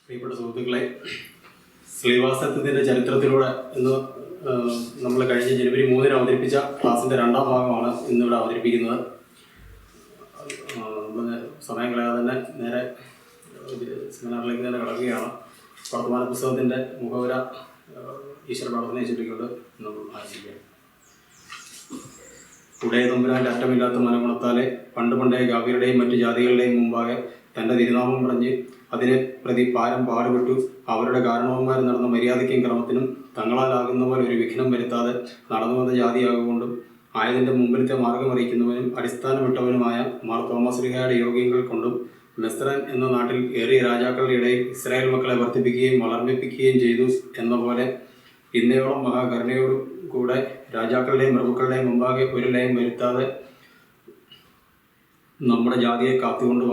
പ്രിയപ്പെട്ട സുഹൃത്തുക്കളെ, ശ്രീവാസത്തിൻ്റെ ചരിത്രത്തിലൂടെ ഇന്ന് നമ്മൾ കഴിഞ്ഞ ജനുവരി 3 അവതരിപ്പിച്ച ക്ലാസിൻ്റെ 2ാം ഭാഗമാണ് ഇന്നിവിടെ അവതരിപ്പിക്കുന്നത്. സമയം കളയാതെ തന്നെ നേരെ സെമിനാറിലേക്ക് തന്നെ കടക്കുകയാണ്. വർത്തമാന പുസ്തകത്തിൻ്റെ മുഖവുര ഈശ്വര പ്രാർത്ഥനയെ ചൊല്ലിക്കൊണ്ട് നമ്മൾ ആശിക്കാം. ഉടയ തമ്പുരാൻ്റെ അറ്റമില്ലാത്ത മനഗുണത്താലെ പണ്ട് പണ്ടേ ഗാവ്യരുടെയും മറ്റു ജാതികളുടെയും മുമ്പാകെ തൻ്റെ തിരുനാമം പറഞ്ഞ് അതിനെ പ്രതി പാടുപെട്ടു അവരുടെ കാരണവന്മാർ നടന്ന മര്യാദയ്ക്കും ക്രമത്തിനും തങ്ങളാലാകുന്ന പോലെ ഒരു വിഘ്നം വരുത്താതെ നടന്നു വന്ന ജാതിയാകൊണ്ടും ആയതിൻ്റെ മുമ്പിലത്തെ മാർഗമറിയിക്കുന്നവനും അടിസ്ഥാനമിട്ടവനുമായ മാർ തോമസ് ശ്ലീഹായുടെ യോഗ്യങ്ങൾ കൊണ്ടും മെസ്രൻ എന്ന നാട്ടിൽ ഏറിയ രാജാക്കളുടെ ഇടയിൽ ഇസ്രായേൽ മക്കളെ വർദ്ധിപ്പിക്കുകയും വളർമ്മിപ്പിക്കുകയും ചെയ്തു എന്ന പോലെ ഇന്നയോളം മഹാകരുണയോടും കൂടെ രാജാക്കളുടെയും പ്രഭുക്കളുടെയും മുമ്പാകെ ഒരു ലയം വരുത്താതെ നമ്മുടെ ജാതിയെ കാത്തുകൊണ്ട്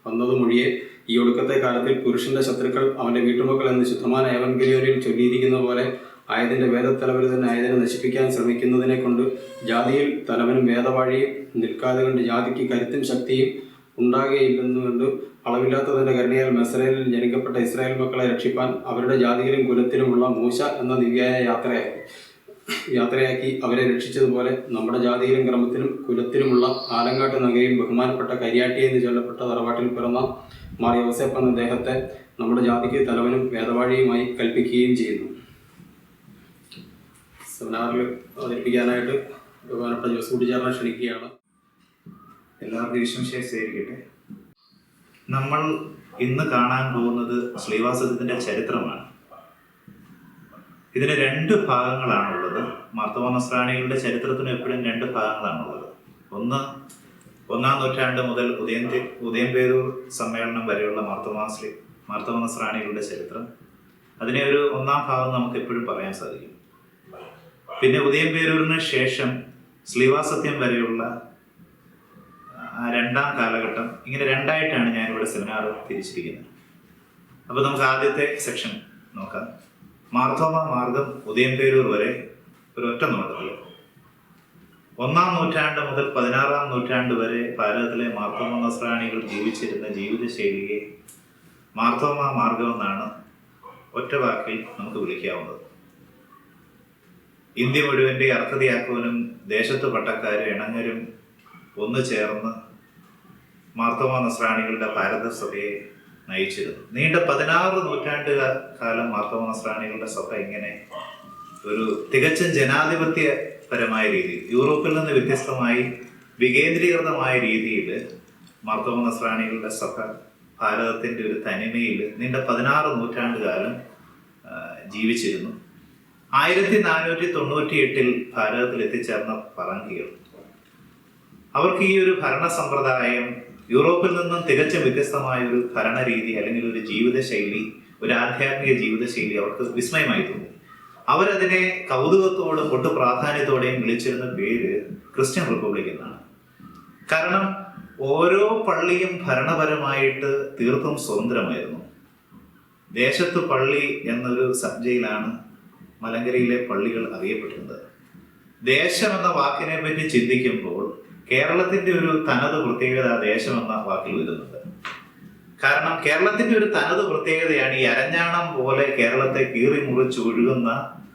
വന്നതുമൊഴിയെ ഈ ഒടുക്കത്തെ കാലത്തിൽ പുരുഷന്റെ ശത്രുക്കൾ അവൻ്റെ വീട്ടുമക്കൾ എന്ന് ശുദ്ധമായ ഏവൻഗലിയോനിൽ ചൊല്ലിയിരിക്കുന്ന പോലെ ആയതിൻ്റെ വേദത്തലവർ തന്നെ ആയതിനെ നശിപ്പിക്കാൻ ശ്രമിക്കുന്നതിനെ കൊണ്ട് ജാതിയിൽ തലവനും വേദവാഴിയും നിൽക്കാതെ കൊണ്ട് ജാതിക്ക് കരുത്തും ശക്തിയും ഉണ്ടാകുകയില്ലെന്നുകൊണ്ട് അളവില്ലാത്തതിൻ്റെ കരുണയാൽ മെസ്രയേലിൽ ജനിക്കപ്പെട്ട ഇസ്രായേൽ മക്കളെ രക്ഷിപ്പാൻ അവരുടെ ജാതിയിലും കുലത്തിലുമുള്ള മൂശ എന്ന ദിവ്യായ യാത്രയാക്കി അവരെ രക്ഷിച്ചതുപോലെ നമ്മുടെ ജാതിയിലും ക്രമത്തിലും കുലത്തിലുമുള്ള ആലങ്കാട്ട് നഗരിയിൽ ബഹുമാനപ്പെട്ട കരിയാട്ടി എന്ന് ചൊല്ലപ്പെട്ട തറവാട്ടിൽ പിറന്ന മാർ യോസേപ്പ് എന്ന അദ്ദേഹത്തെ നമ്മുടെ ജാതിക്ക് തലവനും വേദവാഴിയുമായി കൽപ്പിക്കുകയും ചെയ്യുന്നു. സെമിനാറിൽ അവതരിപ്പിക്കാനായിട്ട് ബഹുമാനപ്പെട്ട ജോസ് കുട്ടിച്ചാറിനെ ക്ഷണിക്കുകയാണ്. എല്ലാവർക്കും വിശ്വസിച്ച് സ്വീകരിക്കട്ടെ. നമ്മൾ ഇന്ന് കാണാൻ പോകുന്നത് ശ്രീവാസത്തിൻ്റെ ചരിത്രമാണ്. ഇതിന് 2 ഭാഗങ്ങളാണുള്ളത്. മാർത്തോമാ നസ്രാണികളുടെ ചരിത്രത്തിന് എപ്പോഴും 2 ഭാഗങ്ങളാണുള്ളത്. ഒന്ന് 1-ാം നൂറ്റാണ്ട് മുതൽ ഉദയംപേരൂർ സമ്മേളനം വരെയുള്ള മാർത്തോമാ നസ്രാണികളുടെ ചരിത്രം. അതിനെ ഒരു 1-ാം ഭാഗം നമുക്ക് എപ്പോഴും പറയാൻ സാധിക്കും. പിന്നെ ഉദയംപേരൂരിന് ശേഷം ശ്രീവാസത്യം വരെയുള്ള 2ാം കാലഘട്ടം. ഇങ്ങനെ 2ആയിട്ടാണ് ഞാനിവിടെ സെമിനാർ തിരിച്ചിരിക്കുന്നത്. അപ്പോൾ നമുക്ക് ആദ്യത്തെ സെക്ഷൻ നോക്കാം. മാർത്തോമാ മാർഗം ഉദയംപേരൂർ വരെ ഒരു ഒറ്റ നോട്ടത്തിൽ 1-ാം നൂറ്റാണ്ട് മുതൽ 16-ാം നൂറ്റാണ്ട് വരെ ഭാരതത്തിലെ മാർത്തോമാ നസ്രാണികൾ ജീവിച്ചിരുന്ന ജീവിതശൈലിയെ മാർത്തോമാ മാർഗം എന്നാണ് ഒറ്റ വാക്കിൽ നമുക്ക് വിളിക്കാവുന്നത്. ഇന്ത്യ മുഴുവൻ്റെ അർഹതയാക്കുവനും ദേശത്ത് പട്ടക്കാരും ഇണങ്ങരും ഒന്നു ചേർന്ന് മാർത്തോമാ നസ്രാണികളുടെ ഭാരതസഭയെ നയിച്ചിരുന്നു. നീണ്ട 16 നൂറ്റാണ്ട് കാലം മാർത്തോമാ നസ്രാണികളുടെ സഭ ഇങ്ങനെ ഒരു തികച്ചും ജനാധിപത്യപരമായ രീതിയിൽ, യൂറോപ്പിൽ നിന്ന് വ്യത്യസ്തമായി വികേന്ദ്രീകൃതമായ രീതിയിൽ മാർത്തോമാ നസ്രാണികളുടെ സഭ ഭാരതത്തിൻ്റെ ഒരു തനിമയിൽ നീണ്ട 16 നൂറ്റാണ്ട് കാലം ജീവിച്ചിരുന്നു. 1498 ഭാരതത്തിൽ എത്തിച്ചേർന്ന പറങ്കികൾ, അവർക്ക് ഈ ഒരു ഭരണ സമ്പ്രദായം യൂറോപ്പിൽ നിന്നും തികച്ചും വ്യത്യസ്തമായ ഒരു ഭരണരീതി അല്ലെങ്കിൽ ഒരു ജീവിതശൈലി, ഒരു ആധ്യാത്മിക ജീവിതശൈലി അവർക്ക് വിസ്മയമായി തോന്നി. അവരതിനെ കൗതുകത്തോടും ഒട്ടു പ്രാധാന്യത്തോടെയും വിളിച്ചിരുന്ന പേര് ക്രിസ്ത്യൻ റിപ്പബ്ലിക് എന്നാണ്. കാരണം ഓരോ പള്ളിയും ഭരണപരമായിട്ട് തീർത്തും സ്വതന്ത്രമായിരുന്നു. ദേശത്ത് പള്ളി എന്നൊരു സബ്ജയിലാണ് മലങ്കരയിലെ പള്ളികൾ അറിയപ്പെട്ടിരുന്നത്. ദേശം എന്ന വാക്കിനെ പറ്റി ചിന്തിക്കുമ്പോൾ കേരളത്തിന്റെ ഒരു തനത് പ്രത്യേകത ദേശം എന്ന വാക്കിൽ വരുന്നുണ്ട്. കാരണം കേരളത്തിന്റെ ഒരു തനത് പ്രത്യേകതയാണ് ഈ അരഞ്ഞാണം പോലെ കേരളത്തെ കീറി മുറിച്ച് ഒഴുകുന്ന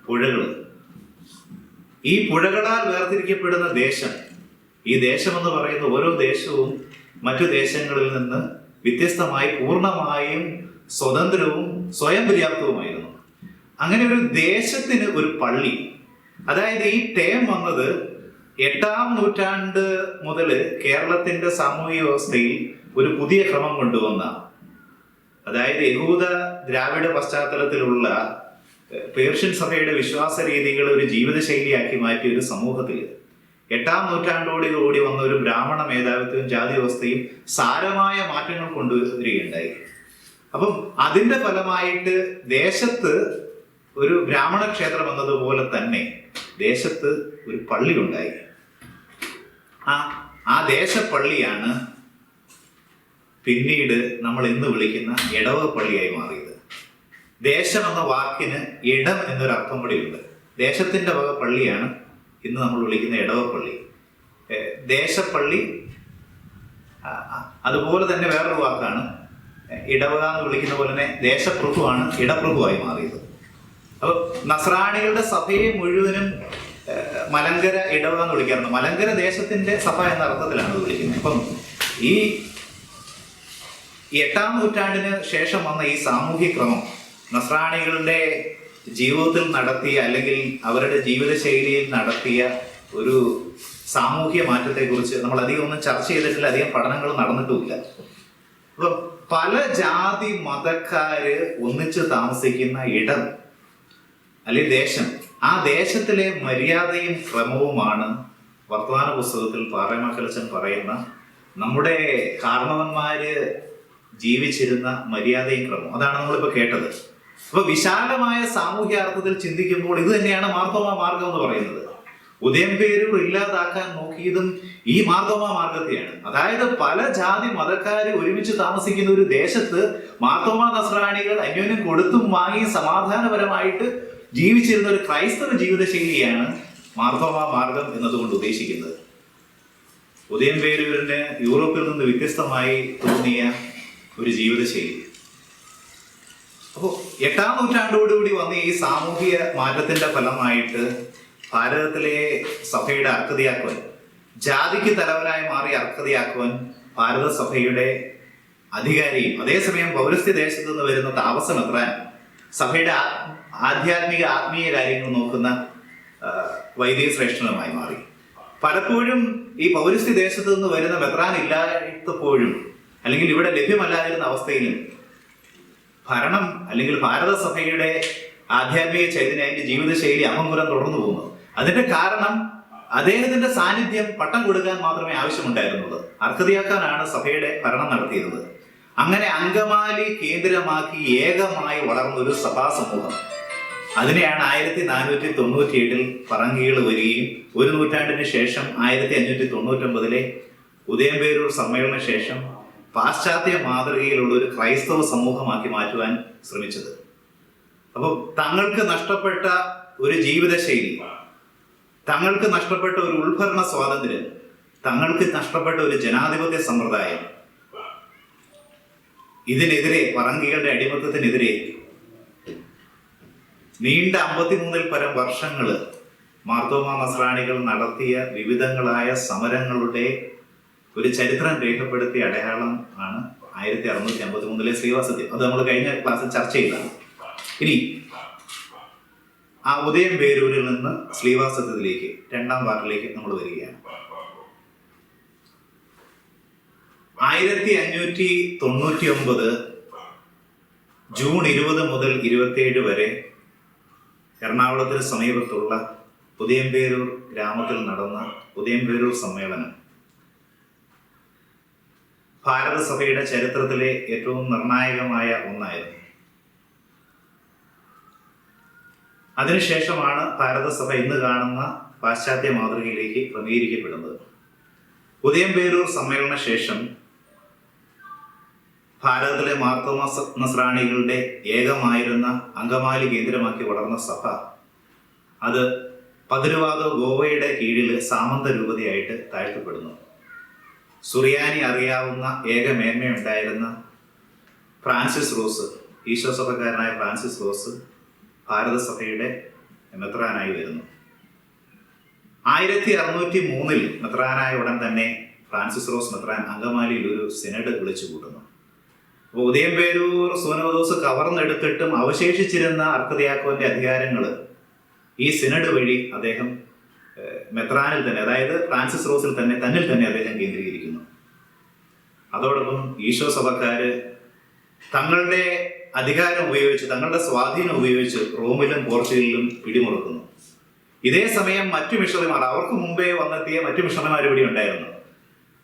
പുഴകൾ. ഈ പുഴകളാൽ വേർതിരിക്കപ്പെടുന്ന ദേശം, ഈ ദേശം എന്ന് പറയുന്ന ഓരോ ദേശവും മറ്റു ദേശങ്ങളിൽ നിന്ന് വ്യത്യസ്തമായി പൂർണ്ണമായും സ്വതന്ത്രവും സ്വയം പര്യാപ്തവുമായിരുന്നു. അങ്ങനെ ഒരു ദേശത്തിന് ഒരു പള്ളി, അതായത് ഈ ടേം വന്നത് 8-ാം നൂറ്റാണ്ട് മുതൽ കേരളത്തിന്റെ സാമൂഹിക വ്യവസ്ഥയിൽ ഒരു പുതിയ ക്രമം കൊണ്ടുവന്ന, അതായത് യഹൂദ ദ്രാവിഡ പശ്ചാത്തലത്തിലുള്ള പേർഷ്യൻ സഭയുടെ വിശ്വാസ രീതികൾ ഒരു ജീവിതശൈലിയാക്കി മാറ്റിയ ഒരു സമൂഹത്തിൽ 8-ാം നൂറ്റാണ്ടോടുകൂടി വന്ന ഒരു ബ്രാഹ്മണ മേധാവിത്വവും ജാതി വ്യവസ്ഥയും സാരമായ മാറ്റങ്ങൾ കൊണ്ടുവരികയുണ്ടായി. അപ്പം അതിന്റെ ഫലമായിട്ട് ദേശത്ത് ഒരു ബ്രാഹ്മണ ക്ഷേത്രം എന്നതുപോലെ തന്നെ ദേശത്ത് ഒരു പള്ളി ഉണ്ടായി. ആ ദേശപ്പള്ളിയാണ് പിന്നീട് നമ്മൾ ഇന്ന് വിളിക്കുന്ന ഇടവ പള്ളിയായി മാറിയത്. ദേശം എന്ന വാക്കിന് ഇടം എന്നൊരർത്ഥം കൂടിയുണ്ട്. ദേശത്തിന്റെ വക പള്ളിയാണ് ഇന്ന് നമ്മൾ വിളിക്കുന്ന ഇടവപ്പള്ളി. ദേശപ്പള്ളി അതുപോലെ തന്നെ വേറൊരു വാക്കാണ് ഇടവക എന്ന് വിളിക്കുന്ന പോലെ തന്നെ ദേശപ്രഭുവാണ് ഇടപ്രഭുവായി മാറിയത്. അപ്പോൾ നസ്രാണികളുടെ സഭയെ മുഴുവനും മലങ്കര ഇടവക എന്ന് വിളിക്കാറുണ്ട്. മലങ്കര ദേശത്തിന്റെ സഭ എന്ന അർത്ഥത്തിലാണ് ഇത് വിളിക്കുന്നത്. അപ്പം ഈ 8-ാം നൂറ്റാണ്ടിന് ശേഷം വന്ന ഈ സാമൂഹ്യ ക്രമം നസ്രാണികളുടെ ജീവിതത്തിൽ നടത്തിയ, അല്ലെങ്കിൽ അവരുടെ ജീവിതശൈലിയിൽ നടത്തിയ ഒരു സാമൂഹ്യ മാറ്റത്തെക്കുറിച്ച് നമ്മൾ അധികം ഒന്നും ചർച്ച ചെയ്തിട്ടില്ല, അധികം പഠനങ്ങൾ നടന്നിട്ടുമില്ല. അപ്പം പല ജാതി മതക്കാര് ഒന്നിച്ച് താമസിക്കുന്ന ഇടം അല്ലെങ്കിൽ ദേശം, ആ ദേശത്തിലെ മര്യാദയും ക്രമവുമാണ് വർത്തമാന പുസ്തകത്തിൽ പാറേമാക്കലച്ചൻ പറയുന്ന നമ്മുടെ കാരണവന്മാര് ജീവിച്ചിരുന്ന മര്യാദയും ക്രമവും. അതാണ് നമ്മളിപ്പോൾ കേട്ടത്. അപ്പൊ വിശാലമായ സാമൂഹ്യാർത്ഥത്തിൽ ചിന്തിക്കുമ്പോൾ ഇത് തന്നെയാണ് മാർത്തോമാ മാർഗം എന്ന് പറയുന്നത്. ഉദയംപേരൂർ ഇല്ലാതാക്കാൻ നോക്കിയതും ഈ മാർത്തോമാ മാർഗത്തെയാണ്. അതായത് പല ജാതി മതക്കാര് ഒരുമിച്ച് താമസിക്കുന്ന ഒരു ദേശത്ത് മാർത്തോമാ നസ്രാണികൾ അന്യോന്യം കൊടുത്തും വാങ്ങി സമാധാനപരമായിട്ട് ജീവിച്ചിരുന്ന ഒരു ക്രൈസ്തവ ജീവിതശൈലിയാണ് മാർത്തോമാ മാർഗം എന്നതുകൊണ്ട് ഉദ്ദേശിക്കുന്നത്. ഉദയംപേരൂരിന് യൂറോപ്പിൽ നിന്ന് വ്യത്യസ്തമായി തോന്നിയ ഒരു ജീവിതശൈലി. അപ്പോൾ 8-ാം നൂറ്റാണ്ടോടുകൂടി വന്ന ഈ സാമൂഹിക മാറ്റത്തിന്റെ ഫലമായിട്ട് ഭാരതത്തിലെ സഭയുടെ അർക്കതിയാക്കുവൻ, ജാതിക്ക് തലവനായി മാറി അർക്കതിയാക്കുവൻ ഭാരത സഭയുടെ അധികാരിയും അതേസമയം പൗരസ്ത്യ ദേശത്ത് നിന്ന് വരുന്ന താമസമെത്രാൻ സഭയുടെ ആധ്യാത്മിക ആത്മീയ കാര്യങ്ങൾ നോക്കുന്ന വൈദിക ശ്രേഷ്ഠനുമായി മാറി. പലപ്പോഴും ഈ പൗരസ്ത്യ ദേശത്ത് നിന്ന് വരുന്ന മെത്രാൻ ഇല്ലാത്തപ്പോഴും അല്ലെങ്കിൽ ഇവിടെ ലഭ്യമല്ലാതിരുന്ന അവസ്ഥയിലും ഭരണം അല്ലെങ്കിൽ ഭാരത സഭയുടെ ആധ്യാത്മിക ചൈതന്യം, അതിന്റെ ജീവിതശൈലി അമംഗുലം തുടർന്നു പോകുന്നു. അതിന്റെ കാരണം അദ്ദേഹത്തിന്റെ സാന്നിധ്യം പട്ടം കൊടുക്കാൻ മാത്രമേ ആവശ്യമുണ്ടായിരുന്നുള്ളൂ. അർക്കതിയാക്കാനാണ് സഭയുടെ ഭരണം നടത്തിയിരുന്നത്. അങ്ങനെ അങ്കമാലി കേന്ദ്രമാക്കി ഏകമായി വളർന്ന ഒരു സഭാ സമൂഹം, അതിനെയാണ് 1497 പറങ്കികൾ വരികയും 1 നൂറ്റാണ്ടിന് ശേഷം 1599 ഉദയംപേരൂർ സമ്മേളന ശേഷം പാശ്ചാത്യ മാതൃകയിലുള്ള ഒരു ക്രൈസ്തവ സമൂഹമാക്കി മാറ്റുവാൻ ശ്രമിച്ചത്. അപ്പോൾ തങ്ങൾക്ക് നഷ്ടപ്പെട്ട ഒരു ജീവിതശൈലി, തങ്ങൾക്ക് നഷ്ടപ്പെട്ട ഒരു ഉൾഭരണ സ്വാതന്ത്ര്യം, തങ്ങൾക്ക് നഷ്ടപ്പെട്ട ഒരു ജനാധിപത്യ സമ്പ്രദായം, ഇതിനെതിരെ, പറങ്കികളുടെ അടിമത്തത്തിനെതിരെ നീണ്ട 53-ൽ പരം വർഷങ്ങള് മാർത്തോമാ നസ്രാണികൾ നടത്തിയ വിവിധങ്ങളായ സമരങ്ങളുടെ ഒരു ചരിത്രം രേഖപ്പെടുത്തിയ അടയാളം ആണ് 1653-ലെ ശ്രീവാസത്യം. അത് നമ്മൾ കഴിഞ്ഞ ക്ലാസ്സിൽ ചർച്ച ചെയ്തതാണ്. ഇനി ആ ഉദയംപേരൂരിൽ നിന്ന് ശ്രീവാസത്യത്തിലേക്ക് 2-ാം പാർട്ടിലേക്ക് നമ്മൾ വരികയാണ്. 1599 ജൂൺ 20 മുതൽ 27 വരെ എറണാകുളത്തിന് സമീപത്തുള്ള ഉദയംപേരൂർ ഗ്രാമത്തിൽ നടന്ന ഉദയംപേരൂർ സമ്മേളനം ഭാരതസഭയുടെ ചരിത്രത്തിലെ ഏറ്റവും നിർണായകമായ ഒന്നായിരുന്നു. അതിനുശേഷമാണ് ഭാരതസഭ ഇന്ന് കാണുന്ന പാശ്ചാത്യ മാതൃകയിലേക്ക് ക്രമീകരിക്കപ്പെടുന്നത്. ഉദയംപേരൂർ സമ്മേളന ശേഷം ഭാരതത്തിലെ മാർത്തോമാ നസ്രാണികളുടെ ഏകമായിരുന്ന അങ്കമാലി കേന്ദ്രമാക്കി വളർന്ന സഭ അത് പതിരുവാദോ ഗോവയുടെ കീഴിൽ സാമന്ത രൂപതയായിട്ട് താഴ്ത്തപ്പെടുന്നു. സുറിയാനി അറിയാവുന്ന ഏക മേന്മയുണ്ടായിരുന്ന ഫ്രാൻസിസ് റോസ്, ഈശോ സഭക്കാരനായ ഫ്രാൻസിസ് റോസ് ഭാരതസഭയുടെ മെത്രാനായി വരുന്നു. 1603 മെത്രാനായ ഉടൻ തന്നെ ഫ്രാൻസിസ് റോസ് മെത്രാൻ അങ്കമാലിയിൽ ഒരു സിനഡ് വിളിച്ചു കൂട്ടുന്നു. അപ്പോൾ ഉദയംപേരൂർ സൂനോദോസ് കവർന്നെടുത്തിട്ടും അവശേഷിച്ചിരുന്ന അർക്കതിയാക്കോന്റെ അധികാരങ്ങൾ ഈ സിനഡ് വഴി അദ്ദേഹം മെത്രാനിൽ തന്നെ, അതായത് ഫ്രാൻസിസ് റോസിൽ തന്നെ, തന്നിൽ തന്നെ അദ്ദേഹം കേന്ദ്രീകരിക്കുന്നു. അതോടൊപ്പം ഈശോ സഭക്കാര് തങ്ങളുടെ അധികാരം ഉപയോഗിച്ച്, തങ്ങളുടെ സ്വാധീനം ഉപയോഗിച്ച് റോമിലും പോർച്ചുഗലിലും പിടിമുറുക്കുന്നു. ഇതേ സമയം മറ്റു മിഷണറിമാർ, അവർക്ക് മുമ്പേ വന്നെത്തിയ മറ്റു മിഷണറിമാർ ഇവിടെ ഉണ്ടായിരുന്നു.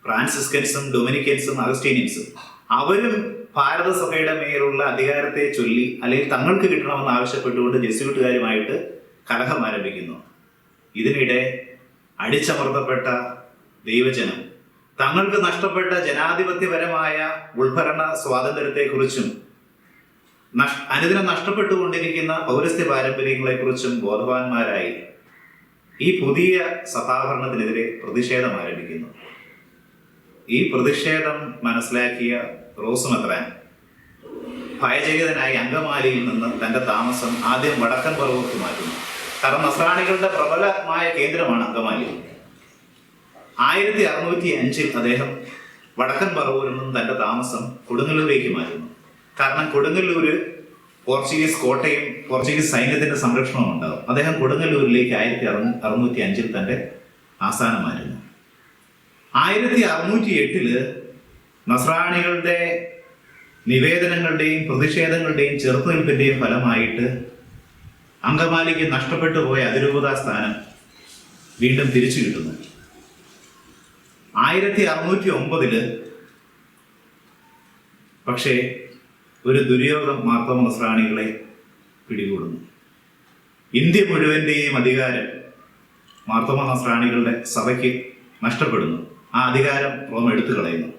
ഫ്രാൻസിസ്കൻസും ഡൊമിനിക്കൻസും അഗസ്റ്റീനിയൻസും. അവരും ഭാരതസഭയുടെ മേലുള്ള അധികാരത്തെ ചൊല്ലി അല്ലെങ്കിൽ തങ്ങൾക്ക് കിട്ടണമെന്ന് ആവശ്യപ്പെട്ടുകൊണ്ട് ജെസ്യൂട്ടുകാരുമായിട്ട് കലഹം ആരംഭിക്കുന്നു. ഇതിനിടെ അടിച്ചമർത്തപ്പെട്ട ദൈവജനം തങ്ങൾക്ക് നഷ്ടപ്പെട്ട ജനാധിപത്യപരമായ ഉൾഭരണ സ്വാതന്ത്ര്യത്തെക്കുറിച്ചും അനുദിനം നഷ്ടപ്പെട്ടുകൊണ്ടിരിക്കുന്ന പൗരസ്ത്യ പാരമ്പര്യങ്ങളെക്കുറിച്ചും ബോധവാന്മാരായി ഈ പുതിയ സഭാഭരണത്തിനെതിരെ പ്രതിഷേധം ആരംഭിക്കുന്നു. ഈ പ്രതിഷേധം മനസ്സിലാക്കിയ റോസ് മെത്രാൻ ഭയചകിതനായി അങ്കമാലിയിൽ നിന്ന് തൻ്റെ താമസം ആദ്യം വടക്കൻ പറവൂർക്ക് മാറ്റുന്നു. കാരണം നസ്രാണികളുടെ പ്രബലമായ കേന്ദ്രമാണ് അങ്കമാലി. 1605 അദ്ദേഹം വടക്കൻ പറവൂരിൽ നിന്ന് തൻ്റെ താമസം കൊടുങ്ങല്ലൂരേക്ക് മാറ്റുന്നു. കാരണം കൊടുങ്ങല്ലൂര് പോർച്ചുഗീസ് കോട്ടയും പോർച്ചുഗീസ് സൈന്യത്തിന്റെ സംരക്ഷണവും ഉണ്ടാകും. അദ്ദേഹം കൊടുങ്ങല്ലൂരിലേക്ക് 1605 തൻ്റെ ആസ്ഥാനം മാറ്റുന്നു. 1608 നസ്രാണികളുടെ നിവേദനങ്ങളുടെയും പ്രതിഷേധങ്ങളുടെയും ചെറുത്തുനിൽപ്പിന്റെയും ഫലമായിട്ട് അങ്കമാലിക്ക് നഷ്ടപ്പെട്ടു പോയ അതിരൂപതാ സ്ഥാനം വീണ്ടും തിരിച്ചു കിട്ടുന്നു. 1609 പക്ഷേ ഒരു ദുര്യോഗം മാർത്തോമ നസ്രാണികളെ പിടികൂടുന്നു. ഇന്ത്യ മുഴുവൻ്റെയും അധികാരം മാർത്തോമ നസ്രാണികളുടെ സഭയ്ക്ക് നഷ്ടപ്പെടുന്നു. ആ അധികാരം റോം എടുത്തു കളയുന്നു.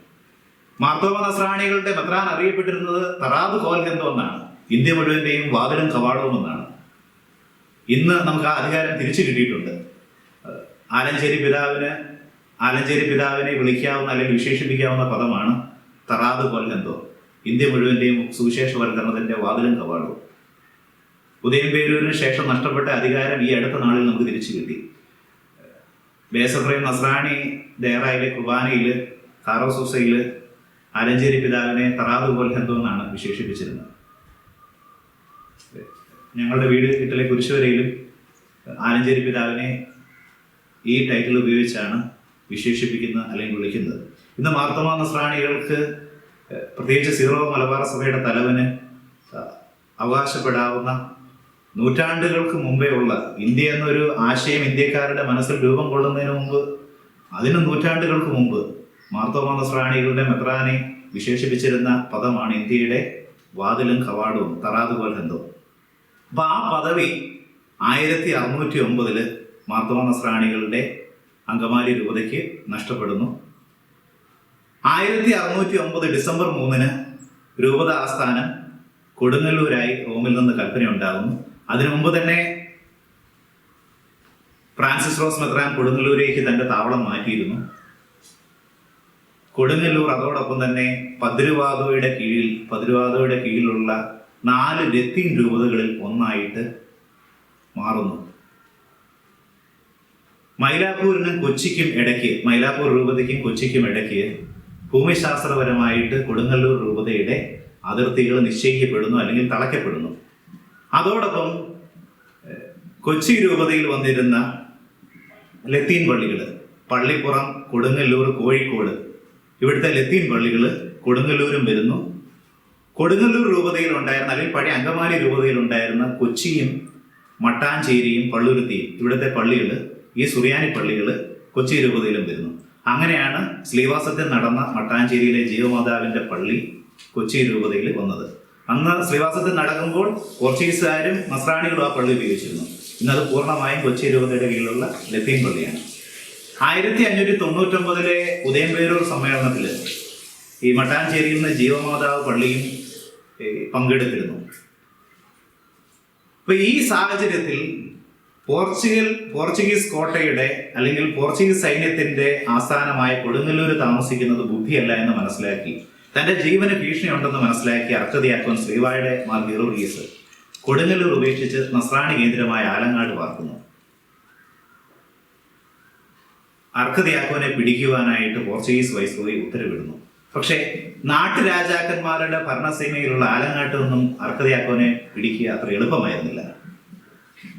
മാർത്തോമ നസ്രാണികളുടെ മെത്രാൻ അറിയപ്പെട്ടിരുന്നത് തറാദ് കോൽഹെന്തോ എന്നാണ്. ഇന്ത്യ മുഴുവൻ്റെയും വാതിലും കവാടവും എന്നാണ്. ഇന്ന് നമുക്ക് ആ അധികാരം തിരിച്ചു കിട്ടിയിട്ടുണ്ട്. ആലഞ്ചേരി പിതാവിനെ വിളിക്കാവുന്ന അല്ലെങ്കിൽ വിശേഷിപ്പിക്കാവുന്ന പദമാണ് തറാദ് കോൽഹെന്തോ. ഇന്ത്യ മുഴുവൻ്റെയും സുവിശേഷവൽക്കരണത്തിന്റെ വാതിലും കവാടവും. ഉദയംപേരൂരിന് ശേഷം നഷ്ടപ്പെട്ട അധികാരം ഈ അടുത്ത നാളിൽ നമുക്ക് തിരിച്ചു കിട്ടി. ബേസഫ്രൈം നസ്രാണി ദേറായിലെ കുർബാനയിൽ കാറോസൂസയിൽ ആലഞ്ചേരി പിതാവിനെ തറാദ് കോൽഹെന്തോ എന്നാണ് വിശേഷിപ്പിച്ചിരുന്നത്. ഞങ്ങളുടെ വീട് വീട്ടിലെ കുരിശുവരയിലും ആലഞ്ചേരി പിതാവിനെ ഈ ടൈറ്റിൽ ഉപയോഗിച്ചാണ് വിശേഷിപ്പിക്കുന്നത് അല്ലെങ്കിൽ വിളിക്കുന്നത്. ഇന്ന് മാർത്തോമ നസ്രാണികൾക്ക് പ്രത്യേകിച്ച് സീറോ മലബാർ സഭയുടെ തലവന് അവകാശപ്പെടാവുന്ന നൂറ്റാണ്ടുകൾക്ക് മുമ്പേ ഉള്ള ഇന്ത്യ എന്നൊരു ആശയം ഇന്ത്യക്കാരുടെ മനസ്സിൽ രൂപം കൊള്ളുന്നതിന് മുമ്പ്, അതിന് നൂറ്റാണ്ടുകൾക്ക് മുമ്പ് മാർത്തോമ നസ്രാണികളുടെ മെത്രാനെ വിശേഷിപ്പിച്ചിരുന്ന പദമാണ് ഇന്ത്യയുടെ വാതിലും കവാടവും, തറാദ് കോൽഹെന്തോ. അപ്പൊ ആ പദവി 1609 മാർത്തോമ നസ്രാണികളുടെ അങ്കമാലി രൂപതയ്ക്ക് നഷ്ടപ്പെടുന്നു. 1609 ഡിസംബർ 3 രൂപത ആസ്ഥാനം കൊടുങ്ങല്ലൂരായി റോമിൽ നിന്ന് കൽപ്പന ഉണ്ടാകുന്നു. അതിനു മുമ്പ് തന്നെ ഫ്രാൻസിസ് റോസ് മെത്രാൻ കൊടുങ്ങല്ലൂരേക്ക് തന്റെ താവളം മാറ്റിയിരുന്നു. കൊടുങ്ങല്ലൂർ അതോടൊപ്പം തന്നെ പതിരുവാദോയുടെ കീഴിലുള്ള 4 ലത്തീൻ രൂപതകളിൽ ഒന്നായിട്ട് മാറുന്നു. മൈലാപ്പൂർ രൂപതയ്ക്കും കൊച്ചിക്കും ഇടയ്ക്ക് ഭൂമിശാസ്ത്രപരമായിട്ട് കൊടുങ്ങല്ലൂർ രൂപതയുടെ അതിർത്തികൾ നിശ്ചയിക്കപ്പെടുന്നു അല്ലെങ്കിൽ തളയ്ക്കപ്പെടുന്നു. അതോടൊപ്പം കൊച്ചി രൂപതയിൽ വന്നിരുന്ന ലത്തീൻ പള്ളികൾ, പള്ളിപ്പുറം, കൊടുങ്ങല്ലൂർ, കോഴിക്കോട്, ഇവിടുത്തെ ലത്തീൻ പള്ളികൾ കൊടുങ്ങല്ലൂരും വരുന്നു. കൊടുങ്ങല്ലൂർ രൂപതയിൽ ഉണ്ടായിരുന്ന അല്ലെങ്കിൽ പഴയ അങ്കമാലി രൂപതയിൽ ഉണ്ടായിരുന്ന കൊച്ചിയും മട്ടാഞ്ചേരിയും പള്ളുരുത്തിയും ഇവിടുത്തെ പള്ളികൾ, ഈ സുറിയാനി പള്ളികൾ കൊച്ചി രൂപതയിലും വരുന്നു. അങ്ങനെയാണ് ശ്ലീവാസത്തിൽ നടന്ന മട്ടാഞ്ചേരിയിലെ ജീവമാതാവിന്റെ പള്ളി കൊച്ചി രൂപതയിൽ വന്നത്. അന്ന് ശ്ലീവാസത്തിൽ നടക്കുമ്പോൾ പോർച്ചുഗീസുകാരും നസ്രാണികളും ആ പള്ളി ഉപയോഗിച്ചിരുന്നു. ഇന്നത് പൂർണ്ണമായും കൊച്ചി രൂപതയുടെ കീഴിലുള്ള ലത്തീൻ പള്ളിയാണ്. 1599 ഉദയംപേരൂർ സമ്മേളനത്തിൽ ഈ മട്ടാഞ്ചേരിയിൽ നിന്ന് ജീവമാതാവ് പള്ളിയും പങ്കെടുത്തിരുന്നു. അപ്പൊ ഈ സാഹചര്യത്തിൽ പോർച്ചുഗീസ് കോട്ടയുടെ അല്ലെങ്കിൽ പോർച്ചുഗീസ് സൈന്യത്തിന്റെ ആസ്ഥാനമായ കൊടുങ്ങല്ലൂര് താമസിക്കുന്നത് ബുദ്ധിയല്ല എന്ന് മനസ്സിലാക്കി, തന്റെ ജീവന് ഭീഷണിയുണ്ടെന്ന് മനസ്സിലാക്കി അർക്കദിയാക്കോൻ ശ്രീവായുടെ മാർ ഗീറോറിയസ് കൊടുങ്ങല്ലൂർ ഉപേക്ഷിച്ച് നസ്രാണി കേന്ദ്രമായ ആലങ്ങാട് പാർക്കുന്നു. അർക്കദിയാക്കോനെ പിടിക്കുവാനായിട്ട് പോർച്ചുഗീസ് വൈസ്രോയി ഉത്തരവിടുന്നു. പക്ഷേ നാട്ടുരാജാക്കന്മാരുടെ ഭരണസീമയിലുള്ള ആലങ്ങാട്ട് നിന്നും അർക്കദിയാക്കോനെ പിടിക്കുക അത്ര എളുപ്പമായിരുന്നില്ല.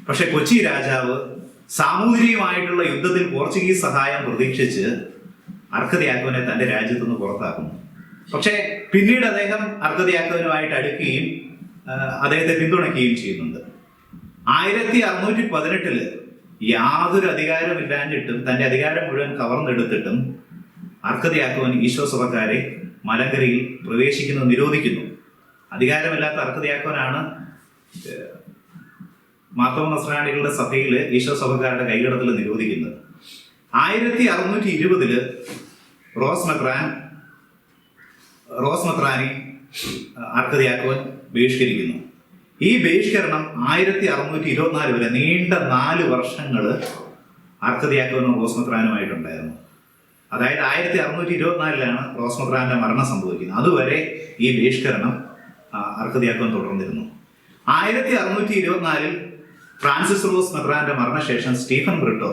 പക്ഷെ കൊച്ചി രാജാവ് സാമൂഹികമായിട്ടുള്ള യുദ്ധത്തിൽ പോർച്ചുഗീസ് സഹായം പ്രതീക്ഷിച്ച് അർക്കദിയാക്കോനെ തന്റെ രാജ്യത്തു നിന്ന് പുറത്താക്കുന്നു. പക്ഷേ പിന്നീട് അദ്ദേഹം അർക്കദിയാക്കോനുമായിട്ട് അടുക്കുകയും അദ്ദേഹത്തെ പിന്തുണയ്ക്കുകയും ചെയ്യുന്നുണ്ട്. 1618 യാതൊരു അധികാരമില്ലാഞ്ഞിട്ടും തന്റെ അധികാരം മുഴുവൻ കവർന്നെടുത്തിട്ടും അർക്കദിയാക്കോൻ ഈശോ സഭക്കാരെ മലങ്കരയിൽ പ്രവേശിക്കുന്നത് നിരോധിക്കുന്നു. അധികാരമില്ലാത്ത അർക്കദിയാക്കോനാണ് മാർത്തോമ നസ്രാണികളുടെ സഭയിൽ ഈശോ സഭക്കാരുടെ കൈകടത്തൽ നിരോധിക്കുന്നത്. 1620 റോസ് മെത്രാനെ അർക്കദിയാക്കോൻ ബഹിഷ്കരിക്കുന്നു. ഈ ബഹിഷ്കരണം 1624 വരെ നീണ്ട 4 വർഷങ്ങൾ അർക്കദിയാക്കോനും റോസ് മെത്രാനുമായിട്ടുണ്ടായിരുന്നു. അതായത് 1624 റോസ് മെത്രാന്റെ മരണം സംഭവിക്കുന്നത്. അതുവരെ ഈ ബഹിഷ്കരണം അർക്കദിയാക്കോൻ തുടർന്നിരുന്നു. 1624 ഫ്രാൻസിസ് റോസ് മെത്രാന്റെ മരണശേഷം സ്റ്റീഫൻ ബ്രിട്ടോ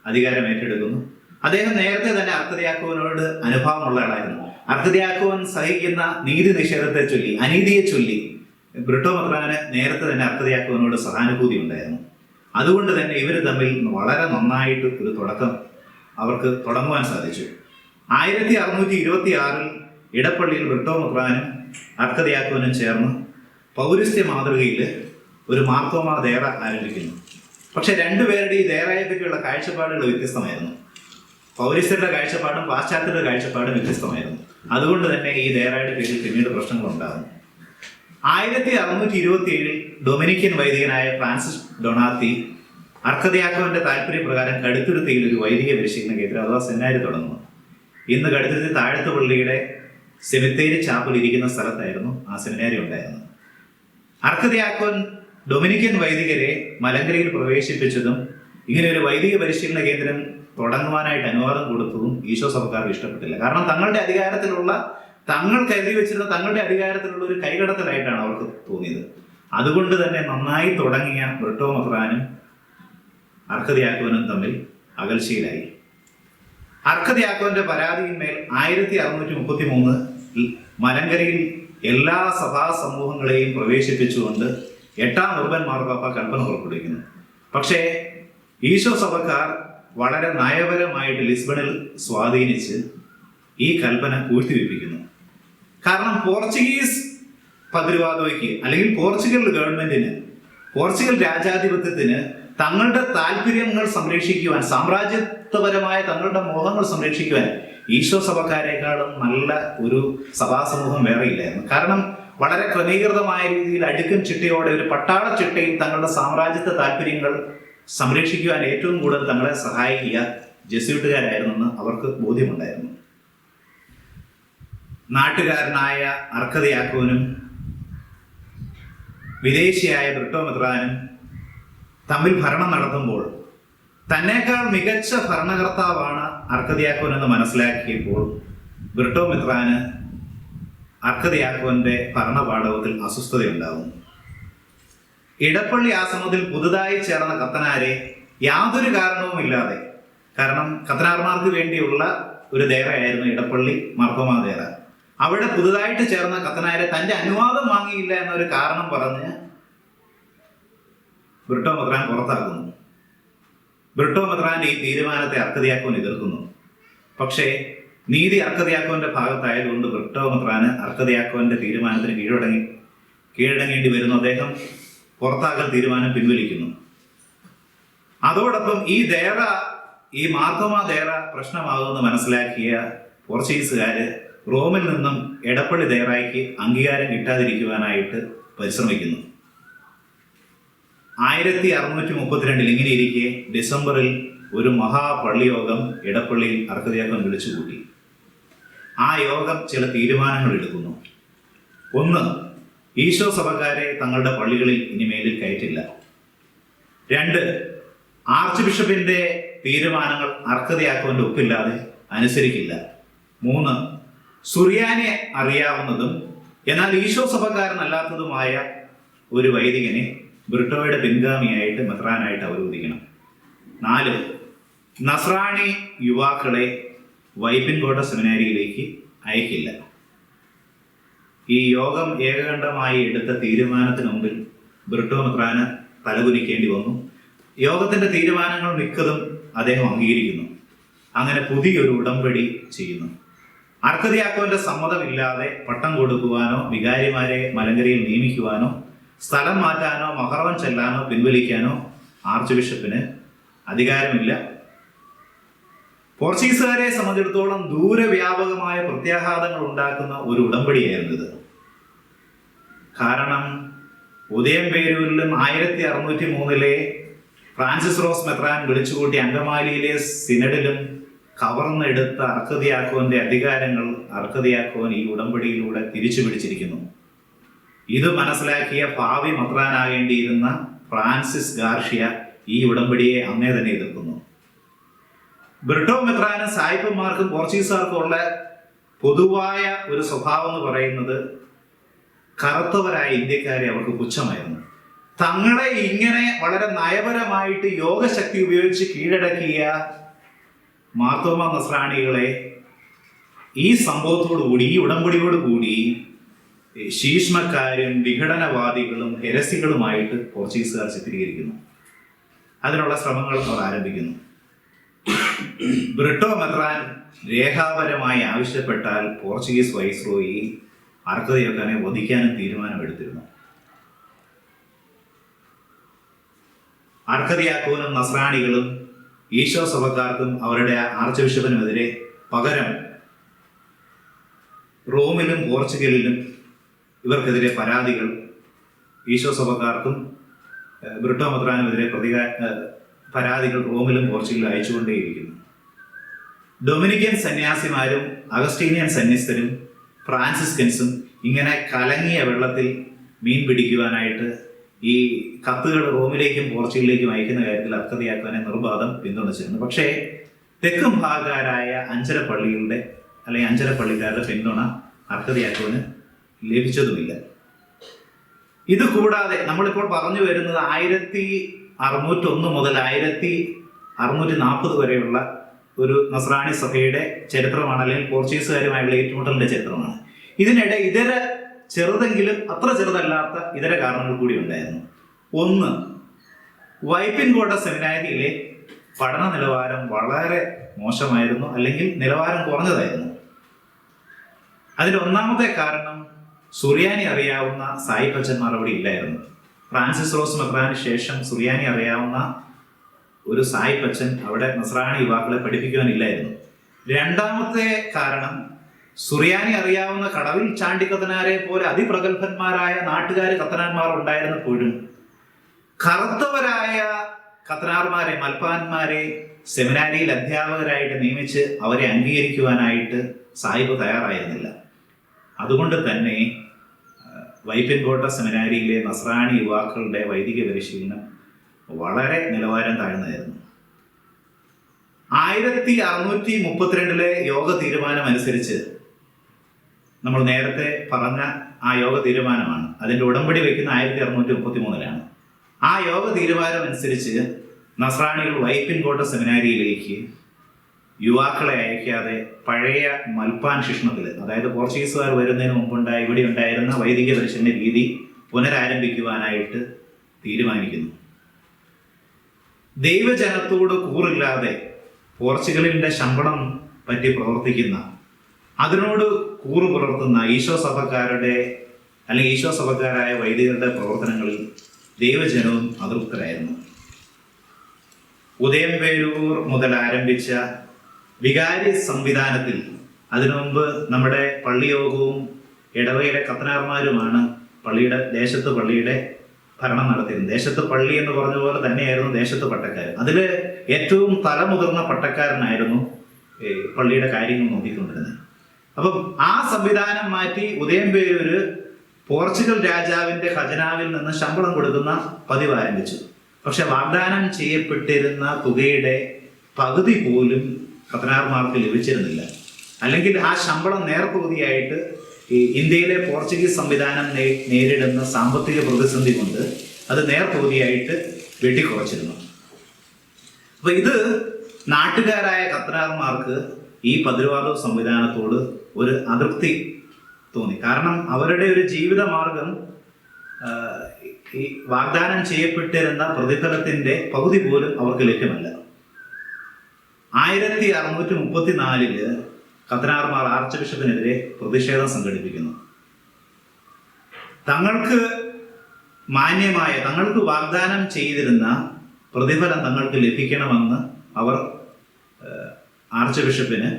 അധികാരം ഏറ്റെടുക്കുന്നു. അദ്ദേഹം നേരത്തെ തന്നെ അർക്കദിയാക്കോനോട് അനുഭാവമുള്ള ആളായിരുന്നു. അർക്കദിയാക്കോൻ സഹിക്കുന്ന നീതി നിഷേധത്തെ ചൊല്ലി, അനീതിയെ ചൊല്ലി ബ്രിട്ടോ മെത്രാന് നേരത്തെ തന്നെ അർക്കദിയാക്കോനോട് സഹാനുഭൂതി ഉണ്ടായിരുന്നു. അതുകൊണ്ട് തന്നെ ഇവർ തമ്മിൽ വളരെ നന്നായിട്ട് ഒരു തുടക്കം അവർക്ക് തുടങ്ങുവാൻ സാധിച്ചു. 1626 ഇടപ്പള്ളിയിൽ ബ്രിട്ടോ മെത്രാനും അർക്കദിയാക്കോനും ചേർന്ന് പൗരസ്ത്യ മാതൃകയിൽ ഒരു മാർത്തോമാ ദേറ ആരംഭിക്കുന്നു. പക്ഷെ രണ്ടുപേരുടെ ഈ ദേറയെ പറ്റിയുള്ള കാഴ്ചപ്പാടുകൾ വ്യത്യസ്തമായിരുന്നു. പൗരസ്ത്യരുടെ കാഴ്ചപ്പാടും പാശ്ചാത്യരുടെ കാഴ്ചപ്പാടും വ്യത്യസ്തമായിരുന്നു. അതുകൊണ്ട് തന്നെ ഈ ദേറയുടെ പേരിൽ പിന്നീട് പ്രശ്നങ്ങൾ ഉണ്ടാകും. 1627 ഡൊമിനിക്കൻ വൈദികനായ ഫ്രാൻസിസ് ഡൊണാത്തി അർക്കദിയാക്കോന്റെ താല്പര്യപ്രകാരം കടുത്തുരുത്തിയിൽ ഒരു വൈദിക പരിശീലന കേന്ദ്രം അഥവാ സെമിനാരി തുടങ്ങുന്നു. ഇന്ന് കടുത്തുരുത്തി താഴത്ത് പള്ളിയുടെ സെമിത്തേരി ചാപ്പൽ ഇരിക്കുന്ന സ്ഥലത്തായിരുന്നു ആ സെമിനാരി ഉണ്ടായിരുന്നത്. അർക്കദിയാക്കോൻ ഡൊമിനിക്കൻ വൈദികരെ മലങ്കരയിൽ പ്രവേശിപ്പിച്ചതും ഇങ്ങനെ ഒരു വൈദിക പരിശീലന കേന്ദ്രം തുടങ്ങുവാനായിട്ട് അനുവാദം കൊടുത്തതും ഈശോ സഭക്കാർക്ക് ഇഷ്ടപ്പെട്ടില്ല. കാരണം തങ്ങൾ കരുതി വെച്ചിരുന്ന തങ്ങളുടെ അധികാരത്തിലുള്ള ഒരു കൈകടത്തലായിട്ടാണ് അവർക്ക് തോന്നിയത്. അതുകൊണ്ട് തന്നെ നന്നായി തുടങ്ങിയ ബ്രിട്ടോ മെത്രാനും അർക്കദിയാക്കോനും തമ്മിൽ അകൽച്ചയിലായി. അർക്കദിയാക്കോന്റെ പരാതിയിന്മേൽ 1633 മലങ്കരയിൽ എല്ലാ സഭാ സമൂഹങ്ങളെയും പ്രവേശിപ്പിച്ചുകൊണ്ട് 8ാം ഉർബൻ മാർപ്പാപ്പ കൽപ്പന പുറപ്പെടുവിക്കുന്നു. പക്ഷേ ഈശോ സഭക്കാർ വളരെ നയപരമായിട്ട് ലിസ്ബണിൽ സ്വാധീനിച്ച് ഈ കൽപ്പന പൂഴ്ത്തിവെപ്പിക്കുന്നു. കാരണം പോർച്ചുഗീസ് പതിരുവാദോയ്ക്ക് അല്ലെങ്കിൽ പോർച്ചുഗൽ ഗവൺമെന്റിന്, പോർച്ചുഗൽ രാജാധിപത്യത്തിന് തങ്ങളുടെ താല്പര്യങ്ങൾ സംരക്ഷിക്കുവാൻ, സാമ്രാജ്യത്വപരമായ തങ്ങളുടെ മോഹങ്ങൾ സംരക്ഷിക്കുവാൻ ഈശോ സഭക്കാരെക്കാളും നല്ല ഒരു സഭാസമൂഹം വേറെയില്ലായിരുന്നു. കാരണം വളരെ ക്രമീകൃതമായ രീതിയിൽ അടുക്കും ചിട്ടയോടെ ഒരു പട്ടാള ചിട്ടയിൽ തങ്ങളുടെ സാമ്രാജ്യത്വ താല്പര്യങ്ങൾ സംരക്ഷിക്കുവാൻ ഏറ്റവും കൂടുതൽ തങ്ങളെ സഹായിക്കുക ജെസ്യൂട്ടുകാരായിരുന്നെന്ന് അവർക്ക് ബോധ്യമുണ്ടായിരുന്നു. നാട്ടുകാരനായ അർക്കദിയാക്കോനും വിദേശിയായ ബ്രിട്ടോ മെത്രാനും തമ്മിൽ ഭരണം നടത്തുമ്പോൾ തന്നേക്കാൾ മികച്ച ഭരണകർത്താവാണ് അർക്കദിയാക്കോൻ എന്ന് മനസ്സിലാക്കിയപ്പോൾ ബ്രിട്ടോ മെത്രാന് അർക്കദിയാക്കോന്റെ ഭരണപാടവത്തിൽ അസ്വസ്ഥതയുണ്ടാകുന്നു. ഇടപ്പള്ളി ആശ്രമത്തിൽ പുതുതായി ചേർന്ന കത്തനാരെ യാതൊരു കാരണവുമില്ലാതെ, കാരണം കത്തനാർമാർക്ക് വേണ്ടിയുള്ള ഒരു ദേറയായിരുന്നു ഇടപ്പള്ളി മാർത്തോമാ ദേറ, അവിടെ പുതുതായിട്ട് ചേർന്ന കത്തനാരെ തന്റെ അനുവാദം വാങ്ങിയില്ല എന്നൊരു കാരണം പറഞ്ഞ് ബ്രിട്ടോ മെത്രാൻ പുറത്താക്കുന്നു. ബ്രിട്ടോ മെത്രാന്റെ ഈ തീരുമാനത്തെ അർക്കദിയാക്കോൻ എതിർക്കുന്നു. പക്ഷേ നീതി അർക്കദിയാക്കോന്റെ ഭാഗത്തായതുകൊണ്ട് ബ്രിട്ടോ മെത്രാന് അർക്കദിയാക്കോന്റെ തീരുമാനത്തിന് കീഴടങ്ങേണ്ടി വരുന്നു. അദ്ദേഹം പുറത്താക്കൽ തീരുമാനം പിൻവലിക്കുന്നു. അതോടൊപ്പം ഈ മാർത്തോമാ ദേറ പ്രശ്നമാകുമെന്ന് മനസ്സിലാക്കിയ പോർച്ചുഗീസുകാര് റോമിൽ നിന്നും എടപ്പള്ളി ദേറായ്ക്ക് അംഗീകാരം കിട്ടാതിരിക്കുവാനായിട്ട് പരിശ്രമിക്കുന്നു. 1632 ഇങ്ങനെ ഇരിക്കെ ഡിസംബറിൽ ഒരു മഹാപള്ളിയോഗം ഇടപ്പള്ളിയിൽ അർക്കദിയാക്കോൻ വിളിച്ചുകൂട്ടി. ആ യോഗം ചില തീരുമാനങ്ങൾ എടുക്കുന്നു. 1. ഈശോ സഭക്കാരെ തങ്ങളുടെ പള്ളികളിൽ ഇനിമേലിൽ കയറ്റില്ല. 2. ആർച്ച് ബിഷപ്പിന്റെ തീരുമാനങ്ങൾ അർക്കദിയാക്കോന്റെ ഒപ്പില്ലാതെ അനുസരിക്കില്ല. 3. സുറിയാനെ അറിയാവുന്നതും എന്നാൽ ഈശോ സഭക്കാരനല്ലാത്തതുമായ ഒരു വൈദികനെ ബ്രിട്ടോയുടെ പിൻഗാമിയായിട്ട് മെത്രാനായിട്ട് അവരോധിക്കണം. 4. നസ്രാണി യുവാക്കളെ വൈപ്പിൻകോട്ട സെമിനാരിയിലേക്ക് അയക്കില്ല. ഈ യോഗം ഏകകണ്ഠമായി എടുത്ത തീരുമാനത്തിന് മുമ്പിൽ ബ്രിട്ടോ മെത്രാന് തലകുനിക്കേണ്ടി വന്നു. യോഗത്തിന്റെ തീരുമാനങ്ങൾ മിക്കതും അദ്ദേഹം അംഗീകരിക്കുന്നു. അങ്ങനെ പുതിയൊരു ഉടമ്പടി ചെയ്യുന്നു. അർക്കദിയാക്കോന്റെ സമ്മതമില്ലാതെ പട്ടം കൊടുക്കുവാനോ വികാരിമാരെ മലങ്കരയിൽ നിയമിക്കുവാനോ സ്ഥലം മാറ്റാനോ മഹറവൻ ചെല്ലാനോ പിൻവലിക്കാനോ ആർച്ച് ബിഷപ്പിന് അധികാരമില്ല. പോർച്ചുഗീസുകാരെ സംബന്ധിച്ചിടത്തോളം ദൂരവ്യാപകമായ പ്രത്യാഘാതങ്ങൾ ഉണ്ടാക്കുന്ന ഒരു ഉടമ്പടിയായിരുന്നു ഇത്. കാരണം ഉദയംപേരൂരിലും 1603 ഫ്രാൻസിസ് റോസ് മെത്രാൻ വിളിച്ചുകൂട്ടി അങ്കമാലിയിലെ സിനഡിലും കവർന്നെടുത്ത അർക്കദിയാക്കോന്റെ അധികാരങ്ങൾ അർക്കദിയാക്കോൻ ഈ ഉടമ്പടിയിലൂടെ തിരിച്ചു പിടിച്ചിരിക്കുന്നു. ഇത് മനസ്സിലാക്കിയ ഭാവി മെത്രാനാകേണ്ടിയിരുന്ന ഫ്രാൻസിസ് ഗാർഷ്യ ഈ ഉടമ്പടിയെ അന്നേ തന്നെ എതിർക്കുന്നു. ബ്രിട്ടോ മെത്രാനും സായിപ്പന്മാർക്കും പോർച്ചുഗീസുകാർക്കും ഉള്ള പൊതുവായ ഒരു സ്വഭാവം എന്ന് പറയുന്നത് കറുത്തവരായ ഇന്ത്യക്കാരെ അവർക്ക് പുച്ഛമായിരുന്നു. തങ്ങളെ ഇങ്ങനെ വളരെ നയപരമായിട്ട് യോഗശക്തി ഉപയോഗിച്ച് കീഴടക്കിയ മാർത്തോമ നസ്രാണികളെ ഈ സംഭവത്തോടുകൂടി, ഈ ഉടമ്പടിയോടുകൂടി ശീഷ്മക്കാരും വിഘടനവാദികളും ഹെരസികളുമായിട്ട് പോർച്ചുഗീസുകാർ ചിത്രീകരിക്കുന്നു. അതിനുള്ള ശ്രമങ്ങൾ അവർ ആരംഭിക്കുന്നു. ബ്രിട്ടോ മെത്രാൻ രേഖാപരമായി ആവശ്യപ്പെട്ടാൽ പോർച്ചുഗീസ് വൈസ്രോയി അർക്കതിയാക്കാനെ വധിക്കാനും തീരുമാനമെടുത്തിരുന്നു. അർക്കതിയാക്കോനും നസ്രാണികളും ഈശോ സഭക്കാർക്കും അവരുടെ ആർച്ച് ബിഷപ്പിനുമെതിരെ പകരം റോമിലും പോർച്ചുഗലിലും ഇവർക്കെതിരെ പരാതികൾ ഈശോ സഭക്കാർക്കും ബ്രിട്ടോ മെത്രാനുമെതിരെ പരാതികൾ റോമിലും പോർച്ചുഗലിലും അയച്ചുകൊണ്ടേയിരിക്കുന്നു. ഡൊമിനിക്കൻ സന്യാസിമാരും അഗസ്റ്റീനിയൻ സന്യസ്തരും ഫ്രാൻസിസ്കൻസും ഇങ്ങനെ കലങ്ങിയ വെള്ളത്തിൽ മീൻ പിടിക്കുവാനായിട്ട് ഈ കത്തുകൾ റോമിലേക്കും പോർച്ചുഗലിലേക്കും അയക്കുന്ന കാര്യത്തിൽ അർക്കതിയാക്കാനെ നിർബാധം പിന്തുണച്ചിരുന്നു. പക്ഷേ തെക്കും ഭാഗക്കാരായ അഞ്ചരപ്പള്ളികളുടെ അല്ലെങ്കിൽ അഞ്ചരപ്പള്ളിക്കാരുടെ പിന്തുണ അർക്കതിയാക്കോന് ലഭിച്ചതുമില്ല. ഇത് കൂടാതെ നമ്മളിപ്പോൾ പറഞ്ഞു വരുന്നത് 1601 മുതൽ 1640 വരെയുള്ള ഒരു നസ്രാണി സഭയുടെ ചരിത്രമാണ്, അല്ലെങ്കിൽ പോർച്ചുഗീസുകാരുമായുള്ള ഏറ്റുമുട്ടലിന്റെ ചരിത്രമാണ്. ഇതിനിടെ ഇതര ചെറുതെങ്കിലും അത്ര ചെറുതല്ലാത്ത ഇതര കാരണങ്ങൾ കൂടി ഉണ്ടായിരുന്നു. ഒന്ന്, വൈപ്പിൻകോട്ട സെമിനാരിയിലെ പഠന നിലവാരം വളരെ മോശമായിരുന്നു, അല്ലെങ്കിൽ നിലവാരം കുറഞ്ഞതായിരുന്നു. അതിന്റെ ഒന്നാമത്തെ കാരണം സുറിയാനി അറിയാവുന്ന സായിപ്പച്ചന്മാർ അവിടെ ഇല്ലായിരുന്നു. ഫ്രാൻസിസ് റോസ് മെത്രാന് ശേഷം സുറിയാനി അറിയാവുന്ന ഒരു സായിപ്പച്ചൻ അവിടെ നസ്രാണി യുവാക്കളെ പഠിപ്പിക്കുവാനില്ലായിരുന്നു. രണ്ടാമത്തെ കാരണം, സുറിയാനി അറിയാവുന്ന കടവിൽ ചാണ്ടിക്കത്തനാരെ പോലെ അതിപ്രഗത്ഭന്മാരായ നാട്ടുകാർ കത്തനാന്മാർ ഉണ്ടായിരുന്നപ്പോഴും കറുത്തവരായ കത്തനാർമാരെ, മൽപ്പാന്മാരെ സെമിനാരിയിൽ അധ്യാപകരായിട്ട് നിയമിച്ച് അവരെ അംഗീകരിക്കുവാനായിട്ട് സാഹിബ് തയ്യാറായിരുന്നില്ല. അതുകൊണ്ട് തന്നെ വൈപ്പിൻകോട്ട സെമിനാരിയിലെ നസ്രാണി യുവാക്കളുടെ വൈദിക പരിശീലനം വളരെ നിലവാരം താഴ്ന്നതായിരുന്നു. 1632 യോഗ തീരുമാനം അനുസരിച്ച്, നമ്മൾ നേരത്തെ പറഞ്ഞ ആ യോഗ തീരുമാനമാണ്, അതിന്റെ ഉടമ്പടി വയ്ക്കുന്ന 1633 ആ യോഗ തീരുമാനം അനുസരിച്ച് നസ്രാണികൾ വൈപ്പിൻകോട്ട സെമിനാരിയിലേക്ക് യുവാക്കളെ അയക്കാതെ പഴയ മൽപ്പാൻ ശിക്ഷണത്തിൽ, അതായത് പോർച്ചുഗീസുകാർ വരുന്നതിന് മുമ്പുണ്ടായി ഇവിടെ ഉണ്ടായിരുന്ന വൈദിക പരിശീലന രീതി പുനരാരംഭിക്കുവാനായിട്ട് തീരുമാനിക്കുന്നു. ദൈവജനത്തോട് കൂറില്ലാതെ പോർച്ചുഗലിന്റെ ശമ്പളം പറ്റി പ്രവർത്തിക്കുന്ന, അതിനോട് കൂറ് പുലർത്തുന്ന ഈശോ സഭക്കാരുടെ അല്ലെങ്കിൽ ഈശോ സഭക്കാരായ വൈദികരുടെ പ്രവർത്തനങ്ങളിൽ ദൈവജനവും അതൃപ്തരായിരുന്നു. ഉദയംപേരൂർ മുതൽ ആരംഭിച്ച വികാരി സംവിധാനത്തിൽ അതിനു മുമ്പ് നമ്മുടെ പള്ളിയോഗവും ഇടവയിലെ കത്തനാർമാരുമാണ് ദേശത്ത് പള്ളിയുടെ ഭരണം നടത്തിയിരുന്നത്. ദേശത്ത് പള്ളി എന്ന് പറഞ്ഞ പോലെ തന്നെയായിരുന്നു ദേശത്ത് പട്ടക്കാർ. അതിൽ ഏറ്റവും തലമുതിർന്ന പട്ടക്കാരനായിരുന്നു പള്ളിയുടെ കാര്യങ്ങൾ നോക്കിക്കൊണ്ടിരുന്നത്. അപ്പം ആ സംവിധാനം മാറ്റി ഉദയംപേരൂര് പോർച്ചുഗൽ രാജാവിന്റെ ഖജനാവിൽ നിന്ന് ശമ്പളം കൊടുക്കുന്ന പതിവ് ആരംഭിച്ചു. പക്ഷെ വാഗ്ദാനം ചെയ്യപ്പെട്ടിരുന്ന തുകയുടെ പകുതി പോലും കത്തനാർമാർക്ക് ലഭിച്ചിരുന്നില്ല. അല്ലെങ്കിൽ ആ ശമ്പളം നേർപകുതിയായിട്ട് ഈ ഇന്ത്യയിലെ പോർച്ചുഗീസ് സംവിധാനം നേരിടുന്ന സാമ്പത്തിക പ്രതിസന്ധി കൊണ്ട് അത് നേർപകുതിയായിട്ട് വെട്ടിക്കുറച്ചിരുന്നു. അപ്പൊ ഇത് നാട്ടുകാരായ കത്തനാർമാർക്ക് ഈ പതിർവാദ സംവിധാനത്തോട് ഒരു അതൃപ്തി തോന്നി. കാരണം അവരുടെ ഒരു ജീവിത മാർഗം ഈ വാഗ്ദാനം ചെയ്യപ്പെട്ടിരുന്ന പ്രതിഫലത്തിന്റെ പകുതി പോലും അവർക്ക് ലഭ്യമല്ല. 1634 കത്തനാർമാർ ആർച്ച് ബിഷപ്പിനെതിരെ പ്രതിഷേധം സംഘടിപ്പിക്കുന്നു. തങ്ങൾക്ക് മാന്യമായ, തങ്ങൾക്ക് വാഗ്ദാനം ചെയ്തിരുന്ന പ്രതിഫലം തങ്ങൾക്ക് ലഭിക്കണമെന്ന് അവർ ആർച്ച് ബിഷപ്പിന്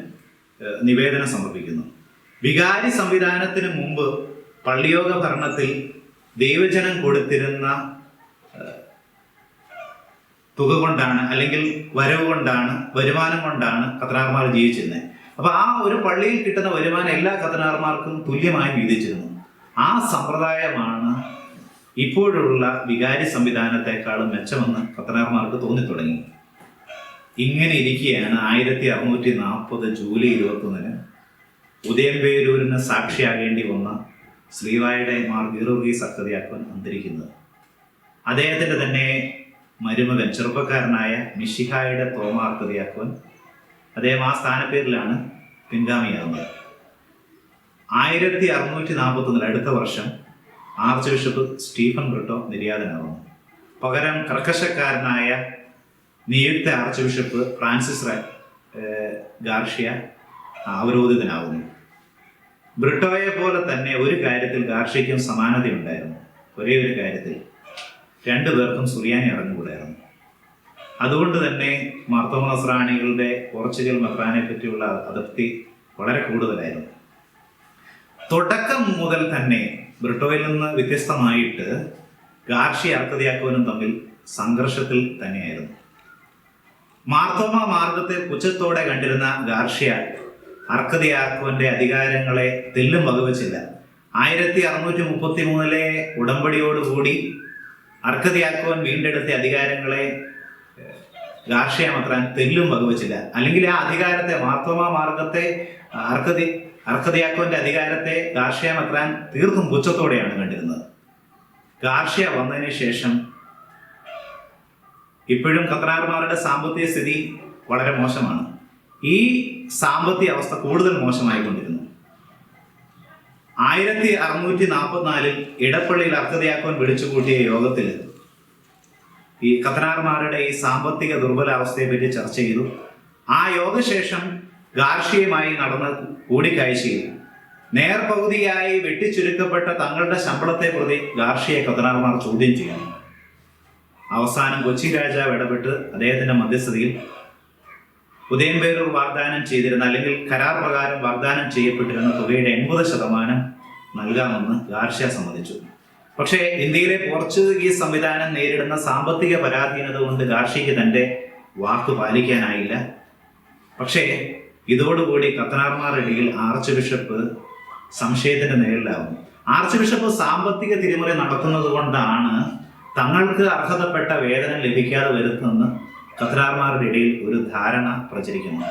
നിവേദനം സമർപ്പിക്കുന്നു. വികാരി സംവിധാനത്തിന് മുമ്പ് പള്ളിയോഗ ഭരണത്തിൽ ദൈവജനം കൊടുത്തിരുന്ന തുക കൊണ്ടാണ്, അല്ലെങ്കിൽ വരവ് കൊണ്ടാണ്, വരുമാനം കൊണ്ടാണ് കത്തനാർമാർ ജീവിച്ചിരുന്നത്. അപ്പൊ ആ ഒരു പള്ളിയിൽ കിട്ടുന്ന വരുമാനം എല്ലാ കത്തനാർമാർക്കും തുല്യമായി വീതിച്ചിരുന്നു. ആ സമ്പ്രദായമാണ് ഇപ്പോഴുള്ള വികാരി സംവിധാനത്തെക്കാളും മെച്ചമെന്ന് കത്തനാർമാർക്ക് തോന്നിത്തുടങ്ങി. ഇങ്ങനെ ഇരിക്കുകയാണ് 1640 ജൂലൈ 21 ഉദയംപേരൂരിന് സാക്ഷിയാകേണ്ടി വന്ന സ്ലീവായുടെ മാർ ഗീറുഗീസ് അർക്കദിയാക്കോൻ അന്തരിക്കുന്നത്. അദ്ദേഹത്തിൻ്റെ തന്നെ മരുമകൻ ചെറുപ്പക്കാരനായ മിശിഹായുടെ തോമാ അർക്കദിയാക്കോൻ, അദ്ദേഹം ആ സ്ഥാനപ്പേരിലാണ് പിൻഗാമിയാകുന്നത്. 1641 അടുത്ത വർഷം ആർച്ച് ബിഷപ്പ് സ്റ്റീഫൻ ബ്രിട്ടോ നിര്യാതനാകുന്നു. പകരം കർക്കശക്കാരനായ നിയുക്ത ആർച്ച് ബിഷപ്പ് ഫ്രാൻസിസ് ഗാർഷ്യ അവരോധിതനാകുന്നു. ബ്രിട്ടോയെ പോലെ തന്നെ ഒരു കാര്യത്തിൽ ഗാർഷ്യയ്ക്കും സമാനതയുണ്ടായിരുന്നു. ഒരേ ഒരു കാര്യത്തിൽ രണ്ടുപേർക്കും സുറിയാനി അറിഞ്ഞുകൂടായിരുന്നു. അതുകൊണ്ട് തന്നെ മാർത്തോമ നസ്രാണികളുടെ പോർച്ചുഗൽ മെത്രാനെ പറ്റിയുള്ള അതൃപ്തി വളരെ കൂടുതലായിരുന്നു. തുടക്കം മുതൽ തന്നെ ബ്രിട്ടോയിൽ നിന്ന് വ്യത്യസ്തമായിട്ട് ഗാർഷ്യ അർക്കദിയാക്കോനും തമ്മിൽ സംഘർഷത്തിൽ തന്നെയായിരുന്നു. മാർത്തോമ മാർഗത്തെ പുച്ഛത്തോടെ കണ്ടിരുന്ന ഗാർഷ്യ അർക്കദിയാക്കോന്റെ അധികാരങ്ങളെ തെല്ലും വകവച്ചില്ല. 1633 ഉടമ്പടിയോടുകൂടി അർക്കദിയാക്കോൻ വീണ്ടെടുത്ത അധികാരങ്ങളെ ഗാർഷ്യ മെത്രാൻ തെല്ലും വകവച്ചില്ല. അല്ലെങ്കിൽ ആ അധികാരത്തെ, മാർത്തോമ മാർഗത്തെ അർക്കദിയാക്കോന്റെ അധികാരത്തെ ഗാർഷ്യ മെത്രാൻ തീർത്തും പുച്ഛത്തോടെയാണ് കണ്ടിരുന്നത്. ഗാർഷ്യ വന്നതിന് ശേഷം ഇപ്പോഴും കത്രാർമാരുടെ സാമ്പത്തിക സ്ഥിതി വളരെ മോശമാണ്. ഈ സാമ്പത്തിക അവസ്ഥ കൂടുതൽ മോശമായിക്കൊണ്ടിരുന്നു. 1644 ഇടപ്പള്ളിയിൽ അർക്കദിയാക്കോൻ വിളിച്ചുകൂട്ടിയ യോഗത്തിൽ ഈ കത്തനാർമാരുടെ ഈ സാമ്പത്തിക ദുർബലാവസ്ഥയെ പറ്റി ചർച്ച ചെയ്തു. ആ യോഗശേഷം ഗാർഷ്യയുമായി നടന്ന കൂടിക്കാഴ്ചയിൽ നേർപകുതിയായി വെട്ടിച്ചുരുക്കപ്പെട്ട തങ്ങളുടെ ശമ്പളത്തെ പ്രതി ഗാർഷ്യയെ കത്തനാർമാർ ചോദ്യം ചെയ്യുന്നു. അവസാനം കൊച്ചി രാജാവ് ഇടപെട്ട് അദ്ദേഹത്തിന്റെ മധ്യസ്ഥതയിൽ ഉദയംപേരൂർ വാഗ്ദാനം ചെയ്തിരുന്ന, അല്ലെങ്കിൽ കരാർ പ്രകാരം വാഗ്ദാനം ചെയ്യപ്പെട്ടിരുന്ന തുകയുടെ 80% നൽകാമെന്ന് ഗാർഷ്യ സമ്മതിച്ചു. പക്ഷേ ഇന്ത്യയിലെ പോർച്ചുഗീസ് സംവിധാനം നേരിടുന്ന സാമ്പത്തിക പരാധീനത കൊണ്ട് ഗാർഷ്യയ്ക്ക് തന്റെ വാക്ക് പാലിക്കാനായില്ല. പക്ഷേ ഇതോടുകൂടി കത്തനാർമാരുടെ ഇടയിൽ ആർച്ച് ബിഷപ്പ് സംശയത്തിന്റെ നിഴലിലാവും. ആർച്ച് ബിഷപ്പ് സാമ്പത്തിക തിരിമറി നടത്തുന്നത് കൊണ്ടാണ് തങ്ങൾക്ക് അർഹതപ്പെട്ട വേതനം ലഭിക്കാതെ വരുന്നതെന്ന് കത്തനാർമാരുടെ ഇടയിൽ ഒരു ധാരണ പ്രചരിക്കുന്നു.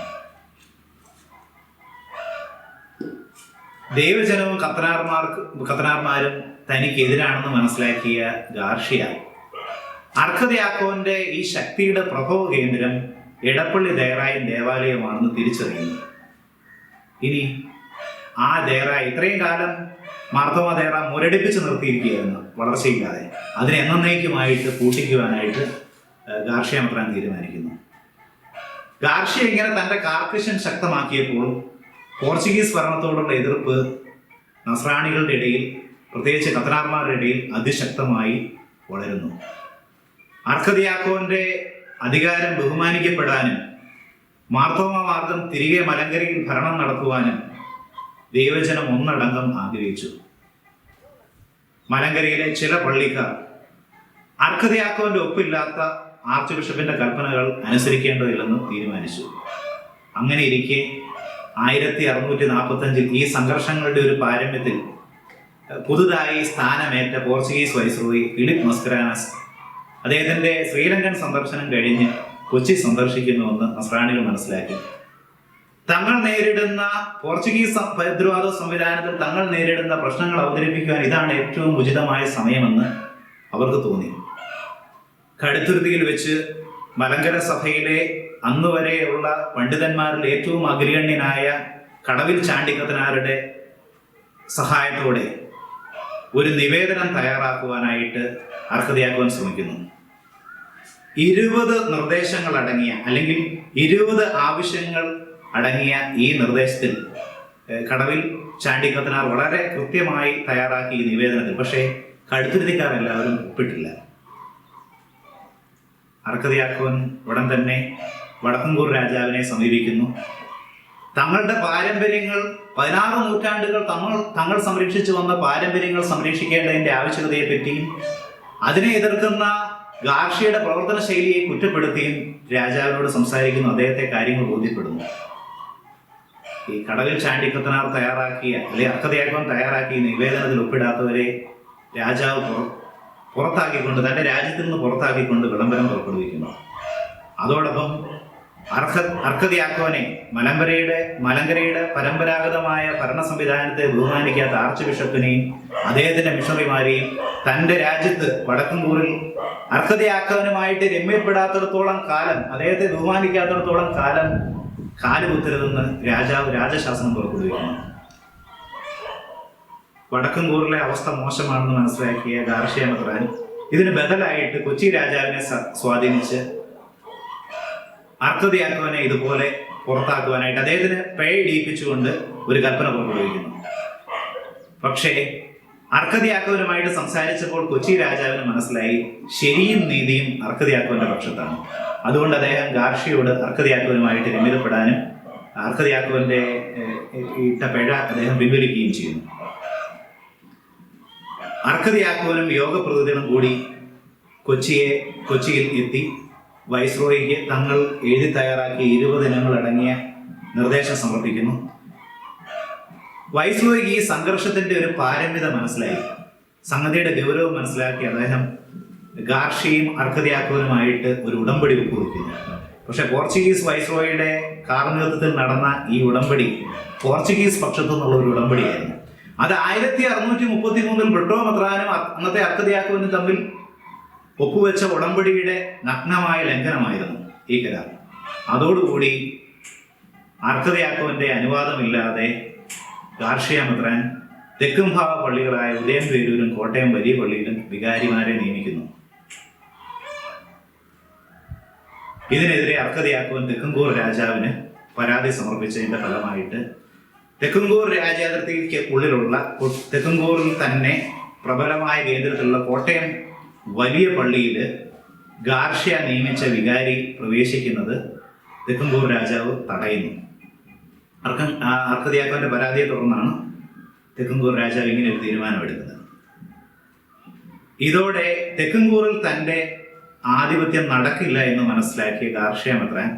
ദൈവജനവും കത്തനാർമാരും തനിക്കെതിരാണെന്ന് മനസ്സിലാക്കിയ ഗാർഷ്യ അർക്കദിയാക്കോന്റെ ഈ ശക്തിയുടെ പ്രഭവ കേന്ദ്രം എടപ്പള്ളി ദേറായും ദേവാലയമാണെന്ന് തിരിച്ചറിയുന്നു. ഇനി ആ ദേറായ ഇത്രയും കാലം മാർത്തോമ ദേറ മുരടിപ്പിച്ച് നിർത്തിയിരിക്കുകയായിരുന്നു വളർച്ചയില്ലാതെ. അതിനെ എന്നേക്കുമായിട്ട് കൂട്ടിക്കുവാനായിട്ട് ഗാർഷ്യ മെത്രാൻ തീരുമാനിക്കുന്നു. ഗാർഷ്യ ഇങ്ങനെ തന്റെ കാർക്കശ്യം ശക്തമാക്കിയപ്പോൾ പോർച്ചുഗീസ് ഭരണത്തോടുള്ള എതിർപ്പ് നസ്രാണികളുടെ ഇടയിൽ, പ്രത്യേകിച്ച് കത്തനാർമാരുടെ ഇടയിൽ അതിശക്തമായി വളരുന്നു. അർക്കദിയാക്കോന്റെ അധികാരം ബഹുമാനിക്കപ്പെടാനും മാർത്തോമ മാർഗം തിരികെ മലങ്കരയിൽ ഭരണം നടത്തുവാനും ദൈവജനം ഒന്നടങ്കം ആഗ്രഹിച്ചു. മലങ്കരയിലെ ചില പള്ളിക്കാർ അർക്കദിയാക്കോന്റെ ഒപ്പില്ലാത്ത ആർച്ച് ബിഷപ്പിന്റെ കൽപ്പനകൾ അനുസരിക്കേണ്ടതില്ലെന്ന് തീരുമാനിച്ചു. അങ്ങനെ ഇരിക്കെ 1645 ഈ സംഘർഷങ്ങളുടെ ഒരു പാരമ്യത്തിൽ പുതുതായി സ്ഥാനമേറ്റ പോർച്ചുഗീസ് വൈസ്രോയി ഫിലിപ്പ് മസ്കരാനസ് അദ്ദേഹത്തിന്റെ ശ്രീലങ്കൻ സന്ദർശനം കഴിഞ്ഞ് കൊച്ചി സന്ദർശിക്കുന്നുവെന്ന് നസ്രാണികൾ മനസ്സിലാക്കി. തങ്ങൾ നേരിടുന്ന പോർച്ചുഗീസ് ഭദ്രവാദ സംവിധാനത്തിൽ തങ്ങൾ നേരിടുന്ന പ്രശ്നങ്ങൾ അവതരിപ്പിക്കുവാൻ ഇതാണ് ഏറ്റവും ഉചിതമായ സമയമെന്ന് അവർക്ക് തോന്നി. കടുത്തുരുത്തിയിൽ വെച്ച് മലങ്കര സഭയിലെ അന്നുവരെയുള്ള പണ്ഡിതന്മാരിൽ ഏറ്റവും അഗ്രഗണ്യനായ കടവിൽ ചാണ്ടിക്കത്തനാരുടെ സഹായത്തോടെ ഒരു നിവേദനം തയ്യാറാക്കുവാനായിട്ട് അർക്കദിയാക്കോൻ ശ്രമിക്കുന്നു. 20 നിർദ്ദേശങ്ങൾ അടങ്ങിയ, അല്ലെങ്കിൽ 20 ആവശ്യങ്ങൾ അടങ്ങിയ ഈ നിർദ്ദേശത്തിൽ കടവിൽ ചാണ്ടിക്കത്തനാർ വളരെ കൃത്യമായി തയ്യാറാക്കി ഈ നിവേദനത്തിൽ. പക്ഷേ കടുത്തുരുത്തിക്കാർ എല്ലാവരും ഒപ്പിട്ടില്ല. അർക്കദിയാക്കോൻ ഉടൻ തന്നെ വടക്കൻകൂർ രാജാവിനെ സമീപിക്കുന്നു. തങ്ങളുടെ പാരമ്പര്യങ്ങൾ, 16 നൂറ്റാണ്ടുകൾ തങ്ങൾ സംരക്ഷിച്ചു വന്ന പാരമ്പര്യങ്ങൾ സംരക്ഷിക്കേണ്ടതിന്റെ ആവശ്യകതയെപ്പറ്റിയും അതിനെ എതിർക്കുന്ന ഗാർഷ്യയുടെ പ്രവർത്തന ശൈലിയെ കുറ്റപ്പെടുത്തിയും രാജാവിനോട് സംസാരിക്കുന്നു. അദ്ദേഹത്തെ കാര്യങ്ങൾ ബോധ്യപ്പെടുന്നു. ഈ കടവിൽ ചാണ്ടിക്കത്തനാർ തയ്യാറാക്കിയ, അല്ലെങ്കിൽ അർക്കദിയാക്കോൻ തയ്യാറാക്കിയ നിവേദനത്തിൽ ഒപ്പിടാത്തവരെ രാജാവ് പുറത്താക്കിക്കൊണ്ട്, തന്റെ രാജ്യത്തിൽ നിന്ന് പുറത്താക്കിക്കൊണ്ട് വിളംബരം പുറപ്പെടുവിക്കുന്നു. അതോടൊപ്പം അർക്കദിയാക്കോനെ മലങ്കരയുടെ പരമ്പരാഗതമായ ഭരണ സംവിധാനത്തെ ബഹുമാനിക്കാത്ത ആർച്ച് ബിഷപ്പിനെയും അദ്ദേഹത്തിന്റെ മിഷണറിമാരെയും തന്റെ രാജ്യത്ത് വടക്കൻകൂറിൽ അർക്കദിയാക്കോനുമായിട്ട് രമ്യപ്പെടാത്തിടത്തോളം കാലം, അദ്ദേഹത്തെ ബഹുമാനിക്കാത്തിടത്തോളം കാലം കാലുകുത്തരുതെന്ന് രാജാവ് രാജശാസനം പുറപ്പെടുവിക്കുന്നു. വടക്കൻകൂറിലെ അവസ്ഥ മോശമാണെന്ന് മനസ്സിലാക്കിയ ഗാർഷ്യ മെത്രാൻ ഇതിന് ബദലായിട്ട് കൊച്ചി രാജാവിനെ സ്വാധീനിച്ച് അർക്കദിയാക്കോനെ ഇതുപോലെ പുറത്താക്കുവാനായിട്ട് അദ്ദേഹത്തിന് പിഴ ഇടിയിപ്പിച്ചുകൊണ്ട് ഒരു കൽപ്പന പുറപ്പെടുവിക്കുന്നു. പക്ഷേ അർക്കദിയാക്കോനുമായിട്ട് സംസാരിച്ചപ്പോൾ കൊച്ചി രാജാവിന് മനസ്സിലായി ശരിയും നീതിയും അർക്കദിയാക്കോന്റെ പക്ഷത്താണ്. അതുകൊണ്ട് അദ്ദേഹം ഗാർഷ്യയോട് അർക്കദിയാക്കോനുമായിട്ട് രമ്യതപ്പെടാനും അർക്കദിയാക്കോന്റെ ഇട്ട പിഴ അദ്ദേഹം പിൻവലിക്കുകയും ചെയ്യുന്നു. അർക്കദിയാക്കോനും യോഗപ്രതിനിധികളും കൂടി കൊച്ചിയിൽ എത്തി വൈസ്രോയിക്ക് തങ്ങൾ എഴുതി തയ്യാറാക്കിയ 20 ദിനങ്ങൾ അടങ്ങിയ നിർദ്ദേശം സമർപ്പിക്കുന്നു. വൈസ്രോയിക്ക് ഈ സംഘർഷത്തിന്റെ ഒരു പാരമ്യത മനസ്സിലായി, സംഗതിയുടെ ഗൗരവം മനസ്സിലാക്കി അദ്ദേഹം ഗാർഷ്യയും അർക്കദിയാക്കോനുമായിട്ട് ഒരു ഉടമ്പടി ഒപ്പുവെക്കുന്നു. പക്ഷെ പോർച്ചുഗീസ് വൈസ്രോയിയുടെ കാർമ്മികത്വത്തിൽ നടന്ന ഈ ഉടമ്പടി പോർച്ചുഗീസ് പക്ഷത്തു നിന്നുള്ള ഒരു ഉടമ്പടിയായിരുന്നു. അത് 1633 ബ്രിട്ടോ മെത്രാനും അന്നത്തെ അർക്കദിയാക്കോനും തമ്മിൽ ഒപ്പുവെച്ച ഉടമ്പടിയുടെ നഗ്നമായ ലംഘനമായിരുന്നു ഈ കരാർ. അതോടുകൂടി അർക്കദിയാക്കോന്റെ അനുവാദമില്ലാതെ ഗാർഷ്യ മെത്രാൻ തെക്കും ഭാഗ പള്ളികളായ ഉദയംപേരൂരും കോട്ടയം വലിയ പള്ളിയിലും വികാരിമാരെ നിയമിക്കുന്നു. ഇതിനെതിരെ അർക്കദിയാക്കോൻ തെക്കുംകൂർ രാജാവിന് പരാതി സമർപ്പിച്ചതിന്റെ ഫലമായിട്ട് തെക്കുംകൂർ രാജ്യാതിർത്തിക്ക് ഉള്ളിലുള്ള തെക്കുംകൂറിൽ തന്നെ പ്രബലമായ കേന്ദ്രത്തിലുള്ള കോട്ടയം വലിയ പള്ളിയിൽ ഗാർഷ്യ നിയമിച്ച വികാരി പ്രവേശിക്കുന്നത് തെക്കുംകൂർ രാജാവ് തടയുന്നു. അർക്കദിയാക്കോന്റെ പരാതിയെ തുടർന്നാണ് തെക്കുംകൂർ രാജാവ് ഇങ്ങനെ ഒരു തീരുമാനമെടുക്കുന്നത്. ഇതോടെ തെക്കുംകൂറിൽ തന്റെ ആധിപത്യം നടക്കില്ല എന്ന് മനസ്സിലാക്കിയ ഗാർഷ്യ മെത്രാൻ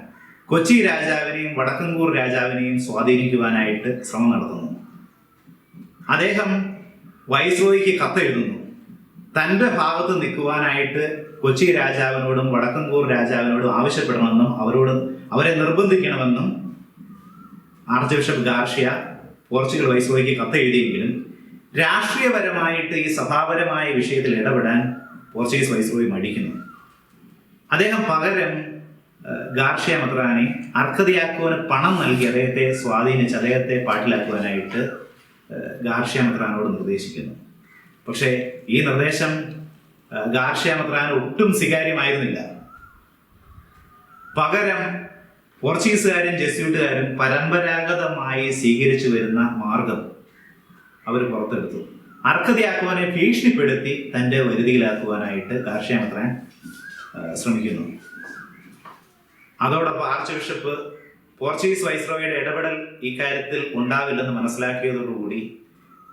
കൊച്ചി രാജാവിനെയും വടക്കൻകൂർ രാജാവിനെയും സ്വാധീനിക്കുവാനായിട്ട് ശ്രമം നടത്തുന്നു. അദ്ദേഹം വൈസ്രോയിക്ക് കത്തെഴുതുന്നു. തന്റെ ഭാഗത്ത് നിൽക്കുവാനായിട്ട് കൊച്ചി രാജാവിനോടും വടക്കൻകൂർ രാജാവിനോടും ആവശ്യപ്പെടണമെന്നും അവരെ നിർബന്ധിക്കണമെന്നും ആർച്ച് ബിഷപ്പ് ഗാർഷ്യ പോർച്ചുഗൽ വൈസ്രോയിക്ക് കത്തെഴുതിയെങ്കിലും രാഷ്ട്രീയപരമായിട്ട് ഈ സഭാപരമായ വിഷയത്തിൽ ഇടപെടാൻ പോർച്ചുഗീസ് വൈസ്രോയി മടിക്കുന്നു. അദ്ദേഹം പകരം ഗാർഷ്യ മെത്രാനെ അർക്കദിയാക്കോന് പണം നൽകി അദ്ദേഹത്തെ സ്വാധീനിച്ച് അദ്ദേഹത്തെ പാട്ടിലാക്കുവാനായിട്ട് ഗാർഷ്യ മെത്രാനോട് നിർദ്ദേശിക്കുന്നു. പക്ഷേ ഈ നിർദ്ദേശം ഗാർഷ്യ മെത്രാന് ഒട്ടും സ്വീകാര്യമായിരുന്നില്ല. പകരം പോർച്ചുഗീസുകാരും ജെസ്യൂട്ടുകാരും പരമ്പരാഗതമായി സ്വീകരിച്ചു വരുന്ന മാർഗം അവർ പുറത്തെടുത്തു. അർക്കദിയാക്കോനെ ഭീഷണിപ്പെടുത്തി തന്റെ വരുതിയിലാക്കുവാനായിട്ട് ഗാർഷ്യ മെത്രാൻ ശ്രമിക്കുന്നു. അതോടൊപ്പം ആർച്ച് ബിഷപ്പ് പോർച്ചുഗീസ് വൈസ്രോയിയുടെ ഇടപെടൽ ഇക്കാര്യത്തിൽ ഉണ്ടാവില്ലെന്ന് മനസ്സിലാക്കിയതോടുകൂടി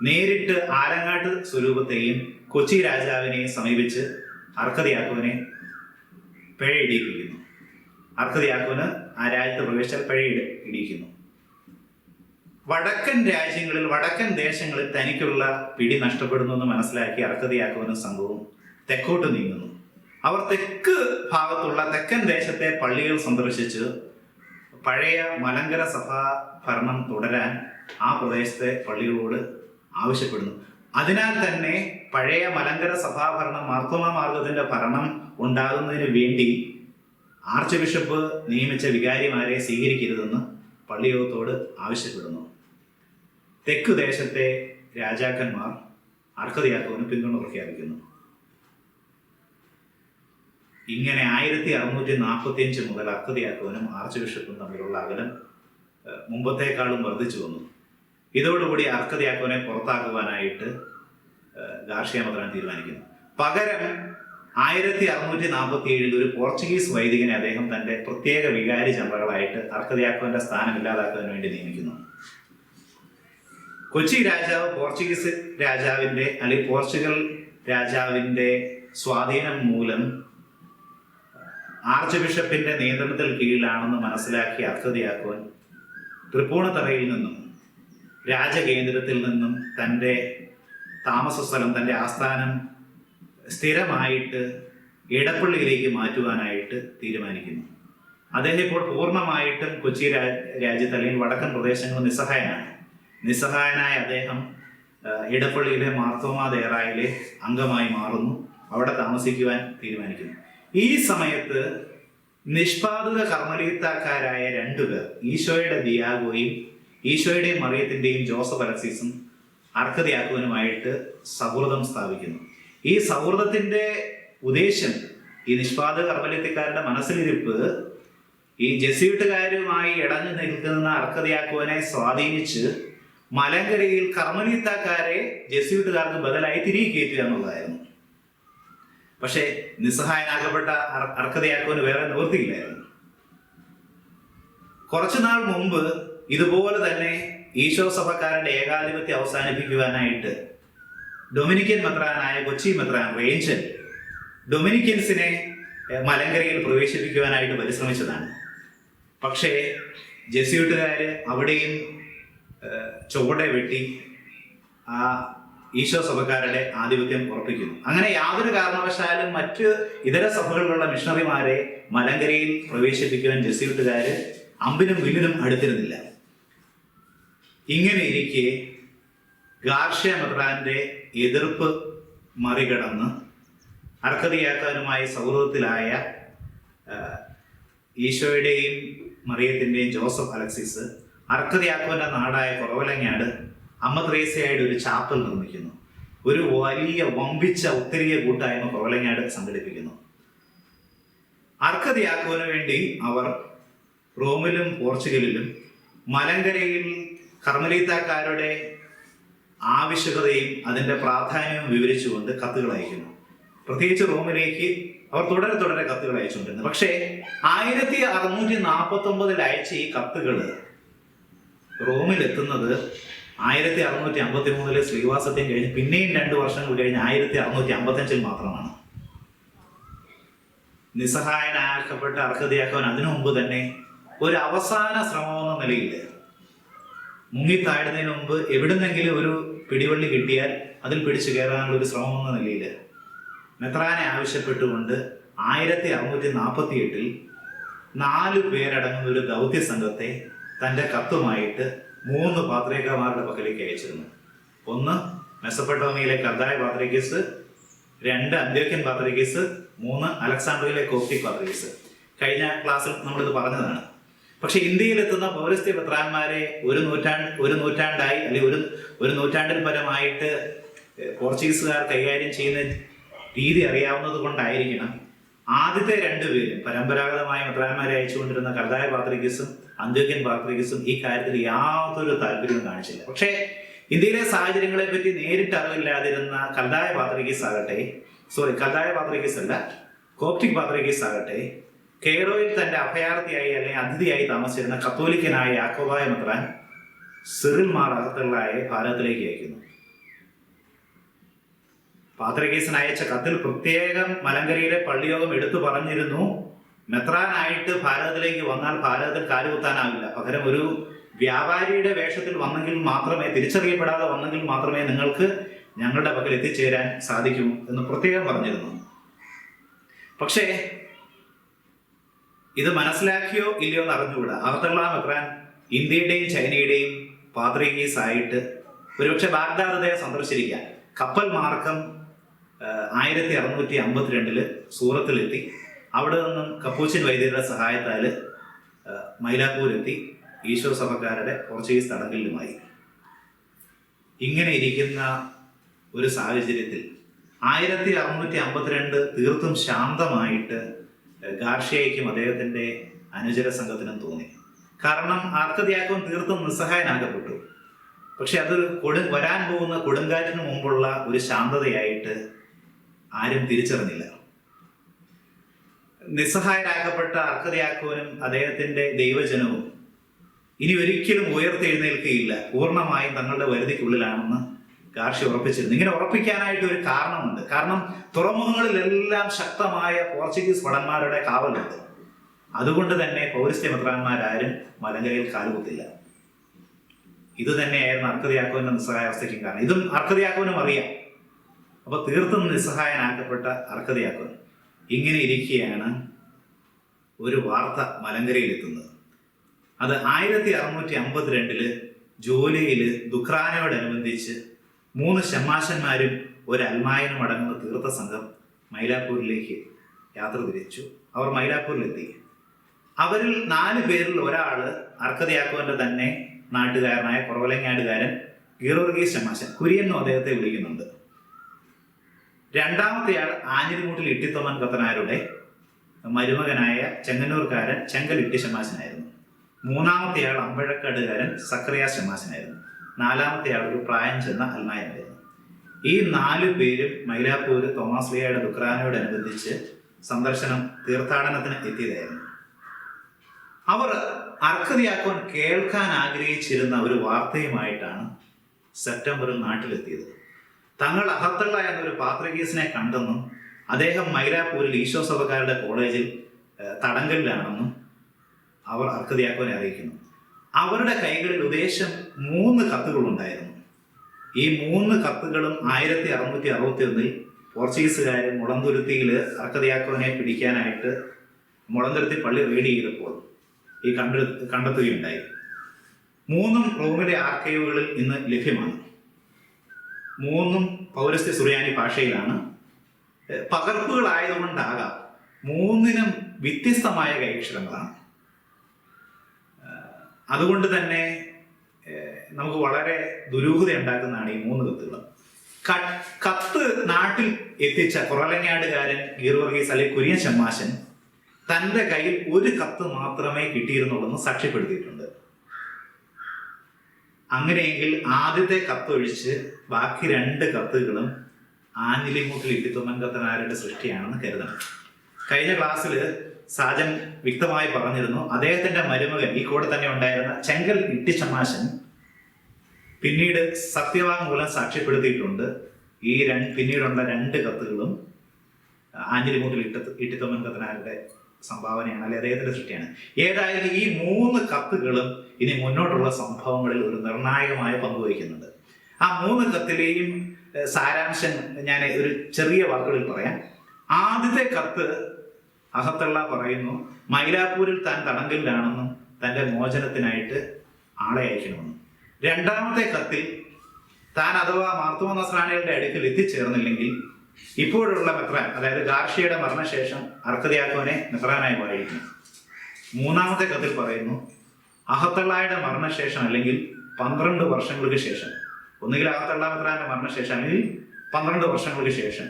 നേരിട്ട് ആലങ്ങാട്ട് സ്വരൂപത്തെയും കൊച്ചി രാജാവിനെയും സമീപിച്ച് അർക്കദിയാക്കോനെ പിഴ ഇടിയിപ്പിക്കുന്നു. അർക്കദിയാക്കോന് ആ രാജ്യത്ത് പ്രവേശിച്ചാൽ പിഴ ഇടിയിക്കുന്നു. വടക്കൻ രാജ്യങ്ങളിൽ വടക്കൻ ദേശങ്ങളിൽ തനിക്കുള്ള പിടി നഷ്ടപ്പെടുന്നു എന്ന് മനസ്സിലാക്കി അർക്കദിയാക്കോനും സംഘവും തെക്കോട്ട് നീങ്ങുന്നു. അവർ തെക്ക് ഭാഗത്തുള്ള തെക്കൻ ദേശത്തെ പള്ളികൾ സന്ദർശിച്ച് പഴയ മലങ്കര സഭാ ഭരണം തുടരാൻ ആ പ്രദേശത്തെ പള്ളികളോട് ആവശ്യപ്പെടുന്നു. അതിനാൽ തന്നെ പഴയ മലങ്കര സഭാഭരണം മാർത്തോമാ മാർഗത്തിന്റെ ഭരണം ഉണ്ടാകുന്നതിന് വേണ്ടി ആർച്ച് ബിഷപ്പ് നിയമിച്ച വികാരിമാരെ സ്വീകരിക്കരുതെന്ന് പള്ളിയോഗത്തോട് ആവശ്യപ്പെടുന്നു. തെക്കു ദേശത്തെ രാജാക്കന്മാർ അർക്കദിയാക്കോന് പിന്തുണ പ്രഖ്യാപിക്കുന്നു. ഇങ്ങനെ 1645 മുതൽ അർക്കദിയാക്കോനും ആർച്ച് ബിഷപ്പും തമ്മിലുള്ള അകലം മുമ്പത്തേക്കാളും വർദ്ധിച്ചു വന്നു. ഇതോടുകൂടി അർക്കദിയാക്കോനെ പുറത്താക്കുവാനായിട്ട് ഗാർഷ്യ മെത്രാൻ തീരുമാനിക്കുന്നു. പകരം 1647 ഒരു പോർച്ചുഗീസ് വൈദികനെ അദ്ദേഹം തന്റെ പ്രത്യേക വികാരി ജനറലായിട്ട് അർക്കദിയാക്കോന്റെ സ്ഥാനം ഇല്ലാതാക്കാൻ വേണ്ടി നിയമിക്കുന്നു. കൊച്ചി രാജാവ് പോർച്ചുഗീസ് രാജാവിന്റെ അല്ലെങ്കിൽ പോർച്ചുഗൽ രാജാവിന്റെ സ്വാധീനം മൂലം ആർച്ച് ബിഷപ്പിന്റെ നിയന്ത്രണത്തിൽ കീഴിലാണെന്ന് മനസ്സിലാക്കിയ അർക്കദിയാക്കോൻ തൃപ്പൂണിത്തറയിൽ നിന്നും രാജകേന്ദ്രത്തിൽ നിന്നും തൻ്റെ താമസ സ്ഥലം തൻ്റെ ആസ്ഥാനം സ്ഥിരമായിട്ട് ഇടപ്പള്ളിയിലേക്ക് മാറ്റുവാനായിട്ട് തീരുമാനിക്കുന്നു. അദ്ദേഹം ഇപ്പോൾ പൂർണ്ണമായിട്ടും കൊച്ചി രാജ്യത്ത് അല്ലെങ്കിൽ വടക്കൻ പ്രദേശങ്ങളിൽ നിസ്സഹായനാണ്. നിസ്സഹായനായ അദ്ദേഹം ഇടപ്പള്ളിയിലെ മാർത്തോമാ ദേറായിലെ അംഗമായി മാറുന്നു. അവിടെ താമസിക്കുവാൻ തീരുമാനിക്കുന്നു. ഈ സമയത്ത് നിഷ്പാദുക കർമ്മലീത്താക്കാരായ രണ്ടുപേർ, ഈശോയുടെ ദിയാഗോയും ഈശോയുടെയും മറിയത്തിന്റെയും ജോസഫ് അലക്സീസും അർക്കദിയാക്കോനുമായിട്ട് സൗഹൃദം സ്ഥാപിക്കുന്നു. ഈ സൗഹൃദത്തിന്റെ ഉദ്ദേശം, ഈ നിഷ്പാദക കർമ്മലീത്തക്കാരുടെ മനസ്സിലിരിപ്പ് ഈ ജെസ്യൂട്ടുകാരുമായി ഇടഞ്ഞു നിൽക്കുന്ന അർക്കദിയാക്കോനെ സ്വാധീനിച്ച് മലങ്കരയിൽ കർമ്മലീത്താക്കാരെ ജെസ്യൂട്ടുകാർക്ക് ബദലായി തിരികെ കയറ്റുക എന്നുള്ളതായിരുന്നു. പക്ഷേ നിസ്സഹായനാക്കപ്പെട്ട അർക്കദിയാക്കോന് വേറെ നിവൃത്തിയില്ലായിരുന്നു. കുറച്ചുനാൾ മുമ്പ് ഇതുപോലെ തന്നെ ഈശോ സഭക്കാരുടെ ഏകാധിപത്യം അവസാനിപ്പിക്കുവാനായിട്ട് ഡൊമിനിക്കൻ മെത്രാനായ കൊച്ചി മെത്രാൻ റേഞ്ചൽ ഡൊമിനിക്കൻസിനെ മലങ്കരയിൽ പ്രവേശിപ്പിക്കുവാനായിട്ട് പരിശ്രമിച്ചതാണ്. പക്ഷേ ജെസ്യൂട്ടുകാര് അവിടെയും ചുവടെ വെട്ടി ആ ഈശോ സഭക്കാരുടെ ആധിപത്യം ഉറപ്പിക്കുന്നു. അങ്ങനെ യാതൊരു കാരണവശാലും മറ്റ് ഇതര സഭകളിലുള്ള മിഷണറിമാരെ മലങ്കരയിൽ പ്രവേശിപ്പിക്കുവാൻ ജെസ്യൂട്ടുകാര് അമ്പിനും വില്ലിനും അടുത്തിരുന്നില്ല. ഇങ്ങനെ ഇരിക്കെ ഗാർഷ്യ മെത്രാന്റെ എതിർപ്പ് മറികടന്ന് അർക്കദിയാക്കോനുമായി സൗഹൃദത്തിലായ ഈശോയുടെയും മറിയത്തിന്റെയും ജോസഫ് അലക്സിസ് അർക്കദിയാക്കോന്റെ നാടായ കുറവലങ്ങാട് അമ്മ ത്രേസ്യയുടെ ഒരു ചാപ്പൽ നിർമ്മിക്കുന്നു. ഒരു വലിയ വമ്പിച്ച ഉത്തരീയ കൂട്ടായ്മ കുറവലങ്ങാട് സംഘടിപ്പിക്കുന്നു. അർക്കദിയാക്കോന് വേണ്ടി അവർ റോമിലും പോർച്ചുഗലിലും മലങ്കരയിൽ കർമ്മലീത്താക്കാരുടെ ആവശ്യകതയും അതിന്റെ പ്രാധാന്യവും വിവരിച്ചുകൊണ്ട് കത്തുകൾ അയക്കുന്നു. പ്രത്യേകിച്ച് റോമിലേക്ക് അവർ തുടരെ കത്തുകൾ അയച്ചുകൊണ്ടിരുന്നു. പക്ഷേ 1649 അയച്ച ഈ കത്തുകൾ റോമിലെത്തുന്നത് 1653 ശ്രീവാസത്യം കഴിഞ്ഞ് പിന്നെയും 2 വർഷങ്ങൾ കഴിഞ്ഞ് 1655 മാത്രമാണ്. നിസ്സഹായനാക്കപ്പെട്ട അർക്കദിയാക്കോൻ അതിനു മുമ്പ് തന്നെ ഒരു അവസാന ശ്രമം എന്ന നിലയിൽ മുങ്ങിത്താഴുന്നതിന് മുമ്പ് എവിടുന്നെങ്കിലും ഒരു പിടിവള്ളി കിട്ടിയാൽ അതിൽ പിടിച്ചു കയറാനുള്ള ഒരു ശ്രമം എന്ന നിലയിൽ മെത്രാനെ ആവശ്യപ്പെട്ടുകൊണ്ട് 1648 4 പേരടങ്ങുന്ന ഒരു ദൗത്യ സംഘത്തെ തന്റെ കത്തുമായിട്ട് 3 പാത്രികമാരുടെ പക്കലേക്ക് അയച്ചിരുന്നു. 1 മെസൊപ്പൊട്ടേമിയയിലെ കർദായ പാത്രികീസ്, 2 അന്ത്യോക്യൻ പാത്രികീസ്, 3 അലക്സാണ്ട്രിയയിലെ കോപ്റ്റിക് പാത്രികീസ്. കഴിഞ്ഞ ക്ലാസ്സിൽ നമ്മളിത് പറഞ്ഞതാണ്. പക്ഷെ ഇന്ത്യയിലെത്തുന്ന പൗരസ്ത്യ മെത്രാന്മാരെ ഒരു നൂറ്റാണ്ടായി അല്ലെങ്കിൽ ഒരു നൂറ്റാണ്ടിൽ പരമായിട്ട് പോർച്ചുഗീസുകാർ കൈകാര്യം ചെയ്യുന്ന രീതി അറിയാവുന്നത് കൊണ്ടായിരിക്കണം ആദ്യത്തെ 2 പേരും പരമ്പരാഗതമായ മെത്രാന്മാരെ അയച്ചുകൊണ്ടിരുന്ന കർദായ പാത്രികീസും അന്ത്യോക്യൻ പാത്രികീസും ഈ കാര്യത്തിൽ യാതൊരു താല്പര്യവും കാണിച്ചില്ല. പക്ഷേ ഇന്ത്യയിലെ സാഹചര്യങ്ങളെ പറ്റി നേരിട്ട് അറിവില്ലാതിരുന്ന കർദായ പാത്രികീസ് അല്ല, കോപ്റ്റിക് പാത്രികീസ് ആകട്ടെ, കെയ്റോയിൽ തന്റെ അഭയാർത്ഥിയായി അല്ലെങ്കിൽ അതിഥിയായി താമസിച്ചിരുന്ന കത്തോലിക്കനായ യാക്കോബായ മെത്രാൻ സിറിൽ മാർ അകത്തുള്ളായെ ഭാരതത്തിലേക്ക് അയക്കുന്നു. പാത്രികീസിന് അയച്ച കത്തിൽ പ്രത്യേകം മലങ്കരയിലെ പള്ളിയോഗം എടുത്തു പറഞ്ഞിരുന്നു, മെത്രാനായിട്ട് ഭാരതത്തിലേക്ക് വന്നാൽ ഭാരതത്തിൽ കാലുകുത്താനാവില്ല, പകരം ഒരു വ്യാപാരിയുടെ വേഷത്തിൽ വന്നെങ്കിൽ മാത്രമേ, തിരിച്ചറിയപ്പെടാതെ വന്നെങ്കിൽ മാത്രമേ നിങ്ങൾക്ക് ഞങ്ങളുടെ പക്കൽ എത്തിച്ചേരാൻ സാധിക്കൂ എന്ന് പ്രത്യേകം പറഞ്ഞിരുന്നു. പക്ഷേ ഇത് മനസ്സിലാക്കിയോ ഇല്ലയോ എന്ന് അറിഞ്ഞുകൂടാ. അകത്തുള്ള മെത്രാൻ ഇന്ത്യയുടെയും ചൈനയുടെയും പാത്രികീസ് ആയിട്ട് ഒരുപക്ഷെ ബാഗ്ദാദ് അദ്ദേഹം സന്ദർശിച്ചിരിക്കാം. കപ്പൽ മാർഗം 1652 സൂറത്തിലെത്തി. അവിടെ നിന്നും കപ്പൂച്ചിൻ വൈദ്യരുടെ സഹായത്താൽ മൈലാപ്പൂരെത്തി ഈശോ സഭക്കാരുടെ പോർച്ചുഗീസ് തടങ്കലിലുമായി. ഇങ്ങനെ ഇരിക്കുന്ന ഒരു സാഹചര്യത്തിൽ 1652 തീർത്തും ശാന്തമായിട്ട് ഗാർഷ്യയ്ക്കും അദ്ദേഹത്തിന്റെ അനുചര സംഘത്തിനും തോന്നി. കാരണം അർക്കദിയാക്കോൻ തീർത്തും നിസ്സഹായനാക്കപ്പെട്ടു. പക്ഷെ അത് വരാൻ പോകുന്ന കൊടുങ്കാറ്റിന് മുമ്പുള്ള ഒരു ശാന്തതയായിട്ട് ആരും തിരിച്ചറിഞ്ഞില്ല. നിസ്സഹായരാക്കപ്പെട്ട അർക്കദിയാക്കോനും അദ്ദേഹത്തിന്റെ ദൈവജനവും ഇനി ഒരിക്കലും ഉയർത്തെഴുന്നേൽക്കുകയില്ല, പൂർണ്ണമായും തങ്ങളുടെ വരുതിക്കുള്ളിലാണെന്ന് ഗാർഷ്യ ഉറപ്പിച്ചിരുന്നു. ഇങ്ങനെ ഉറപ്പിക്കാനായിട്ട് ഒരു കാരണമുണ്ട്. കാരണം തുറമുഖങ്ങളിലെല്ലാം ശക്തമായ പോർച്ചുഗീസ് ഭടന്മാരുടെ കാവലുണ്ട്. അതുകൊണ്ട് തന്നെ പൗരസ്ത്യ മെത്രാന്മാരാരും മലങ്കരയിൽ കാലുകുത്തില്ല. ഇത് തന്നെയായിരുന്നു അർക്കദിയാക്കോന്റെ നിസ്സഹായാവസ്ഥയ്ക്കും കാരണം. ഇതും അർക്കദിയാക്കോനും അറിയാം. അപ്പൊ തീർത്തും നിസ്സഹായനാക്കപ്പെട്ട അർക്കദിയാക്കോൻ ഇങ്ങനെ ഇരിക്കുകയാണ് ഒരു വാർത്ത മലങ്കരയിലെത്തുന്നത്. അത് 1652 ജൂലൈയിൽ ദുഃഖ്രാനയോടനുബന്ധിച്ച് 3 ഷമ്മാശന്മാരും ഒരു അൽമായനും അടങ്ങുന്ന തീർത്ഥ സംഘം മൈലാപ്പൂരിലേക്ക് യാത്ര തിരിച്ചു. അവർ മൈലാപ്പൂരിലെത്തി. അവരിൽ 4 പേരിൽ ഒരാൾ അർക്കതിയാക്കോന്റെ തന്നെ നാട്ടുകാരനായ കുറവലങ്ങാടുകാരൻ ഗീർവർഗീസ് ഷമ്മാശൻ, കുര്യൻ എന്നും അദ്ദേഹത്തെ വിളിക്കുന്നുണ്ട്. രണ്ടാമത്തെയാൾ ആഞ്ഞിലിമൂട്ടിൽ ഇട്ടിത്തൊമ്മൻ കത്തനാരുടെ മരുമകനായ ചെങ്ങന്നൂർക്കാരൻ ചെങ്കൽ ഇട്ടി ഷമ്മാശനായിരുന്നു. മൂന്നാമത്തെയാൾ അമ്പഴക്കാടുകാരൻ സക്രിയാസ് ഷമ്മാശനായിരുന്നു. നാലാമത്തെയാൾ ഒരു പ്രായം ചെന്ന അൽമായനായിരുന്നു. ഈ 4 പേരും മൈലാപ്പൂര് തോമസ് ലീഹയുടെ ദുഃഖ്രാനയോടനുബന്ധിച്ച് സന്ദർശനം തീർത്ഥാടനത്തിന് എത്തിയതായിരുന്നു. അവർ അർക്കതിയാക്കോൻ കേൾക്കാൻ ആഗ്രഹിച്ചിരുന്ന ഒരു വാർത്തയുമായിട്ടാണ് സെപ്റ്റംബറിൽ നാട്ടിലെത്തിയത്. തങ്ങൾ അഹത്തള്ള എന്നൊരു പാത്രികീസിനെ കണ്ടെന്നും അദ്ദേഹം മൈലാപ്പൂരിൽ ഈശോ സഭക്കാരുടെ കോളേജിൽ തടങ്കലിലാണെന്നും അവർ അർക്കതിയാക്കോനെ അറിയിക്കുന്നു. അവരുടെ കൈകളിൽ ഉദ്ദേശം 3 കത്തുകളുണ്ടായിരുന്നു. ഈ 3 കത്തുകളും 1661 പോർച്ചുഗീസുകാർ മുളന്തുരുത്തിയിൽ അർക്കതിയാക്കോനെ പിടിക്കാനായിട്ട് മുളന്തുരുത്തി പള്ളി റെയ്ഡ് ചെയ്തപ്പോൾ ഈ കണ്ടെത്തുകയുണ്ടായി. 3 റോമിലെ ആർക്കൈവുകളിൽ ഇന്ന് ലഭ്യമാണ്. 3 പൗരസ്ത്യ സുറിയാനി ഭാഷയിലാണ്. പകർപ്പുകളായതുകൊണ്ടാകാം 3നും വ്യത്യസ്തമായ കൈയക്ഷരങ്ങളാണ്. അതുകൊണ്ട് തന്നെ നമുക്ക് വളരെ ദുരൂഹത ഉണ്ടാക്കുന്നതാണ് ഈ 3 കത്തുകൾ. കത്ത് നാട്ടിൽ എത്തിച്ച കുറവലങ്ങാടുകാരൻ ഗീർവർഗീസ് അല്ലെങ്കിൽ കുര്യൻ ഷമ്മാശൻ തൻ്റെ കയ്യിൽ ഒരു കത്ത് മാത്രമേ കിട്ടിയിരുന്നുള്ളൂ സാക്ഷ്യപ്പെടുത്തിയിട്ടുണ്ട്. അങ്ങനെയെങ്കിൽ ആദ്യത്തെ കത്തൊഴിച്ച് ബാക്കി 2 കത്തുകളും ആഞ്ഞിലിമൂട്ടിൽ ഇട്ടിത്തൊമ്മൻ കത്തനാരുടെ സൃഷ്ടിയാണെന്ന് കരുതണം. കഴിഞ്ഞ ക്ലാസ്സിൽ സാജൻ വ്യക്തമായി പറഞ്ഞിരുന്നു, അദ്ദേഹത്തിന്റെ മരുമകൻ ഈ കൂടെ തന്നെ ഉണ്ടായിരുന്ന ചെങ്കൽ ഇട്ടി ഷമ്മാശൻ പിന്നീട് സത്യവാങ്മൂലം സാക്ഷ്യപ്പെടുത്തിയിട്ടുണ്ട്. ഈ പിന്നീടുള്ള 2 കത്തുകളും ആഞ്ഞിലിമൂട്ടിൽ ഇട്ടിത്തൊമ്മൻ കത്തനാരുടെ സംഭാവനയാണ്, അല്ലെ അദ്ദേഹത്തിന്റെ സൃഷ്ടിയാണ്. ഏതായാലും ഈ 3 കത്തുകളും ഇനി മുന്നോട്ടുള്ള സംഭവങ്ങളിൽ ഒരു നിർണായകമായ പങ്ക് വഹിക്കുന്നുണ്ട്. ആ 3 കത്തിലെയും സാരാംശം ഞാൻ ഒരു ചെറിയ വാക്കുകളിൽ പറയാം. ആദ്യത്തെ കത്ത് അഹത്തള്ള പറയുന്നു മൈലാപ്പൂരിൽ താൻ തടങ്കലിലാണെന്നും തൻ്റെ മോചനത്തിനായിട്ട് ആളെ അയക്കണമെന്നും. രണ്ടാമത്തെ കത്തിൽ താൻ അഥവാ മാർത്തോമ നസ്രാണികളുടെ അടുക്കൽ എത്തിച്ചേർന്നില്ലെങ്കിൽ ഇപ്പോഴുള്ള മെത്രാൻ, അതായത് ഗാർഷ്യയുടെ മരണശേഷം അർക്കതിയാക്കോനെ മെത്രാനായി വാഴിക്കുന്നു. മൂന്നാമത്തെ കത്തിൽ പറയുന്നു അഹത്തള്ളായുടെ മരണശേഷം അല്ലെങ്കിൽ 12 വർഷങ്ങൾക്ക് ശേഷം, ഒന്നുകിൽ അഹത്തള്ള മെത്രാന്റെ മരണശേഷം അല്ലെങ്കിൽ 12 വർഷങ്ങൾക്ക് ശേഷം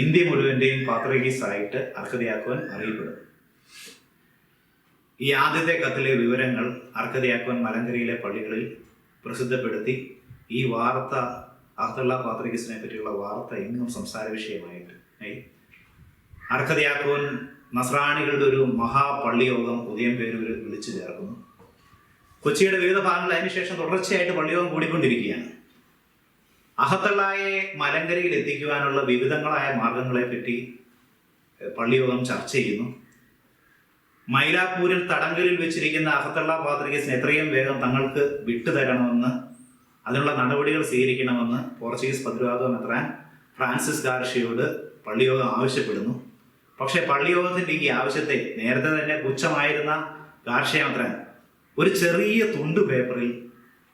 ഇന്ത്യ മുഴുവന്റെയും പാത്രികീസായിട്ട് അർക്കതിയാക്കോൻ അറിയപ്പെടും. ഈ ആദ്യത്തെ കത്തിലെ വിവരങ്ങൾ അർക്കതിയാക്കോൻ മലങ്കരയിലെ പള്ളികളിൽ പ്രസിദ്ധപ്പെടുത്തി ഈ വാർത്ത, അഹത്തള്ള പാത്രികീസിനെ പറ്റിയുള്ള വാർത്ത എങ്ങും സംസാര വിഷയമായിട്ട് അർക്കതിയാക്കോൻ നസ്രാണികളുടെ ഒരു മഹാപള്ളിയോഗം ഉദയംപേരൂരിൽ വിളിച്ചു ചേർക്കുന്നു. കൊച്ചിയുടെ വിവിധ ഭാഗങ്ങളിൽ അതിനുശേഷം തുടർച്ചയായിട്ട് പള്ളിയോഗം കൂടിക്കൊണ്ടിരിക്കുകയാണ്. അഹത്തള്ളായെ മലങ്കരയിൽ എത്തിക്കുവാനുള്ള വിവിധങ്ങളായ മാർഗങ്ങളെ പറ്റി പള്ളിയോഗം ചർച്ച ചെയ്യുന്നു. മൈലാപ്പൂരിൽ തടങ്കലിൽ വെച്ചിരിക്കുന്ന അഹത്തള്ള പാത്രികീസിനെ എത്രയും വേഗം തങ്ങൾക്ക് വിട്ടുതരണമെന്ന്, അതിനുള്ള നടപടികൾ സ്വീകരിക്കണമെന്ന് പോർച്ചുഗീസ് പതിരാതോ മെത്രാൻ ഫ്രാൻസിസ് ഗാർഷ്യയോട് പള്ളിയോഗം ആവശ്യപ്പെടുന്നു. പക്ഷേ പള്ളിയോഗത്തിന്റെ ഈ ആവശ്യത്തെ നേരത്തെ തന്നെ പുച്ഛമായിരുന്ന ഗാർഷ്യ മെത്രാൻ ഒരു ചെറിയ തുണ്ടു പേപ്പറിൽ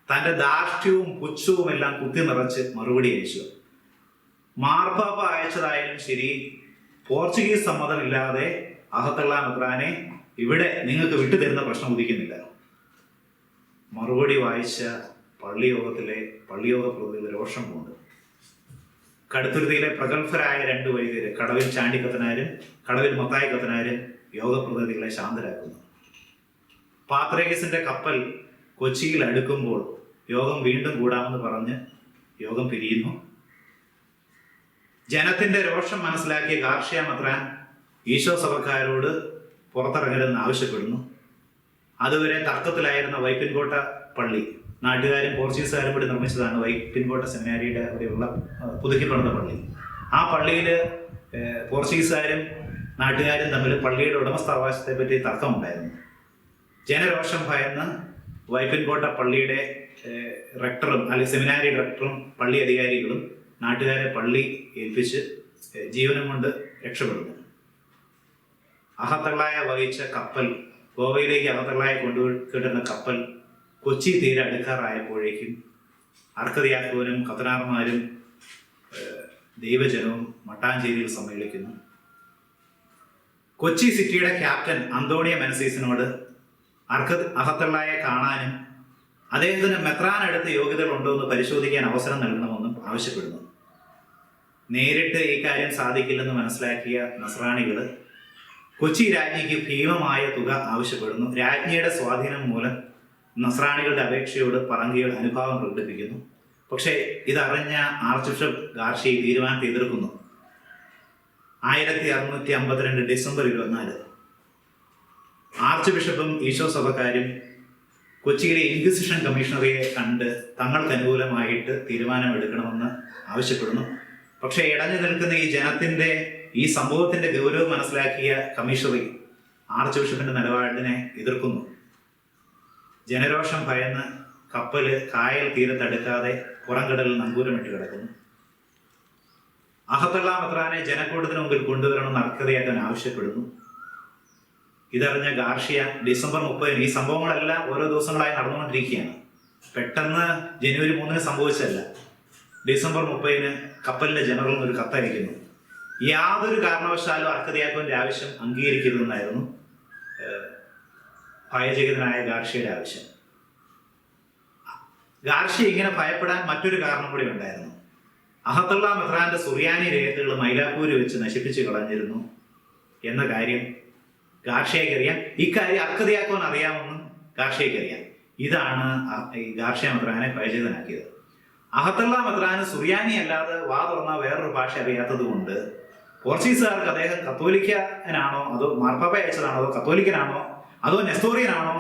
തൻ്റെ ധാർഷ്ട്യവും പുച്ഛവും എല്ലാം കുത്തി നിറച്ച് മറുപടി അയച്ചു. മാർപ്പാപ്പ അയച്ചതായാലും ശരി, പോർച്ചുഗീസ് സമ്മതമില്ലാതെ അഹത്തള്ള മെത്രാനെ ഇവിടെ നിങ്ങൾക്ക് വിട്ടുതരുന്ന പ്രശ്നം ഉദിക്കുന്നില്ല. മറുപടി വായിച്ച പള്ളിയോഗ പ്രതികൾ രോഷം കൊണ്ട് കടുത്തുരുത്തിയിലെ പ്രഗത്ഭരായ 2 വൈദ്യര്, കടവിൽ ചാണ്ടിക്കത്തനാരും കടവിൽ മത്തായി കത്തനാരും യോഗപ്രതിനിധികളെ ശാന്തരാക്കുന്നു. പാത്രികീസിന്റെ കപ്പൽ കൊച്ചിയിൽ അടുക്കുമ്പോൾ യോഗം വീണ്ടും കൂടാമെന്ന് പറഞ്ഞ് യോഗം പിരിയുന്നു. ജനത്തിന്റെ രോഷം മനസ്സിലാക്കിയ ഗാർഷ്യ മെത്രാൻ ഈശോ സഭക്കാരോട് പുറത്തിറങ്ങരുതെന്ന് ആവശ്യപ്പെടുന്നു. അതുവരെ തർക്കത്തിലായിരുന്ന വൈപ്പിൻകോട്ട പള്ളി, നാട്ടുകാരും പോർച്ചുഗീസുകാരും കൂടി നിർമ്മിച്ചതാണ് വൈപ്പിൻകോട്ട സെമിനാരിയുടെ അവിടെയുള്ള പുതുക്കി പണിത പള്ളി. ആ പള്ളിയിൽ പോർച്ചുഗീസുകാരും നാട്ടുകാരും തമ്മിൽ പള്ളിയുടെ ഉടമസ്ഥാവകാശത്തെ പറ്റി തർക്കമുണ്ടായിരുന്നു. ജനരോഷം ഭയന്ന് വൈപ്പിൻകോട്ട പള്ളിയുടെ റെക്ടറും അല്ലെങ്കിൽ സെമിനാരി ഡയറക്ടറും പള്ളി അധികാരികളും നാട്ടുകാരെ പള്ളി ഏൽപ്പിച്ച് ജീവനം കൊണ്ട് രക്ഷപ്പെടുന്നു. അഹത്തള്ളായ വഹിച്ച കപ്പൽ, ഗോവയിലേക്ക് അഹത്തള്ളായ കൊണ്ടുകിട്ടുന്ന കപ്പൽ കൊച്ചി തീരെ അടുക്കാറായപ്പോഴേക്കും അർക്കതിയാക്കോനും കത്തനാർമാരും ദൈവജനവും മട്ടാഞ്ചേരിയിൽ സമ്മേളിക്കുന്നു. കൊച്ചി സിറ്റിയുടെ ക്യാപ്റ്റൻ അന്തോണിയ മെനസീസിനോട് അഹത്തള്ളായെ കാണാനും അദ്ദേഹത്തിന് മെത്രാനടുത്ത് യോഗ്യതകളുണ്ടോ എന്ന് പരിശോധിക്കാൻ അവസരം നൽകണമെന്നും ആവശ്യപ്പെടുന്നു. നേരിട്ട് ഈ കാര്യം സാധിക്കില്ലെന്ന് മനസ്സിലാക്കിയ നസ്രാണികൾ കൊച്ചി രാജ്ഞിക്ക് ഭീമമായ തുക ആവശ്യപ്പെടുന്നു. രാജ്ഞിയുടെ സ്വാധീനം മൂലം നസ്രാണികളുടെ അപേക്ഷയോട് പറങ്കികൾ അനുഭാവം പ്രകടിപ്പിക്കുന്നു. പക്ഷേ ഇതറിഞ്ഞ ആർച്ച് ബിഷപ്പ് ഗാർഷ്യ തീരുമാനത്തെ എതിർക്കുന്നു. 1652 ഡിസംബർ 24 ആർച്ച് ബിഷപ്പും ഈശോ സഭക്കാരും കൊച്ചിയിലെ ഇൻക്വിസിഷൻ കമ്മീഷണറിയെ കണ്ട് തങ്ങൾക്ക് അനുകൂലമായിട്ട് തീരുമാനമെടുക്കണമെന്ന് ആവശ്യപ്പെടുന്നു. പക്ഷേ ഇടഞ്ഞു നിൽക്കുന്ന ഈ ജനത്തിന്റെ ഈ സംഭവത്തിന്റെ ഗൗരവം മനസ്സിലാക്കിയ കമ്മീഷണറി ആർച്ച് ബിഷപ്പിന്റെ നിലപാടിനെ എതിർക്കുന്നു. ജനരോഷം ഭയന്ന് കപ്പല് കായൽ തീരത്തടുക്കാതെ പുറംകടലിൽ നങ്കൂരമിട്ട് കിടക്കുന്നു. അഹത്തള്ള മെത്രാനെ ജനക്കൂട്ടത്തിന് മുമ്പിൽ കൊണ്ടുവരണമെന്ന് അർഹതയാക്കാൻ ആവശ്യപ്പെടുന്നു. ഇതറിഞ്ഞ ഗാർഷ്യ ഡിസംബർ 30 ഈ സംഭവങ്ങളെല്ലാം ഓരോ ദിവസങ്ങളായി നടന്നുകൊണ്ടിരിക്കുകയാണ്. പെട്ടെന്ന് ജനുവരി 3 സംഭവിച്ചല്ല. ഡിസംബർ 30 കപ്പലിന്റെ ജനറലിന് ഒരു കത്തയക്കുന്നു. യാതൊരു കാരണവശാലും അർക്കതിയാക്കോന്റെ ആവശ്യം അംഗീകരിക്കരുതെന്നായിരുന്നു ഭയചകിതനായ ഗാർഷ്യയുടെ ആവശ്യം. ഗാർഷ്യ ഇങ്ങനെ ഭയപ്പെടാൻ മറ്റൊരു കാരണം കൂടി ഉണ്ടായിരുന്നു. അഹത്തള്ള മെത്രാന്റെ സുറിയാനി രേഖകൾ മൈലാപ്പൂര് വെച്ച് നശിപ്പിച്ചു കളഞ്ഞിരുന്നു എന്ന കാര്യം ഗാർഷ്യയ്ക്കറിയാം. ഇക്കാര്യം അർക്കതിയാക്കോൻ അറിയാമെന്നും ഗാർഷ്യയ്ക്കറിയാം. ഇതാണ് ഈ ഗാർഷ്യ മെത്രാനെ ഭയചകിതനാക്കിയത്. അഹത്തള്ള മെത്രാന് സുറിയാനി അല്ലാതെ വാ തുറന്ന വേറൊരു ഭാഷ അറിയാത്തത് കൊണ്ട് പോർച്ചുഗീസുകാർക്ക് അദ്ദേഹം കത്തോലിക്കനാണോ അതോ മാർപ്പാപ്പ അയച്ചതാണോ അതോ കത്തോലിക്കനാണോ അതോ നെസ്തോറിയനാണോ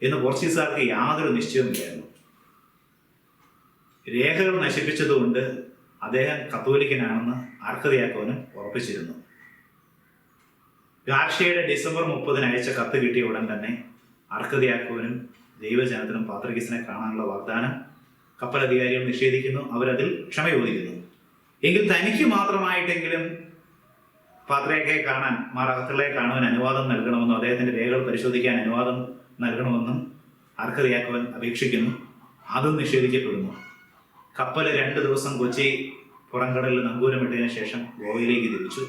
എന്ന് പോർച്ചുഗീസുകാർക്ക് യാതൊരു നിശ്ചയവുമില്ലായിരുന്നു. രേഖകൾ നശിപ്പിച്ചതുകൊണ്ട് അദ്ദേഹം കത്തോലിക്കനാണെന്ന് അർക്കതിയാക്കോനും ഉറപ്പിച്ചിരുന്നു. ഗാർഷ്യയുടെ ഡിസംബർ 30 അയച്ച കത്ത് കിട്ടിയ ഉടൻ തന്നെ അർക്കതിയാക്കോനും ദൈവജനത്തിനും പാത്രികീസിനെ കാണാനുള്ള വാഗ്ദാനം കപ്പലധികാരികൾ നിഷേധിക്കുന്നു. അവരതിൽ ക്ഷമ ചോദിക്കുന്നു. എങ്കിൽ തനിക്ക് മാത്രമായിട്ടെങ്കിലും പാത്രികയെ കാണാൻ അഹത്തള്ളയെ കാണുവാൻ അനുവാദം നൽകണമെന്നും അദ്ദേഹത്തിന്റെ രേഖകൾ പരിശോധിക്കാൻ അനുവാദം നൽകണമെന്നും അർക്കതിയാക്കോൻ അപേക്ഷിക്കുന്നു. അതും നിഷേധിക്കപ്പെടുന്നു. കപ്പൽ 2 ദിവസം കൊച്ചി പുറംകടലിൽ നങ്കൂരമിട്ടതിനു ശേഷം ഗോവയിലേക്ക് തിരിച്ചു.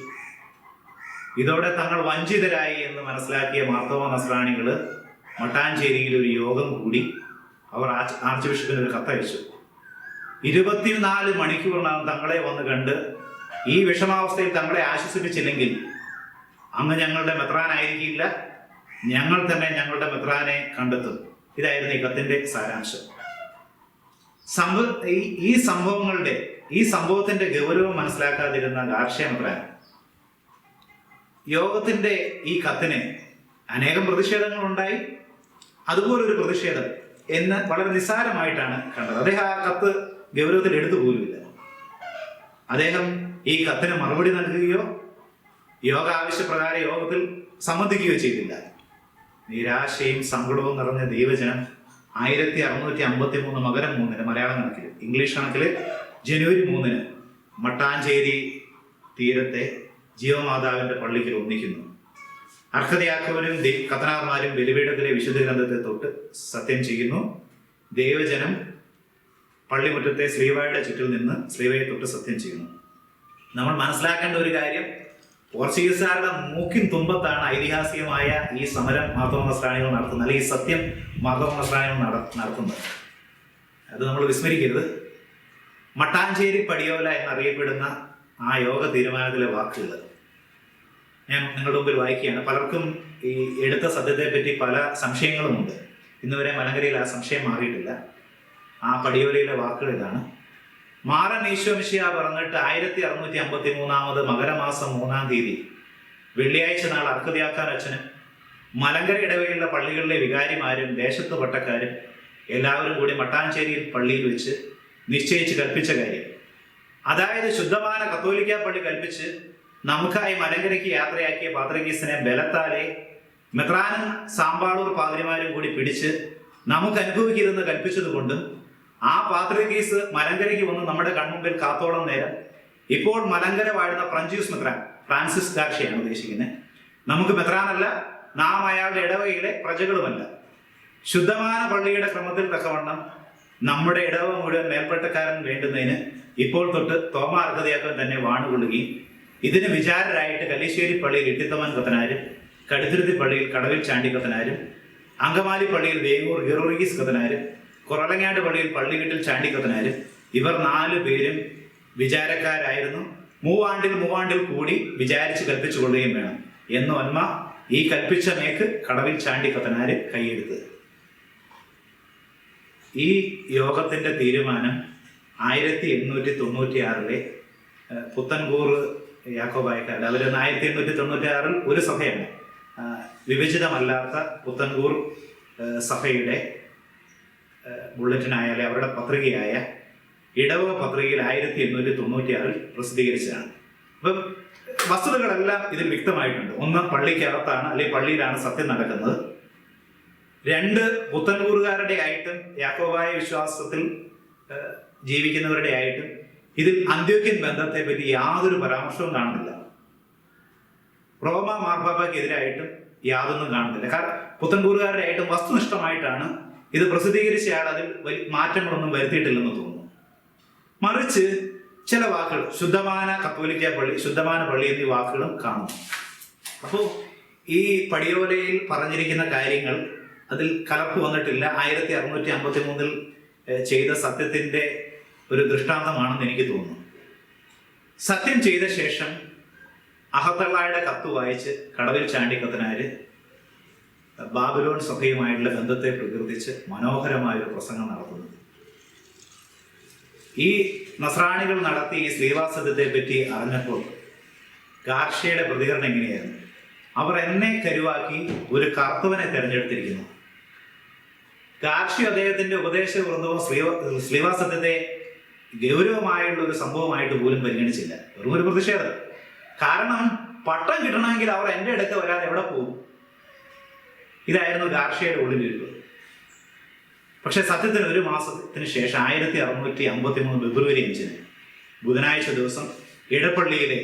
ഇതോടെ തങ്ങൾ വഞ്ചിതരായി എന്ന് മനസ്സിലാക്കിയ മാർത്തോമാ നസ്രാണികള് മട്ടാഞ്ചേരിയിൽ ഒരു യോഗം കൂടി അവർ ആർച്ച് ബിഷപ്പിന് ഒരു കത്തയച്ചു. 24 മണിക്കൂറിനകം തങ്ങളെ വന്ന് കണ്ട് ഈ വിഷമാവസ്ഥയിൽ തങ്ങളെ ആശ്വസിപ്പിച്ചില്ലെങ്കിൽ അങ്ങ് ഞങ്ങളുടെ മെത്രാനായിരിക്കില്ല, ഞങ്ങൾ തന്നെ ഞങ്ങളുടെ മെത്രാനെ കണ്ടെത്തും. ഇതായിരുന്നു ഈ കത്തിന്റെ സാരാംശം. ഈ സംഭവത്തിന്റെ ഗൗരവം മനസ്സിലാക്കാതിരുന്ന ഗാർഷ്യ മെത്രാൻ യോഗത്തിന്റെ ഈ കത്തിന് അനേകം പ്രതിഷേധങ്ങളുണ്ടായി. അതുപോലൊരു പ്രതിഷേധം എന്ന് വളരെ നിസ്സാരമായിട്ടാണ് കണ്ടത്. അദ്ദേഹം ആ കത്ത് ഗൗരവത്തിൽ എടുത്തു പോലുമില്ല. അദ്ദേഹം ഈ കത്തിന് മറുപടി നൽകുകയോ യോഗ ആവശ്യപ്രകാരം യോഗത്തിൽ സംബന്ധിക്കുകയോ ചെയ്തില്ല. നിരാശയും സങ്കടവും നിറഞ്ഞ ദൈവജനം 1653 മകരം 3 മലയാളം കണക്കിൽ, ഇംഗ്ലീഷ് കണക്കിൽ ജനുവരി 3 മട്ടാഞ്ചേരി തീരത്തെ ജീവമാതാവിന്റെ പള്ളിക്ക് ഒന്നിക്കുന്നു. അർക്കതിയാക്കോനും കത്തനാർമാരും ബലിപീഠത്തിലെ വിശുദ്ധ ഗ്രന്ഥത്തെ തൊട്ട് സത്യം ചെയ്യുന്നു. ദൈവജനം പള്ളിമുറ്റത്തെ ശ്രീവായുടെ ചുറ്റിൽ നിന്ന് ശ്രീവയെ തൊട്ട് സത്യം ചെയ്യുന്നു. നമ്മൾ മനസ്സിലാക്കേണ്ട ഒരു കാര്യം, പോർച്ചുഗീസുകാരുടെ മൂക്കിൻ തുമ്പത്താണ് ഐതിഹാസികമായ ഈ സമരം മാർത്തോമാ നസ്രാണികൾ നടത്തുന്നത്, അല്ലെങ്കിൽ ഈ സത്യം മാർത്തോമാ നസ്രാണികൾ നടത്തുന്നത്. അത് നമ്മൾ വിസ്മരിക്കരുത്. മട്ടാഞ്ചേരി പടിയോല എന്നറിയപ്പെടുന്ന ആ യോഗ തീരുമാനത്തിലെ വാക്കുകൾ ഞാൻ നിങ്ങളുടെ മുമ്പിൽ വായിക്കുകയാണ്. പലർക്കും ഈ എടുത്ത സത്യത്തെ പറ്റി പല സംശയങ്ങളുമുണ്ട്. ഇന്നുവരെ മലങ്കരയിൽ ആ സംശയം മാറിയിട്ടില്ല. ആ പടിയോലയിലെ വാക്കുകൾ ഇതാണ്: മാറൻ ഈശോ മിശിഹാ പറഞ്ഞിട്ട് 1653 മകരമാസം 3-ാം തീയതി വെള്ളിയാഴ്ച നാൾ അർക്കതിയാക്കാൻ അച്ഛനും മലങ്കര ഇടവകയിലുള്ള പള്ളികളിലെ വികാരിമാരും ദേശത്ത് പട്ടക്കാരും എല്ലാവരും കൂടി മട്ടാഞ്ചേരിയിൽ പള്ളിയിൽ വെച്ച് നിശ്ചയിച്ച് കൽപ്പിച്ച കാര്യം, അതായത് ശുദ്ധമാന കത്തോലിക്ക പള്ളി കൽപ്പിച്ച് നമുക്കായി മലങ്കരയ്ക്ക് യാത്രയാക്കിയ പാത്രികീസിനെ ബലത്താലെ മെത്രാനും സാമ്പാളൂർ പാതിരിമാരും കൂടി പിടിച്ച് നമുക്ക് അനുഭവിക്കരുതെന്ന് കൽപ്പിച്ചതുകൊണ്ടും ആ പാത്രികീസ് മലങ്കരയ്ക്ക് വന്ന് നമ്മുടെ കൺമുമ്പിൽ കാത്തോളം നേരം ഇപ്പോൾ മലങ്കര വാഴുന്ന ഫ്രഞ്ചീസ് മെത്രാൻ ഫ്രാൻസിസ് ഗാർഷ്യയാണ് ഉദ്ദേശിക്കുന്നത്, നമുക്ക് മെത്രാനല്ല, നാം അയാളുടെ ഇടവകയിലെ പ്രജകളുമല്ല. ശുദ്ധമാന പള്ളിയുടെ ക്രമത്തിൽ തക്കവണ്ണം നമ്മുടെ ഇടവ മുഴുവൻ മേൽപ്പെട്ടക്കാരൻ വേണ്ടുന്നതിന് ഇപ്പോൾ തൊട്ട് തോമാ അർഹതയാക്കാൻ തന്നെ വാണുകൊള്ളുകയും ഇതിന് വിചാരരായിട്ട് കല്ലിശ്ശേരി പള്ളിയിൽ ഇട്ടിത്തമൻ കത്തനാരും, കടുത്തുരുത്തി പള്ളിയിൽ കടവിൽ ചാണ്ടി കത്തനാരും, അങ്കമാലി പള്ളിയിൽ വേങ്ങൂർ ഗിറോറീസ് കത്തനാരും, കുറളങ്ങാട് പള്ളിയിൽ പള്ളികെട്ടിൽ ചാണ്ടി കത്തനാരും, ഇവർ 4 പേരും വിചാരക്കാരായിരുന്നു. മൂവാണ്ടിൽ കൂടി വിചാരിച്ച് കൽപ്പിച്ചു കൊള്ളുകയും വേണം എന്ന് ഒന്മ ഈ കൽപ്പിച്ച മേക്ക് കടവിൽ ചാണ്ടി കത്തനാര് കൈയെടുത്ത്. ഈ യോഗത്തിന്റെ തീരുമാനം 1896 പുത്തൻകൂർ യാക്കോബായക്കാരുടെ, അവർ 1896 ഒരു സഭയാണ്, വിഭജിതമല്ലാത്ത പുത്തൻകൂർ സഭയുടെ ബുള്ളറ്റിനായാലും അവരുടെ പത്രികയായ ഇടവക പത്രികയിൽ 1896 പ്രസിദ്ധീകരിച്ചതാണ്. അപ്പം വസ്തുതകളെല്ലാം ഇതിൽ വ്യക്തമായിട്ടുണ്ട്. ഒന്ന്, പള്ളിക്കകത്താണ് അല്ലെങ്കിൽ പള്ളിയിലാണ് സത്യം നടക്കുന്നത്. 2, പുത്തൻകൂറുകാരുടെ ആയിട്ടും യാക്കോബായ വിശ്വാസത്തിൽ ജീവിക്കുന്നവരുടെ ആയിട്ടും ഇതിൽ അന്ത്യോക്യൻ ബന്ധത്തെ പറ്റി യാതൊരു പരാമർശവും കാണുന്നില്ല. റോമ മാർപ്പാപ്പയ്ക്കെതിരായിട്ടും യാതൊന്നും കാണുന്നില്ല. കാരണം പുത്തൻകൂറുകാരുടെ ആയിട്ടും വസ്തുനിഷ്ഠമായിട്ടാണ് ഇത് പ്രസിദ്ധീകരിച്ചയാൾ അതിൽ മാറ്റങ്ങളൊന്നും വരുത്തിയിട്ടില്ലെന്ന് തോന്നുന്നു. മറിച്ച് ചില വാക്കുകൾ, ശുദ്ധമാന കത്തോലിക്ക പള്ളി, ശുദ്ധമാന പള്ളി എന്നീ വാക്കുകളും കാണുന്നു. അപ്പോൾ ഈ പടിയോലയിൽ പറഞ്ഞിരിക്കുന്ന കാര്യങ്ങൾ അതിൽ കലർപ്പ് വന്നിട്ടില്ല. 1653 ചെയ്ത സത്യത്തിന്റെ ഒരു ദൃഷ്ടാന്തമാണെന്ന് എനിക്ക് തോന്നുന്നു. സത്യം ചെയ്ത ശേഷം അഹത്തള്ളായുടെ കത്ത് വായിച്ച് കടവിൽ ചാണ്ടിക്കത്തനാര് ബാബിലോൺ സഭയുമായിട്ടുള്ള ബന്ധത്തെ പ്രകീർത്തിച്ച് മനോഹരമായൊരു പ്രസംഗം നടത്തുന്നു. ഈ നസ്രാണികൾ നടത്തി ഈ സ്ലീവാസത്യത്തെ പറ്റി അറിഞ്ഞപ്പോൾ ഗാർഷ്യയുടെ പ്രതികരണം എങ്ങനെയായിരുന്നു? അവർ എന്നെ കരുവാക്കി ഒരു കർത്തവനെ തെരഞ്ഞെടുത്തിരിക്കുന്നു. ഗാർഷ്യ അദ്ദേഹത്തിന്റെ ഉപദേശ വൃന്ദവും സ്ലീവാസത്യത്തെ ഗൗരവമായുള്ള ഒരു സംഭവമായിട്ട് പോലും പരിഗണിച്ചില്ല. വെറും ഒരു പ്രതിഷേധം. കാരണം പട്ടം കിട്ടണമെങ്കിൽ അവർ എൻ്റെ അടുത്ത് വരാതെ എവിടെ പോകും? ഇതായിരുന്നു ഗാർഷ്യയുടെ ഉള്ളിലിരിപ്പ്. പക്ഷെ സത്യത്തിന് 1 മാസത്തിന് ശേഷം 1653 ഫെബ്രുവരി 5 ബുധനാഴ്ച ദിവസം ഇടപ്പള്ളിയിലെ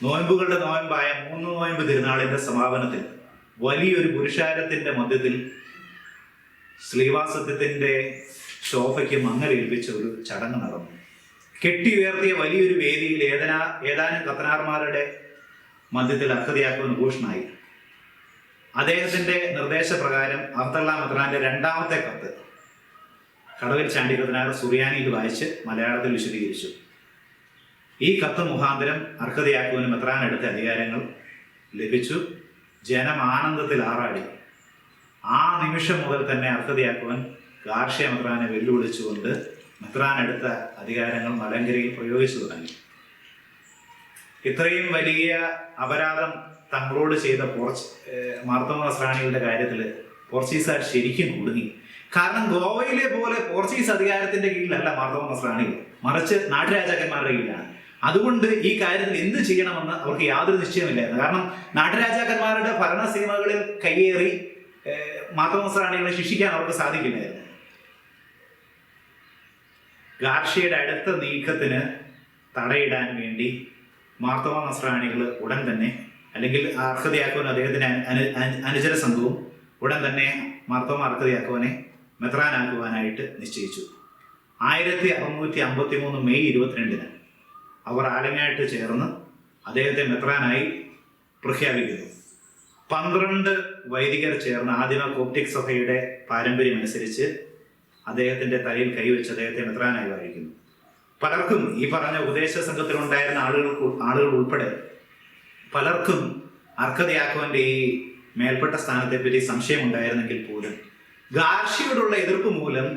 നോയമ്പുകളുടെ നോയമ്പായ 3 നോയമ്പ് തിരുനാളിന്റെ സമാപനത്തിൽ വലിയൊരു പുരുഷാരത്തിന്റെ മധ്യത്തിൽ സ്ലീവാസത്യത്തിന്റെ ശോഭയ്ക്ക് മങ്ങലേൽപ്പിച്ച ഒരു ചടങ്ങ് നടന്നു. കെട്ടി ഉയർത്തിയ വലിയൊരു വേദിയിൽ ഏതാനും കത്തനാർമാരുടെ മധ്യത്തിൽ അർഹതയാക്കുവാൻ ഘോഷണായി. അദ്ദേഹത്തിന്റെ നിർദ്ദേശപ്രകാരം അബ്ദുള്ള മെത്രാന്റെ 2ാമത്തെ കത്ത് കടവിൽ ചാണ്ടി കത്തനാർ സുറിയാനിയിൽ വായിച്ച് മലയാളത്തിൽ വിശദീകരിച്ചു. ഈ കത്ത് മുഖാന്തരം അർഹതയാക്കുവാൻ മെത്രാൻ എടുത്ത അധികാരങ്ങൾ ലഭിച്ചു. ജനം ആനന്ദത്തിൽ ആറാടി. ആ നിമിഷം മുതൽ തന്നെ അർഹതയാക്കുവാൻ ഗാർഷ്യ മെത്രാനെ വെല്ലുവിളിച്ചുകൊണ്ട് മെത്രാൻ എടുത്ത അധികാരങ്ങൾ മലങ്കരയിൽ പ്രയോഗിച്ചു തുടങ്ങി. ഇത്രയും വലിയ അപരാധം തങ്ങളോട് ചെയ്ത മാർത്തോമ നസ്രാണികളുടെ കാര്യത്തിൽ പോർച്ചുഗീസുകാർ ശരിക്കും കുടുങ്ങി. കാരണം ഗോവയിലെ പോലെ പോർച്ചുഗീസ് അധികാരത്തിന്റെ കീഴിലല്ല മാർത്തോമ നസ്രാണികൾ, മറിച്ച് നാട്ടുരാജാക്കന്മാരുടെ കീഴിലാണ്. അതുകൊണ്ട് ഈ കാര്യത്തിൽ എന്ത് ചെയ്യണമെന്ന് അവർക്ക് യാതൊരു നിശ്ചയമില്ലായിരുന്നു. കാരണം നാട്ടുരാജാക്കന്മാരുടെ ഭരണസീമകളിൽ കയ്യേറി മാർത്തോമ നസ്രാണികളെ ശിക്ഷിക്കാൻ അവർക്ക് സാധിക്കില്ലായിരുന്നു. ഗാർഷ്യയുടെ അടുത്ത നീക്കത്തിന് തടയിടാൻ വേണ്ടി മാർത്തോമ നസ്രാണികൾ ഉടൻ തന്നെ, അല്ലെങ്കിൽ അർഹതയാക്കുവാൻ അദ്ദേഹത്തിന്റെ അനുചര സംഘവും ഉടൻ തന്നെ മാർത്തോമ അർഹതയാക്കുവാനെ മെത്രാനാക്കുവാനായിട്ട് നിശ്ചയിച്ചു. 1653 മെയ് 22 അവർ ആലങ്ങായിട്ട് ചേർന്ന് അദ്ദേഹത്തെ മെത്രാനായി പ്രഖ്യാപിക്കുന്നു. 12 വൈദികർ ചേർന്ന് ആദിമ കോപ്റ്റിക് സഭയുടെ പാരമ്പര്യം അനുസരിച്ച് അദ്ദേഹത്തിന്റെ തലയിൽ കൈവച്ച് അദ്ദേഹത്തെ മെത്രാനായി വാഴിക്കുന്നു. പലർക്കും ഈ പറഞ്ഞ ഉപദേശ സംഘത്തിലുണ്ടായിരുന്ന ആളുകൾ ഉൾപ്പെടെ പലർക്കും അർഹതയാക്കുവാന്റെ ഈ മേൽപ്പെട്ട സ്ഥാനത്തെ പറ്റി സംശയമുണ്ടായിരുന്നെങ്കിൽ പോലും ഗാർഷ്യയോടുള്ള എതിർപ്പ് മൂലം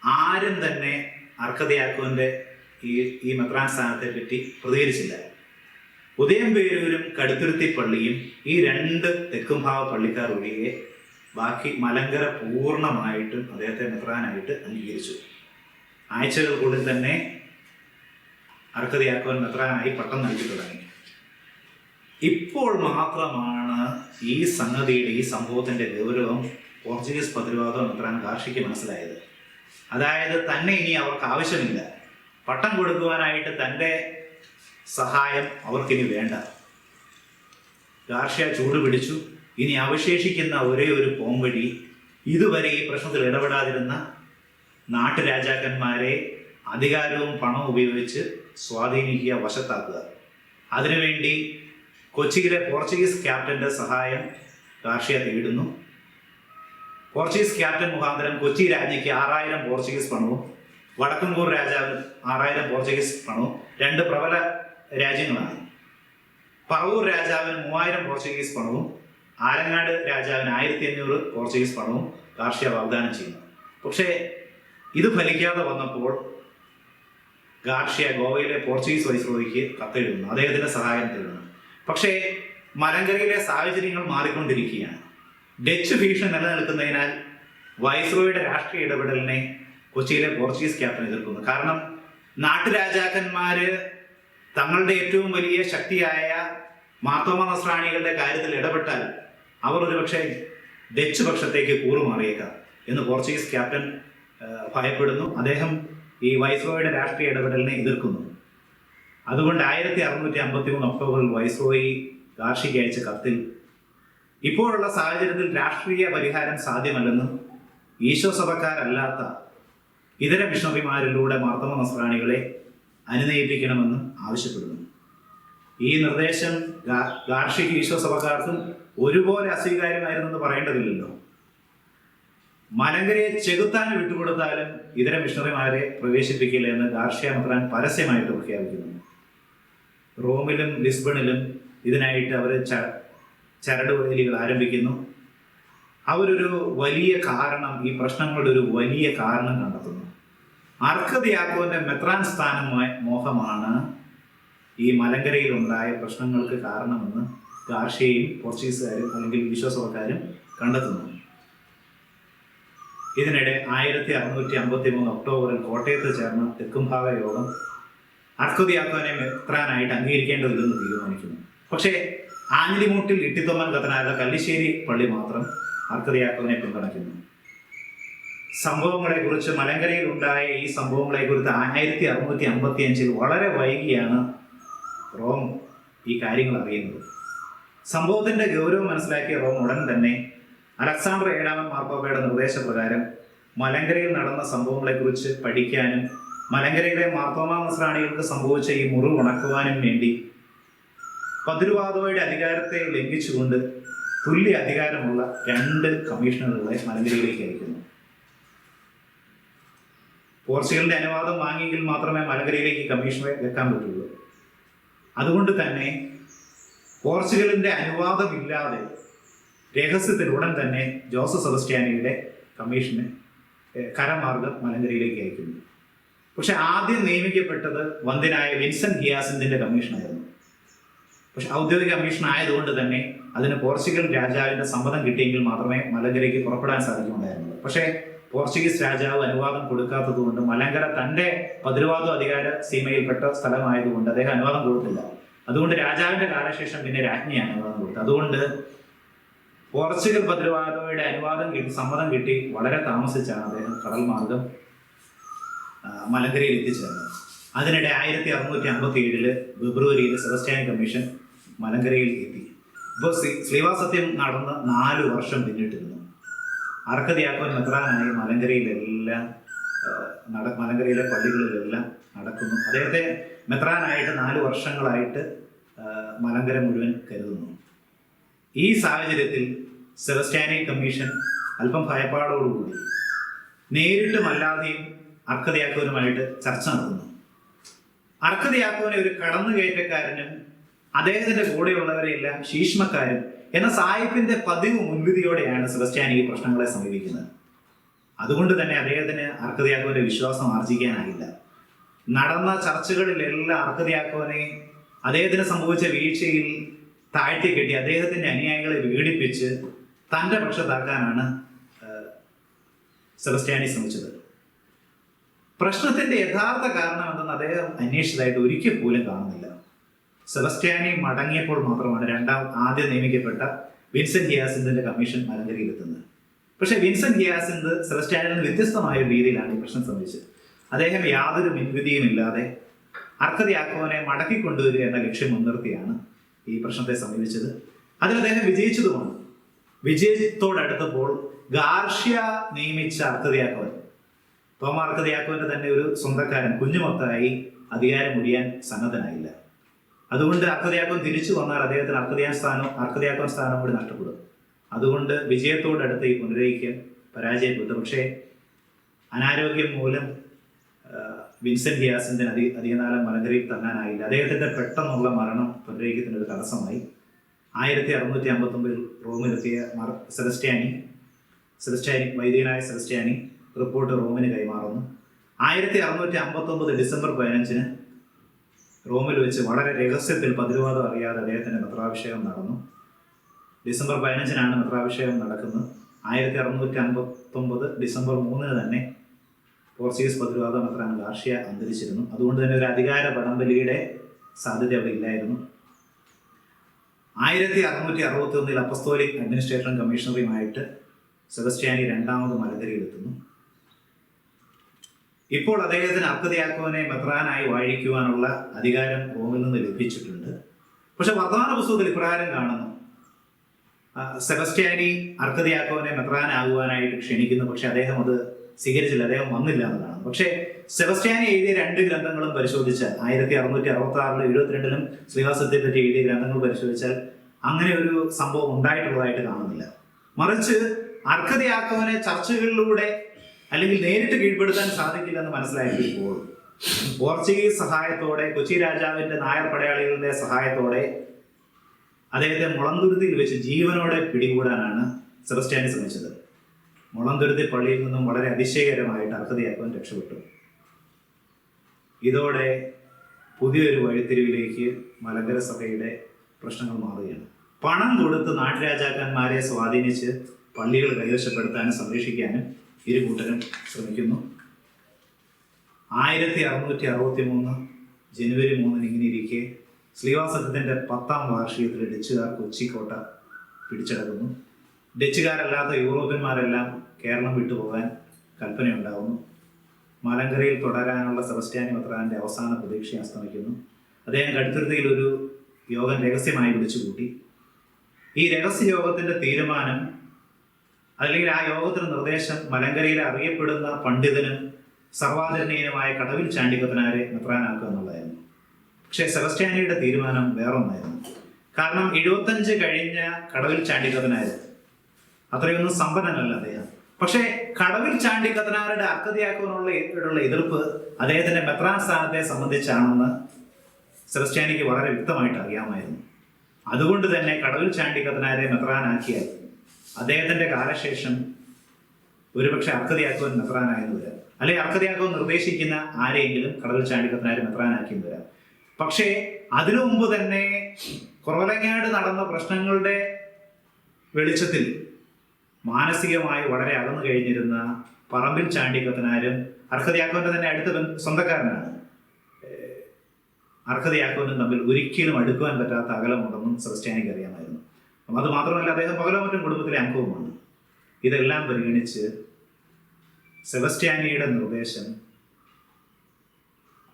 ആരും തന്നെ അർഹതയാക്കുവാന്റെ ഈ മെത്രാൻ സ്ഥാനത്തെ പറ്റി പ്രതികരിച്ചില്ല. ഉദയംപേരൂരും കടുത്തുരുത്തി പള്ളിയും ഈ 2 തെക്കുംഭാവ പള്ളിക്കാർ ഒഴികെ ബാക്കി മലങ്കര പൂർണ്ണമായിട്ടും അദ്ദേഹത്തെ മെത്രാനായിട്ട് അംഗീകരിച്ചു. ആഴ്ചകൾക്കുള്ളിൽ തന്നെ അർഹതയാക്കുവാൻ മെത്രാനായി പട്ടം നൽകി തുടങ്ങി. ഇപ്പോൾ മാത്രമാണ് ഈ സംഗതിയുടെ, ഈ സംഭവത്തിന്റെ ഗൗരവം പോർച്ചുഗീസ് പ്രതിരോധം മെത്രാൻ ഗാർഷ്യയ്ക്ക് മനസ്സിലായത്. അതായത് തന്നെ ഇനി അവർക്ക് ആവശ്യമില്ല, പട്ടം കൊടുക്കുവാനായിട്ട് തൻ്റെ സഹായം അവർക്കിനി വേണ്ട. ഗാർഷ്യ ചൂട് പിടിച്ചു. ഇനി അവശേഷിക്കുന്ന ഒരേ ഒരു പോംവഴി ഇതുവരെ ഈ പ്രശ്നത്തിൽ ഇടപെടാതിരുന്ന നാട്ടുരാജാക്കന്മാരെ അധികാരവും പണവും ഉപയോഗിച്ച് സ്വാധീനിക്കുക, വശത്താക്കുക. അതിനുവേണ്ടി കൊച്ചിയിലെ പോർച്ചുഗീസ് ക്യാപ്റ്റന്റെ സഹായം ഗാർഷ്യ തേടുന്നു. പോർച്ചുഗീസ് ക്യാപ്റ്റൻ മുഖാന്തരം കൊച്ചി രാജ്ഞിക്ക് 6000 പോർച്ചുഗീസ് പണവും വടക്കൻകൂർ രാജാവിന് 6000 പോർച്ചുഗീസ് പണവും, രണ്ട് പ്രബല രാജ്യങ്ങളാണ്. പറവൂർ രാജാവിന് 3000 പോർച്ചുഗീസ് പണവും ആലങ്ങാട് രാജാവിന് 1500 പോർച്ചുഗീസ് പണവും ഗാർഷ്യ വാഗ്ദാനം ചെയ്യുന്നു. പക്ഷേ ഇത് ഫലിക്കാതെ വന്നപ്പോൾ ഗാർഷ്യ ഗോവയിലെ പോർച്ചുഗീസ് വൈസ്രോയിക്ക് കത്തെഴുതുന്നു, അദ്ദേഹത്തിന്റെ സഹായം തേടുന്നു. പക്ഷേ മലങ്കരയിലെ സാഹചര്യങ്ങൾ മാറിക്കൊണ്ടിരിക്കുകയാണ്. ഡച്ച് ഭീഷണി നിലനിൽക്കുന്നതിനാൽ വൈസ്രോയുടെ രാഷ്ട്രീയ ഇടപെടലിനെ കൊച്ചിയിലെ പോർച്ചുഗീസ് ക്യാപ്റ്റൻ എതിർക്കുന്നു. കാരണം നാട്ടുരാജാക്കന്മാര് തങ്ങളുടെ ഏറ്റവും വലിയ ശക്തിയായ മാർത്തോമ നസ്രാണികളുടെ കാര്യത്തിൽ ഇടപെട്ടാൽ അവർ ഒരുപക്ഷെ ഡച്ച് പക്ഷത്തേക്ക് കൂറുമാറിയേക്കാം എന്ന് പോർച്ചുഗീസ് ക്യാപ്റ്റൻ ഭയപ്പെടുന്നു. അദ്ദേഹം ഈ വൈസ്രോയുടെ രാഷ്ട്രീയ ഇടപെടലിനെ എതിർക്കുന്നു. അതുകൊണ്ട് 1653 ഒക്ടോബറിൽ വൈസ്രോയി ഗാർഷ്യയ്ക്ക് അയച്ച കത്തിൽ ഇപ്പോഴുള്ള സാഹചര്യത്തിൽ രാഷ്ട്രീയ പരിഹാരം സാധ്യമല്ലെന്നും ഈശോ സഭക്കാരല്ലാത്ത ഇതര മിഷണറിമാരിലൂടെ മാർത്തോമ നസ്രാണികളെ അനുനയിപ്പിക്കണമെന്നും ആവശ്യപ്പെടുന്നു. ഈ നിർദ്ദേശം ഗാർഷ്യയ്ക്ക് ഈശോ സഭക്കാർക്കും ഒരുപോലെ അസ്വീകാര്യമായിരുന്നെന്ന് പറയേണ്ടതില്ലല്ലോ. മലങ്കരയെ ചെകുത്താൻ വിട്ടുകൊടുത്താലും ഇതര മിഷണറിമാരെ പ്രവേശിപ്പിക്കില്ല എന്ന് ഗാർഷ്യ മെത്രാൻ പരസ്യമായിട്ട് പ്രഖ്യാപിക്കുന്നു. റോമിലും ലിസ്ബണിലും ഇതിനായിട്ട് അവർ ചരടുവേലികൾ ആരംഭിക്കുന്നു. അവരൊരു വലിയ കാരണം, ഈ പ്രശ്നങ്ങളുടെ ഒരു വലിയ കാരണം കണ്ടെത്തുന്നു. അർക്കദിയാക്കോന്റെ മെത്രാൻ സ്ഥാനം മോഹമാണ് ഈ മലങ്കരയിൽ ഉണ്ടായ പ്രശ്നങ്ങൾക്ക് കാരണമെന്ന് ഗാർഷ്യയും പോർച്ചുഗീസുകാരും അല്ലെങ്കിൽ വിശ്വാസക്കാരും കണ്ടെത്തുന്നു. ഇതിനിടെ 1653 ഒക്ടോബറിൽ കോട്ടയത്ത് ചേർന്ന തെക്കുംഭാഗ യോഗം അർക്കദിയാക്കോനെ മെത്രാനായിട്ട് അംഗീകരിക്കേണ്ടതില്ലെന്ന് തീരുമാനിക്കുന്നു. പക്ഷേ ആഞ്ഞിലിമൂട്ടിൽ ഇട്ടിത്തൊമ്മൻ കത്തനായ കല്ലിശ്ശേരി പള്ളി മാത്രം അർക്കദിയാക്കോനെ പിന്തുണയ്ക്കുന്നു. സംഭവങ്ങളെക്കുറിച്ച്, മലങ്കരയിൽ ഉണ്ടായ ഈ സംഭവങ്ങളെക്കുറിച്ച് 1655 വളരെ വൈകിയാണ് റോം ഈ കാര്യങ്ങൾ അറിയുന്നത്. സംഭവത്തിന്റെ ഗൗരവം മനസ്സിലാക്കിയ റോം ഉടൻ തന്നെ അലക്സാണ്ടർ 7 മാർപ്പാപ്പയുടെ നിർദ്ദേശപ്രകാരം മലങ്കരയിൽ നടന്ന സംഭവങ്ങളെക്കുറിച്ച് പഠിക്കാനും മലങ്കരയിലെ മാർത്തോമാ നസ്രാണികൾക്ക് സംഭവിച്ച ഈ മുറിവ് ഉണക്കുവാനും വേണ്ടി പതിരുവാദോയുടെ അധികാരത്തെ ലംഘിച്ചുകൊണ്ട് തുല്യ അധികാരമുള്ള 2 കമ്മീഷണറുകളെ മലങ്കരയിലേക്ക് അയക്കുന്നു. പോർച്ചുഗലിന്റെ അനുവാദം വാങ്ങിയെങ്കിൽ മാത്രമേ മലങ്കരയിലേക്ക് കമ്മീഷണറെ വെക്കാൻ പറ്റുള്ളൂ. അതുകൊണ്ട് തന്നെ പോർച്ചുഗലിന്റെ അനുവാദമില്ലാതെ രഹസ്യത്തിൽ ഉടൻ തന്നെ ജോസഫ് സെബസ്ത്യാനിയുടെ കമ്മീഷനെ കരമാർഗം മലങ്കരയിലേക്ക് അയക്കുന്നു. പക്ഷെ ആദ്യം നിയമിക്കപ്പെട്ടത് വന്ദ്യനായ വിൻസെന്റ് ഹിയാസിന്റെ കമ്മീഷനായിരുന്നു. പക്ഷെ ഔദ്യോഗിക കമ്മീഷൻ ആയതുകൊണ്ട് തന്നെ അതിന് പോർച്ചുഗൽ രാജാവിന്റെ സമ്മതം കിട്ടിയെങ്കിൽ മാത്രമേ മലങ്കരയ്ക്ക് പുറപ്പെടാൻ സാധിക്കുന്നുണ്ടായിരുന്നുള്ളൂ. പക്ഷേ പോർച്ചുഗീസ് രാജാവ് അനുവാദം കൊടുക്കാത്തതുകൊണ്ട് മലങ്കര തന്റെ പതിരുവാദം അധികാര സീമയിൽപ്പെട്ട സ്ഥലമായതുകൊണ്ട് അദ്ദേഹം അനുവാദം കൊടുത്തില്ല. അതുകൊണ്ട് രാജാവിന്റെ കാലശേഷം പിന്നെ രാജ്ഞിയാണ് അനുവാദം കൊടുത്തത്. അതുകൊണ്ട് പോർച്ചുഗൽ പതിരുവാദോയുടെ സമ്മതം കിട്ടി വളരെ താമസിച്ചാണ് അദ്ദേഹം കടൽ മാർഗം മലങ്കരയിൽ എത്തിച്ചേർന്നത്. അതിനിടെ 1657 ഫെബ്രുവരിയിൽ സെബസ്ത്യാനി കമ്മീഷൻ മലങ്കരയിൽ എത്തി. ഇപ്പോൾ ശ്ലീവാസത്യം നടന്ന് 4 വർഷം പിന്നിട്ടിരുന്നു. അർക്കദിയാക്കോൻ മെത്രാനായി മലങ്കരയിലെല്ലാം മലങ്കരയിലെ പള്ളികളിലെല്ലാം നടക്കുന്നു. അദ്ദേഹത്തെ മെത്രാനായിട്ട് 4 വർഷങ്ങളായിട്ട് മലങ്കര മുഴുവൻ കരുതുന്നു. ഈ സാഹചര്യത്തിൽ സെബസ്ത്യാനി കമ്മീഷൻ അല്പം ഭയപ്പാടോടുകൂടി നേരിട്ടും അല്ലാതെയും അർക്കദിയാക്കോനുമായിട്ട് ചർച്ച നടത്തുന്നു. അർക്കദിയാക്കോനെ ഒരു കടന്നുകയറ്റക്കാരനും അദ്ദേഹത്തിന്റെ കൂടെയുള്ളവരെയെല്ലാം ശീഷ്മക്കാരും എന്ന സായിപ്പിന്റെ പതിവ് മുൻവിധിയോടെയാണ് സെബസ്ത്യാനി ഈ പ്രശ്നങ്ങളെ സമീപിക്കുന്നത്. അതുകൊണ്ട് തന്നെ അദ്ദേഹത്തിന് അർക്കദിയാക്കോന്റെ വിശ്വാസം ആർജിക്കാനായില്ല. നടന്ന ചർച്ചകളിലെല്ലാം അർക്കദിയാക്കോനെ അദ്ദേഹത്തിന് സംഭവിച്ച വീഴ്ചയിൽ താഴ്ത്തിക്കെട്ടി അദ്ദേഹത്തിന്റെ അനുയായികളെ പീഡിപ്പിച്ച് തന്റെ പക്ഷത്താക്കാനാണ് സെബസ്ത്യാനി ശ്രമിച്ചത്. പ്രശ്നത്തിന്റെ യഥാർത്ഥ കാരണം എന്തെന്ന് അദ്ദേഹം അന്വേഷിച്ചതായിട്ട് ഒരിക്കൽ പോലും കാണുന്നില്ല. സെബസ്ത്യാനി മടങ്ങിയപ്പോൾ മാത്രമാണ് ആദ്യം നിയമിക്കപ്പെട്ട വിൻസെന്റ് ഹിയാസിന്റെ കമ്മീഷൻ മലങ്കരയിൽ എത്തുന്നത്. പക്ഷെ വിൻസെന്റ് ഹിയാസിന്റെ സെബസ്ത്യാനിൽ നിന്ന് വ്യത്യസ്തമായ ഒരു രീതിയിലാണ് ഈ പ്രശ്നം സംഭവിച്ചത്. അദ്ദേഹം യാതൊരു മുൻവിധിയും ഇല്ലാതെ അർക്കദിയാക്കോനെ മടക്കിക്കൊണ്ടുവരിക എന്ന ലക്ഷ്യം മുൻനിർത്തിയാണ് ഈ പ്രശ്നത്തെ സമീപിച്ചത്. അതിൽ അദ്ദേഹം വിജയിച്ചതുമാണ്. വിജയത്തോടടുത്തപ്പോൾ ഗാർഷ്യ നിയമിച്ച അർക്കദിയാക്കോൻ, തോമാ അർക്കദിയാക്കോന്റെ തന്നെ ഒരു സ്വന്തക്കാരൻ കുഞ്ഞുമൊത്തായി അധികാരം മുടിയാൻ സന്നദ്ധനായില്ല. അതുകൊണ്ട് അർക്കദിയാക്കോൻ തിരിച്ചു വന്നാൽ അദ്ദേഹത്തിന് അർക്കദിയാക്കോൻ സ്ഥാനം കൂടി നഷ്ടപ്പെടും. അതുകൊണ്ട് വിജയത്തോടടുത്ത് ഈ പുനരൈക്യം പരാജയപ്പെട്ടു. പക്ഷേ അനാരോഗ്യം മൂലം വിൻസെന്റ് ഗ്യാസിന്റെ അധികനാലം മലങ്കരയിൽ തങ്ങാനായില്ല. അദ്ദേഹത്തിന്റെ പെട്ടെന്നുള്ള മരണം പുനരൈക്യത്തിന് ഒരു തടസ്സമായി. 1659 റോമിലെത്തിയ സെലസ്റ്റാനി വൈദികനായ സെലസ്റ്റാനി റിപ്പോർട്ട് റോമിന് കൈമാറുന്നു. 1659 ഡിസംബർ 15 റോമിൽ വെച്ച് വളരെ രഹസ്യത്തിൽ പതിരുവാദം അറിയാതെ അദ്ദേഹത്തിന്റെ മെത്രാഭിഷേകം നടന്നു. ഡിസംബർ 15 മെത്രാഭിഷേകം നടക്കുന്നത്. 1659 ഡിസംബർ 3 തന്നെ പോർച്ചുഗീസ് പതിരുവാദ മെത്രാൻ ഗാർഷ്യ അന്തരിച്ചിരുന്നു. അതുകൊണ്ട് തന്നെ ഒരു അധികാര വടംവലിയുടെ സാധ്യത അവിടെ ഇല്ലായിരുന്നു. 1661 അപ്പസ്തോലിക് അഡ്മിനിസ്ട്രേഷൻ കമ്മീഷണറുമായിട്ട് സെബസ്റ്റ്യാനി രണ്ടാമത് മലങ്കരയിലെത്തുന്നു. ഇപ്പോൾ അദ്ദേഹത്തിന് അർക്കദിയാക്കോനെ മെത്രാനായി വാഴിക്കുവാനുള്ള അധികാരം റോമിൽ നിന്ന് ലഭിച്ചിട്ടുണ്ട്. പക്ഷെ വർത്തമാന പുസ്തകത്തിൽ ഇപ്രകാരം കാണുന്നു: സെബസ്റ്റ്യാനി അർക്കദിയാക്കോനെ മെത്രാനാകുവാനായിട്ട് ക്ഷണിക്കുന്നു. പക്ഷെ അദ്ദേഹം അത് സ്വീകരിച്ചില്ല, അദ്ദേഹം വന്നില്ല എന്നതാണ്. പക്ഷേ സെബസ്റ്റ്യാനി എഴുതിയ 2 ഗ്രന്ഥങ്ങളും പരിശോധിച്ചാൽ 1666 72 ശ്രീവാസത്തെ പറ്റി എഴുതിയ ഗ്രന്ഥങ്ങൾ പരിശോധിച്ചാൽ അങ്ങനെ ഒരു സംഭവം ഉണ്ടായിട്ടുള്ളതായിട്ട് കാണുന്നില്ല. മറിച്ച് അർക്കദിയാക്കോനെ ചർച്ചകളിലൂടെ അല്ലെങ്കിൽ നേരിട്ട് കീഴ്പ്പെടുത്താൻ സാധിക്കില്ലെന്ന് മനസ്സിലാക്കിയപ്പോൾ പോർച്ചുഗീസ് സഹായത്തോടെ, കൊച്ചി രാജാവിന്റെ നായർ പടയാളികളുടെ സഹായത്തോടെ അദ്ദേഹത്തെ മുളന്തുരുത്തിയിൽ വെച്ച് ജീവനോടെ പിടികൂടാനാണ് സെബസ്റ്റ്യാനി ശ്രമിച്ചത്. മുളന്തുരുത്തി പള്ളിയിൽ നിന്നും വളരെ അതിശയകരമായിട്ട് അർക്കദിയാക്കോൻ രക്ഷപ്പെട്ടു. ഇതോടെ പുതിയൊരു വഴിത്തിരിവിലേക്ക് മലങ്കര സഭയുടെ പ്രശ്നങ്ങൾ മാറുകയാണ്. പണം കൊടുത്ത് നാട്ടുരാജാക്കന്മാരെ സ്വാധീനിച്ച് പള്ളികൾ കൈവശപ്പെടുത്താനും സംരക്ഷിക്കാനും ഇരു കൂട്ടരും ശ്രമിക്കുന്നു. 1663 ജനുവരി 3 ഇങ്ങനെ ഇരിക്കെ ശ്രീവാസത്തിന്റെ 10ാം വാർഷികത്തിൽ ഡച്ചുകാർ കൊച്ചിക്കോട്ട പിടിച്ചടക്കുന്നു. ഡച്ചുകാരല്ലാത്ത യൂറോപ്യന്മാരെല്ലാം കേരളം വിട്ടുപോകാൻ കൽപ്പനയുണ്ടാകുന്നു. മലങ്കരയിൽ തുടരാനുള്ള സെബസ്റ്റ്യാനി മെത്രാന്റെ അവസാന പ്രതീക്ഷ അസ്തമിക്കുന്നു. അദ്ദേഹം കടുത്തുരുത്തിയിൽ ഒരു യോഗം രഹസ്യമായി വിളിച്ചുകൂട്ടി. ഈ രഹസ്യ യോഗത്തിന്റെ തീരുമാനം അല്ലെങ്കിൽ ആ യോഗത്തിന് നിർദ്ദേശം മലങ്കരയിൽ അറിയപ്പെടുന്ന പണ്ഡിതനും സർവാദരണീയനുമായ കടവിൽ ചാണ്ടിക്കത്തനാരെ മെത്രാനാക്കുക എന്നുള്ളതായിരുന്നു. പക്ഷേ സെബസ്റ്റ്യാനിയുടെ തീരുമാനം വേറൊന്നായിരുന്നു. കാരണം 75 കഴിഞ്ഞ കടവിൽ ചാണ്ടിക്കത്തനാര് അത്രയൊന്നും സമ്പന്നനല്ല അദ്ദേഹം. പക്ഷേ കടവിൽ ചാണ്ടിക്കത്തനാരുടെ അർക്കദിയാക്കോനുള്ള എതിർപ്പ് അദ്ദേഹത്തിന്റെ മെത്രാൻ സ്ഥാനത്തെ സംബന്ധിച്ചാണെന്ന് സെബസ്റ്റ്യാനിക്ക് വളരെ വ്യക്തമായിട്ട് അറിയാമായിരുന്നു. അതുകൊണ്ട് തന്നെ കടവിൽ ചാണ്ടിക്കത്തനാരെ മെത്രാനാക്കിയാൽ അദ്ദേഹത്തിന്റെ കാലശേഷം ഒരുപക്ഷെ അർക്കദിയാക്കോൻ മെത്രാനായെന്ന് വരാം, അല്ലെങ്കിൽ അർക്കദിയാക്കോൻ നിർദ്ദേശിക്കുന്ന ആരെയെങ്കിലും കടവിൽ ചാണ്ടിക്കത്തനാരെ മെത്രാനാക്കിയെന്ന് വരാം. പക്ഷേ അതിനു മുമ്പ് തന്നെ കുറവലങ്ങാട് നടന്ന പ്രശ്നങ്ങളുടെ വെളിച്ചത്തിൽ മാനസികമായി വളരെ അകന്നു കഴിഞ്ഞിരുന്ന പറമ്പിൽ ചാണ്ടിക്കത്തനാരും അർക്കദിയാക്കോന്റെ തന്നെ അടുത്ത സ്വന്തക്കാരനാണ്. അർക്കദിയാക്കോനും തമ്മിൽ ഒരിക്കലും അടുക്കുവാൻ പറ്റാത്ത അകലമുണ്ടെന്നും സെബസ്റ്റ്യാനിക്ക് അറിയാമായിരുന്നു. അത് മാത്രമല്ല, അദ്ദേഹം പകലമറ്റം കുടുംബത്തിലെ അംഗവുമാണ്. ഇതെല്ലാം പരിഗണിച്ച് സെബസ്റ്റ്യാനിയുടെ നിർദ്ദേശം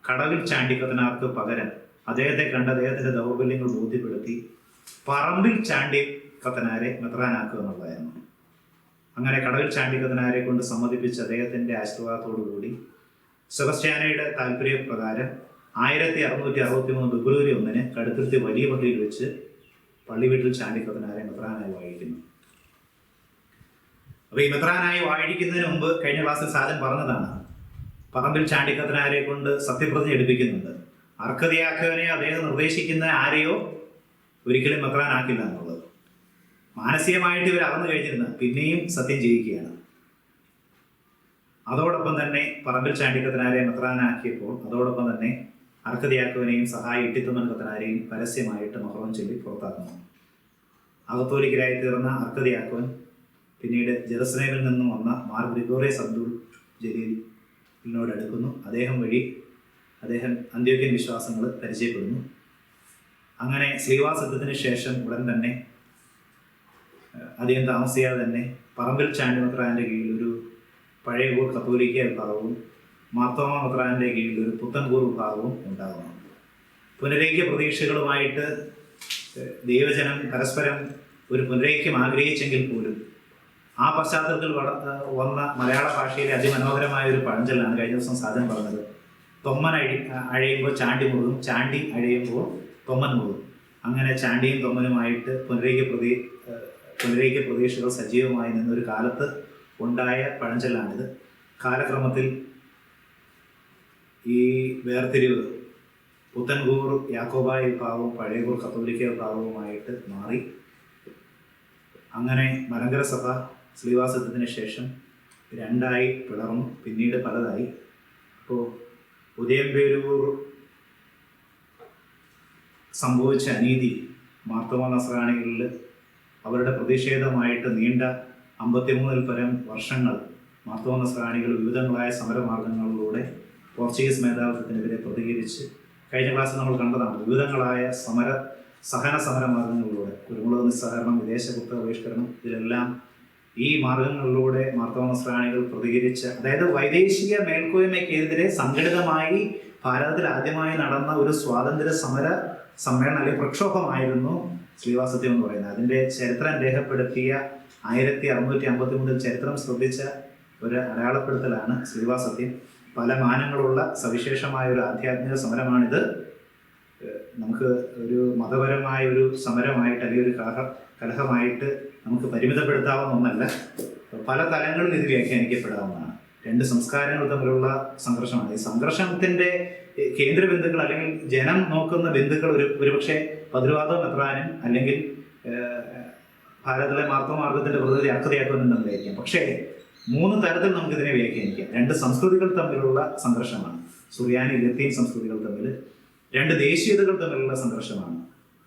കടവിൽ ചാണ്ടിക്കത്തനാർക്ക് പകരം അദ്ദേഹത്തെ കണ്ട് അദ്ദേഹത്തിന്റെ ദൗർബല്യങ്ങൾ ബോധ്യപ്പെടുത്തി പറമ്പിൽ ചാണ്ടിക്കത്തനാരെ മെത്രാനാക്കുക എന്നുള്ളതായിരുന്നു. അങ്ങനെ കടവിൽ ചാണ്ടിക്കത്തനാരെ കൊണ്ട് സമ്മതിപ്പിച്ച് അദ്ദേഹത്തിന്റെ ആശീർവാദത്തോടുകൂടി സെബസ്റ്റ്യാനിയുടെ താല്പര്യപ്രകാരം 1663 ഫെബ്രുവരി 1 കടുത്തുരുത്തി വലിയ പള്ളിയിൽ വെച്ച് പള്ളി വീട്ടിൽ ചാണ്ടിക്കത്തനാരെ മെത്രാനായി വാഴിക്കുന്നു. അപ്പൊ ഈ മെത്രാനായി വാഴിക്കുന്നതിന് മുമ്പ് കഴിഞ്ഞ ക്ലാസ്സിൽ സാജൻ പറഞ്ഞതാണ്, പറമ്പിൽ ചാണ്ടിക്കത്തനാരെ കൊണ്ട് സത്യപ്രതിജ്ഞ എടുപ്പിക്കുന്നുണ്ട്. അർക്കദിയാക്കോനെ അദ്ദേഹം നിർദ്ദേശിക്കുന്ന ആരെയോ ഒരിക്കലും മെത്രാനാക്കില്ല എന്നുള്ളത്. മാനസികമായിട്ട് ഇവർ അറന്നു കഴിഞ്ഞിരുന്ന പിന്നെയും സത്യം ചെയ്യിക്കുകയാണ്. അതോടൊപ്പം തന്നെ പറമ്പിൽ ചാണ്ടിക്കത്തനാരെ മെത്രാനാക്കിയപ്പോൾ അതോടൊപ്പം തന്നെ അർക്കദിയാക്കോനെയും സഹായി ഇട്ടിത്തമ്മൻ കത്തനാരെയും പരസ്യമായിട്ട് മഹ്റം ചൊല്ലി പുറത്താക്കുന്നു. അകത്തോലിക്കരായി തീർന്ന അർക്കദിയാക്കോൻ പിന്നീട് ജെറുസലേമിൽ നിന്നും വന്ന മാർ ഗ്രിഗോറിയസ് അബ്ദുൾ ജലീലിനോട് അടുക്കുന്നു. അദ്ദേഹം വഴി അദ്ദേഹം അന്ത്യോക്യൻ വിശ്വാസങ്ങൾ പരിചയപ്പെടുന്നു. അങ്ങനെ ശ്രീവാസത്തിന് ശേഷം ഉടൻ തന്നെ അധികം താമസിയാതെ തന്നെ പറമ്പിൽ ചാണ്ടി മെത്രാന്റെ കീഴിൽ ഒരു പഴയകൂർ കത്തോലിക്ക വിഭാഗവും മാർത്തോമ മെത്രാന്റെ കീഴിൽ ഒരു പുത്തൻകൂർ വിഭാഗവും ഉണ്ടാകുന്നു. പുനരൈക്യ പ്രതീക്ഷകളുമായിട്ട് ദൈവജനം പരസ്പരം ഒരു പുനരൈക്യം ആഗ്രഹിച്ചെങ്കിൽ പോലും ആ പശ്ചാത്തലത്തിൽ വന്ന മലയാള ഭാഷയിലെ അതിമനോഹരമായ ഒരു പഴഞ്ചൊല്ലാണ് കഴിഞ്ഞ ദിവസം സാധനം പറഞ്ഞത്. തൊമ്മൻ അഴയുമ്പോൾ ചാണ്ടി മുറുകും, ചാണ്ടി അഴയുമ്പോൾ തൊമ്മൻ മുറുകും. അങ്ങനെ ചാണ്ടിയും തൊമ്മനുമായിട്ട് പുനരൈക്യ പ്രതീക്ഷകൾ സജീവമായി നിന്നൊരു കാലത്ത് ഉണ്ടായ പഴഞ്ചൊല്ലാണിത്. കാലക്രമത്തിൽ ഈ വേർതിരിവ് പുത്തൻകൂർ യാക്കോബായ വിഭാഗവും പഴയകൂർ കത്തോലിക്ക വിഭാഗവുമായിട്ട് മാറി. അങ്ങനെ മലങ്കര സഭ ശ്ലീവാസത്തിന് ശേഷം രണ്ടായി പിളർന്നു, പിന്നീട് പലതായി. ഇപ്പോൾ ഉദയംപേരൂർ സംഭവിച്ച അനീതി മാർത്തോമാ നസ്രാണികളിൽ അവരുടെ പ്രതിഷേധമായിട്ട് നീണ്ട 53-ൽ പരം വർഷങ്ങൾ മാർത്തോമാ നസ്രാണികൾ വിവിധങ്ങളായ സമരമാർഗങ്ങളിലൂടെ പോർച്ചുഗീസ് മേധാവിത്വത്തിനെതിരെ പ്രതികരിച്ച് കഴിഞ്ഞ ക്ലാസ്സിൽ നമ്മൾ കണ്ടതാണ്. വിവിധങ്ങളായ സഹന സമരമാർഗങ്ങളിലൂടെ കുരുമുളക് നിസ്സഹകരണം, വിദേശ കുത്തക ബഹിഷ്കരണം, ഇതിലെല്ലാം ഈ മാർഗങ്ങളിലൂടെ മാർത്തോമാ നസ്രാണികൾ പ്രതികരിച്ച്, അതായത് വൈദേശിക മേൽക്കോയ്മയ്ക്കെതിരെ സംഘടിതമായി ഭാരതത്തിൽ ആദ്യമായി നടന്ന ഒരു സ്വാതന്ത്ര്യ സമര സമ്മേളനം അല്ലെങ്കിൽ പ്രക്ഷോഭമായിരുന്നു ശ്ലീവാസത്യം എന്ന് പറയുന്നത്. അതിൻ്റെ ചരിത്രം രേഖപ്പെടുത്തിയ 1653 ചരിത്രം ശ്രദ്ധിച്ച ഒരു അടയാളപ്പെടുത്തലാണ് ശ്ലീവാസത്യം. പല മാനങ്ങളുള്ള സവിശേഷമായ ഒരു ആധ്യാത്മിക സമരമാണിത്. നമുക്ക് ഒരു മതപരമായ ഒരു സമരമായിട്ട് അല്ലെങ്കിൽ ഒരു കലഹമായിട്ട് നമുക്ക് പരിമിതപ്പെടുത്താവുന്ന ഒന്നല്ല. പല തലങ്ങളിൽ ഇത് വ്യാഖ്യാനിക്കപ്പെടാവുന്നതാണ്. രണ്ട് സംസ്കാരങ്ങൾ തമ്മിലുള്ള സംഘർഷമാണ്. ഈ സംഘർഷത്തിൻ്റെ കേന്ദ്ര ബിന്ദുക്കൾ അല്ലെങ്കിൽ ജനം നോക്കുന്ന ബിന്ദുക്കൾ ഒരുപക്ഷെ പതിരുവാദം മെത്രാനും അല്ലെങ്കിൽ ഭാരതത്തിലെ മാർത്തോമാർഗത്തിൻ്റെ പ്രതിനിധി അർക്കതയാക്കുമെന്നുണ്ടായിരിക്കാം. പക്ഷേ 3 തരത്തിൽ നമുക്കിതിനെ വ്യാഖ്യാനിക്കാം. 2 സംസ്കൃതികൾ തമ്മിലുള്ള സംഘർഷമാണ്. സുറിയാനി ലത്തീൻ സംസ്കൃതികൾ തമ്മിൽ, 2 ദേശീയതകൾ തമ്മിലുള്ള സംഘർഷമാണ്.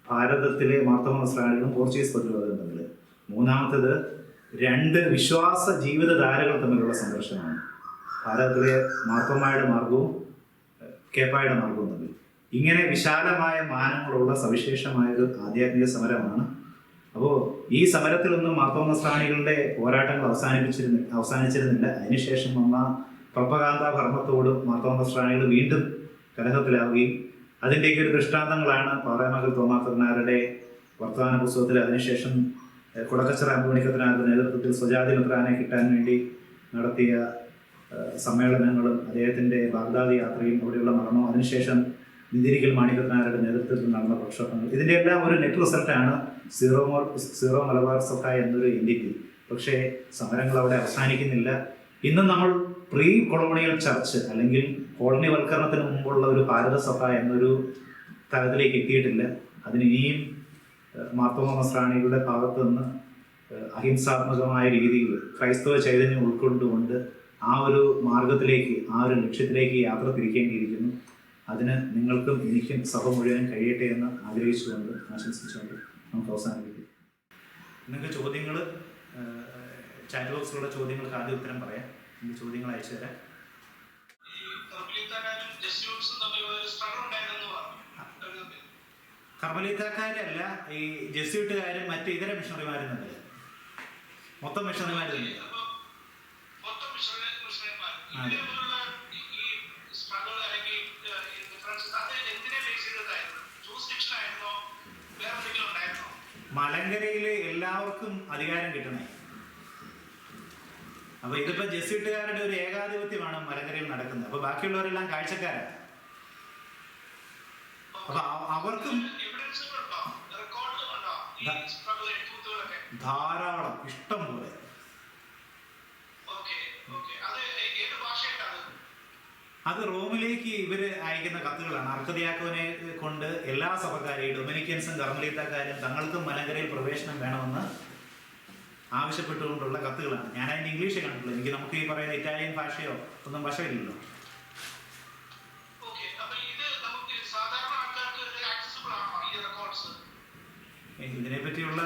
ഭാരതത്തിലെ മാർത്തോമാ നസ്രാണികളും പോർച്ചുഗീസ് പ്രതിരോധവും തമ്മിൽ. മൂന്നാമത്തേത് 2 വിശ്വാസ ജീവിതധാരകൾ തമ്മിലുള്ള സംഘർഷമാണ്. ഭാരതത്തിലെ മാർത്തോമായുടെ മാർഗവും കേപ്പായുടെ മാർഗവും തമ്മിൽ. ഇങ്ങനെ വിശാലമായ മാനങ്ങളുള്ള സവിശേഷമായൊരു ആധ്യാത്മിക സമരമാണ്. അപ്പോൾ ഈ സമരത്തിലൊന്നും മാർത്തോമാ നസ്രാണികളുടെ പോരാട്ടങ്ങൾ അവസാനിച്ചിരുന്നില്ല. അതിനുശേഷം വന്ന പ്രൊപ്പഗാന്ത ഭരണത്തോട് മാർത്തോമാ നസ്രാണികൾ വീണ്ടും കലഹത്തിലാവുകയും അതിൻ്റെയൊക്കെ ഒരു ദൃഷ്ടാന്തങ്ങളാണ് പാറേമംഗൽ തോമാ കർണാരുടെ വർത്തമാന പുസ്തകത്തിൽ. അതിനുശേഷം കുടക്കച്ചറ അമ്പുമണിക്കത്തനാരുടെ നേതൃത്വത്തിൽ സ്വജാതി മെത്രാനെ കിട്ടാൻ വേണ്ടി നടത്തിയ സമ്മേളനങ്ങളും അദ്ദേഹത്തിൻ്റെ ബാഗ്ദാദ് യാത്രയും അവിടെയുള്ള മരണവും അതിനുശേഷം നിതിരിക്കൽ മാണിക്കത്തനാരുടെ നേതൃത്വത്തിൽ നടന്ന പ്രക്ഷോഭങ്ങൾ, ഇതിൻ്റെ എല്ലാം ഒരു നെറ്റ് റിസൾട്ടാണ് സീറോ മലബാർ സഭ എന്നൊരു എൻറ്റിറ്റി. പക്ഷേ സമരങ്ങൾ അവിടെ അവസാനിക്കുന്നില്ല. ഇന്നും നമ്മൾ പ്രീ കൊളോണിയൽ ചർച്ച് അല്ലെങ്കിൽ കോളനിവൽക്കരണത്തിന് മുമ്പുള്ള ഒരു ഭാരതസഭ എന്നൊരു തലത്തിലേക്ക് എത്തിയിട്ടില്ല. അതിന് ഇനിയും മാർത്തോമാ നസ്രാണികളുടെ ഭാഗത്തു നിന്ന് അഹിംസാത്മകമായ രീതിയിൽ ക്രൈസ്തവ ചൈതന്യം ഉൾക്കൊണ്ടുകൊണ്ട് ആ ഒരു മാർഗത്തിലേക്ക്, ആ ഒരു ലക്ഷ്യത്തിലേക്ക് യാത്ര തിരിക്കേണ്ടിയിരിക്കുന്നു. അതിന് നിങ്ങൾക്കും എനിക്കും സഭ മുഴുവൻ കഴിയട്ടെ എന്ന് ആഗ്രഹിച്ചുകൊണ്ട് ആശംസിച്ചുകൊണ്ട് നമുക്ക് അവസാനിപ്പിക്കും. നിങ്ങൾക്ക് ചോദ്യങ്ങൾ ചാറ്റ് ബോക്സിലുള്ള ചോദ്യങ്ങൾക്ക് ആദ്യം ഉത്തരം പറയാം. നിങ്ങൾക്ക് ചോദ്യങ്ങൾ അയച്ചു തരാം. കർമ്മലീത്തക്കാരല്ല, ഈ ജെസ്യൂട്ടുകാരും മറ്റ് ഇതര മിഷണറിമാരും തമ്മിൽ മൊത്തം മിഷണറിമാർ തമ്മിൽ മലങ്കരയിൽ എല്ലാവർക്കും അധികാരം കിട്ടണേ. അപ്പൊ ഇതിപ്പോ ജെസ്യൂട്ടുകാരുടെ ഒരു ഏകാധിപത്യമാണ് മലങ്കരയിൽ നടക്കുന്നത്. അപ്പൊ ബാക്കിയുള്ളവരെല്ലാം കാഴ്ചക്കാരാണ്. അപ്പൊ അവർക്കും ധാരാളം, ഇഷ്ടം പോലെ. അത് റോമിലേക്ക് ഇവര് അയക്കുന്ന കത്തുകളാണ്. അർക്കദിയാക്കോനെ കൊണ്ട് എല്ലാ സഭക്കാരെയും, ഡൊമിനിക്കൻസും കർമ്മലീത്തക്കാരും തങ്ങൾക്കും മലങ്കരയിൽ പ്രവേശനം വേണമെന്ന് ആവശ്യപ്പെട്ടുകൊണ്ടുള്ള കത്തുകളാണ്. ഞാൻ അതിൻ്റെ ഇംഗ്ലീഷ് കണ്ടിട്ടുള്ളൂ. എനിക്ക് നമുക്ക് ഈ പറയുന്ന ഇറ്റാലിയൻ ഭാഷയോ ഒന്നും വശമില്ലല്ലോ. ഇതിനെപ്പറ്റിയുള്ള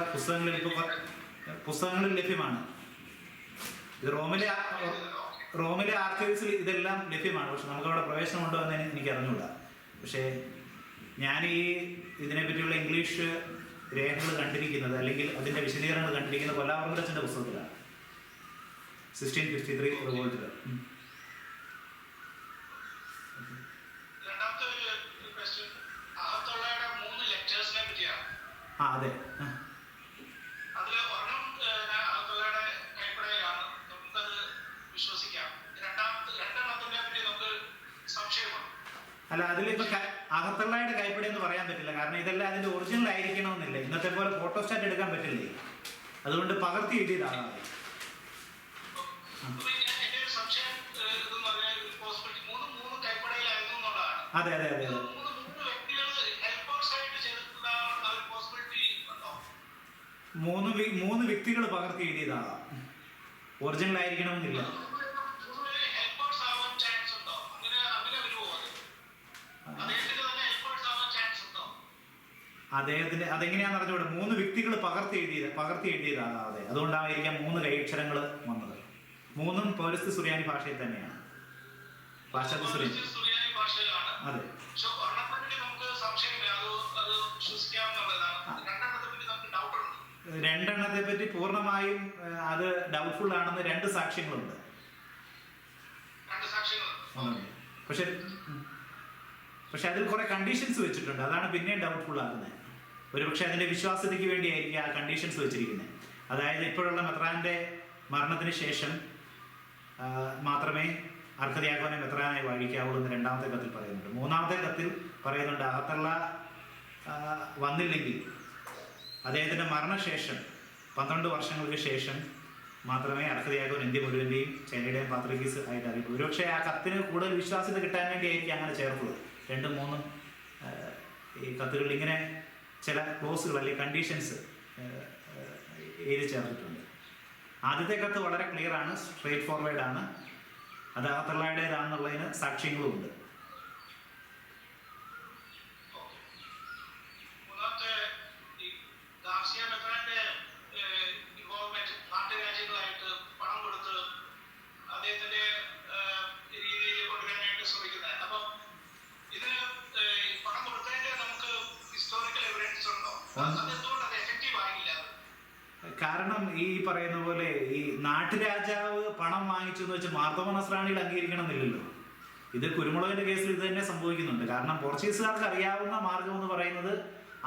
പുസ്തകങ്ങളിൽ ലഭ്യമാണ്. ഇത് റോമിലെ ആർക്കൈവ്സിൽ ഇതെല്ലാം ലഭ്യമാണ്. പക്ഷെ നമുക്കവിടെ പ്രവേശനമുണ്ടോ എന്ന് എനിക്ക് അറിഞ്ഞുകൂടാ. പക്ഷേ ഞാൻ ഇതിനെപ്പറ്റിയുള്ള ഇംഗ്ലീഷ് രേഖകൾ കണ്ടിരിക്കുന്നത് അല്ലെങ്കിൽ അതിൻ്റെ വിശദീകരണങ്ങൾ കണ്ടിരിക്കുന്നത് കൊല്ലാവർമ്മച്ചൻ്റെ പുസ്തകത്തിലാണ്. 1653 റിവോൾട്ടിൽ. ആ അതെ. അതില് ഒരെണ്ണം അഹത്തള്ളയുടെ കൈപ്പടയിലാണ്, നമുക്കത് വിശ്വസിക്കാം. രണ്ടെണ്ണത്തിനെ പറ്റി നമുക്ക് സംശയമാണ്. അല്ല, അതിലിപ്പോ അഹത്തള്ളയുടെ കൈപ്പിടി എന്ന് പറയാൻ പറ്റില്ല. കാരണം ഇതെല്ലാം അതിന്റെ ഒറിജിനൽ ആയിരിക്കണമെന്നില്ല. ഇന്നത്തെ പോലെ ഫോട്ടോസ്റ്റാറ്റ് എടുക്കാൻ പറ്റില്ലേ, അതുകൊണ്ട് പകർത്തി എഴുതിയതാണ്. എന്റെ ഒരു സംശയം ഇതെന്ന് പറഞ്ഞാൽ ഒരു പോസിബിലിറ്റി മൂന്ന് കൈപ്പടയിലായിരുന്നു എന്നുള്ളതാണ്. അതെ അതെ അതെ അതെ. മൂന്ന് വ്യക്തികൾ ഹെൽപ്പേഴ്സ് ആയിട്ട് ചെയ്തിട്ടുള്ള ഒരു പോസിബിലിറ്റി ഉണ്ടോ? മൂന്ന് വ്യക്തികൾ പകർത്തി എഴുതിയതാണ്, ഒറിജിനൽ ആയിരിക്കണമെന്നില്ല. ഹെൽപ്പേഴ്സ് ആവാൻ ചാൻസ് ഉണ്ടോ? അങ്ങനെ വരുമോ? അദ്ദേഹത്തിന് തന്നെ ഹെൽപ്പേഴ്സ് ആവാൻ ചാൻസ് ഉണ്ടോ? അദ്ദേഹത്തിന്റെ അതെങ്ങനെയാന്ന് അറിഞ്ഞൂടെ, 3 വ്യക്തികൾ പകർത്തി എഴുതിയതാണ്. അതെ, അതുകൊണ്ടായിരിക്കാം 3 കൈയക്ഷരങ്ങൾ വന്നത്. 3ഉം പൗരസ്ത്യ സുറിയാനി ഭാഷയിൽ തന്നെയാണ്, പാശ്ചാത്യ സുറിയാനി ഭാഷയിലാണ്. അതെ. ഒരെണ്ണത്തെ നമുക്ക് സംശയമില്ല, അത് വിശ്വസിക്കാവുന്നതാണ്. രണ്ടെണ്ണത്തെ പറ്റി നമുക്ക് ഡൗട്ട് ഉണ്ട്. രണ്ടെണ്ണത്തെ പറ്റി പൂർണ്ണമായും അത് ഡൗട്ട്ഫുൾ ആണെന്ന് 2 സാക്ഷ്യങ്ങളുണ്ട്. പക്ഷെ അതിൽ കുറെ കണ്ടീഷൻസ് വെച്ചിട്ടുണ്ട്, അതാണ് പിന്നെയും ഡൗട്ട്ഫുൾ ആകുന്നത്. ഒരുപക്ഷെ അതിന്റെ വിശ്വാസ്യതയ്ക്ക് വേണ്ടിയായിരിക്കും ആ കണ്ടീഷൻസ് വെച്ചിരിക്കുന്നത്. അതായത് ഇപ്പോഴുള്ള മെത്രാന്റെ മരണത്തിന് ശേഷം മാത്രമേ അർക്കദിയാക്കോനെ മെത്രാനായി വാഴിക്കാവുള്ളൂ എന്ന് 2ാമത്തെ കത്തിൽ പറയുന്നുണ്ട്. 3ാമത്തെ കത്തിൽ പറയുന്നുണ്ട് അഹത്തള്ള വന്നില്ലെങ്കിൽ അദ്ദേഹത്തിന്റെ മരണശേഷം 12 വർഷങ്ങൾക്ക് ശേഷം മാത്രമേ അർക്കദിയാക്കോൻ ഇന്ത്യ മുഴുവൻ്റെയും ചൈനയുടെയും പാത്രികീസ് ആയിട്ട് അറിയൂ. ഒരുപക്ഷെ ആ കത്തിന് കൂടുതൽ വിശ്വാസ്യത കിട്ടാൻ വേണ്ടിയായിരിക്കും അങ്ങനെ ചേർത്തത്. 2ഉം 3ഉം ഈ കത്തുകളിൽ ഇങ്ങനെ ചില ക്ലോസുകൾ അല്ലെങ്കിൽ കണ്ടീഷൻസ് എഴുതി ചേർത്തിട്ടുണ്ട്. ആദ്യത്തെ കത്ത് വളരെ ക്ലിയർ ആണ്, സ്ട്രേറ്റ് ഫോർവേഡ് ആണ്. അത് അഹത്തള്ളയുടേതാണെന്നുള്ളതിന് സാക്ഷ്യങ്ങളുമുണ്ട്. നാട്ടുരാജ്യങ്ങളായിട്ട് പണം കൊടുത്ത് അദ്ദേഹത്തിന്റെ രീതിയിൽ കൊണ്ടുവരാനായിട്ട് ശ്രമിക്കുന്നത്. അപ്പം ഇതിന് പണം കൊടുത്തതിന്റെ നമുക്ക് ഹിസ്റ്റോറിക്കൽ എവിഡൻസ് ഉണ്ടോ? അതെന്തുകൊണ്ട് അത് എഫക്റ്റീവ് ആയില്ല? കാരണം ഈ പറയുന്ന പോലെ ഈ നാട്ടുരാജാവ് പണം വാങ്ങിച്ചു എന്ന് വെച്ച് മാർത്തോമ നസ്രാണികൾ അംഗീകരിക്കണം എന്നില്ലല്ലോ. ഇത് കുരുമുളകിന്റെ കേസിൽ ഇത് തന്നെ സംഭവിക്കുന്നുണ്ട്. കാരണം പോർച്ചുഗീസുകാർക്ക് അറിയാവുന്ന മാർഗം എന്ന് പറയുന്നത്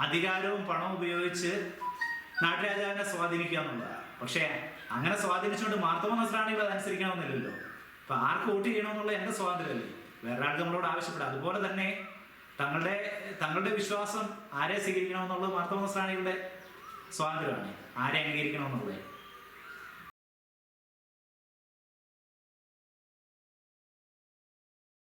അധികാരവും പണവും ഉപയോഗിച്ച് നാട്ടുരാജാവിനെ സ്വാധീനിക്കുക എന്നുള്ളതാണ്. പക്ഷേ അങ്ങനെ സ്വാധീനിച്ചുകൊണ്ട് മാർത്തോമ നസ്രാണികൾ അതനുസരിക്കണമെന്നില്ലല്ലോ. ഇപ്പൊ ആർക്ക് വോട്ട് ചെയ്യണമെന്നുള്ള എന്റെ സ്വാതന്ത്ര്യമല്ലേ, വേറൊരാൾക്ക് നമ്മളോട് ആവശ്യപ്പെടാം. അതുപോലെ തന്നെ തങ്ങളുടെ വിശ്വാസം ആരെ സ്വീകരിക്കണമെന്നുള്ളത് മാർത്തോമ നസ്രാണികളുടെ സ്വാതന്ത്ര്യമാണ്, ആരെ അംഗീകരിക്കണമെന്നുള്ളത്.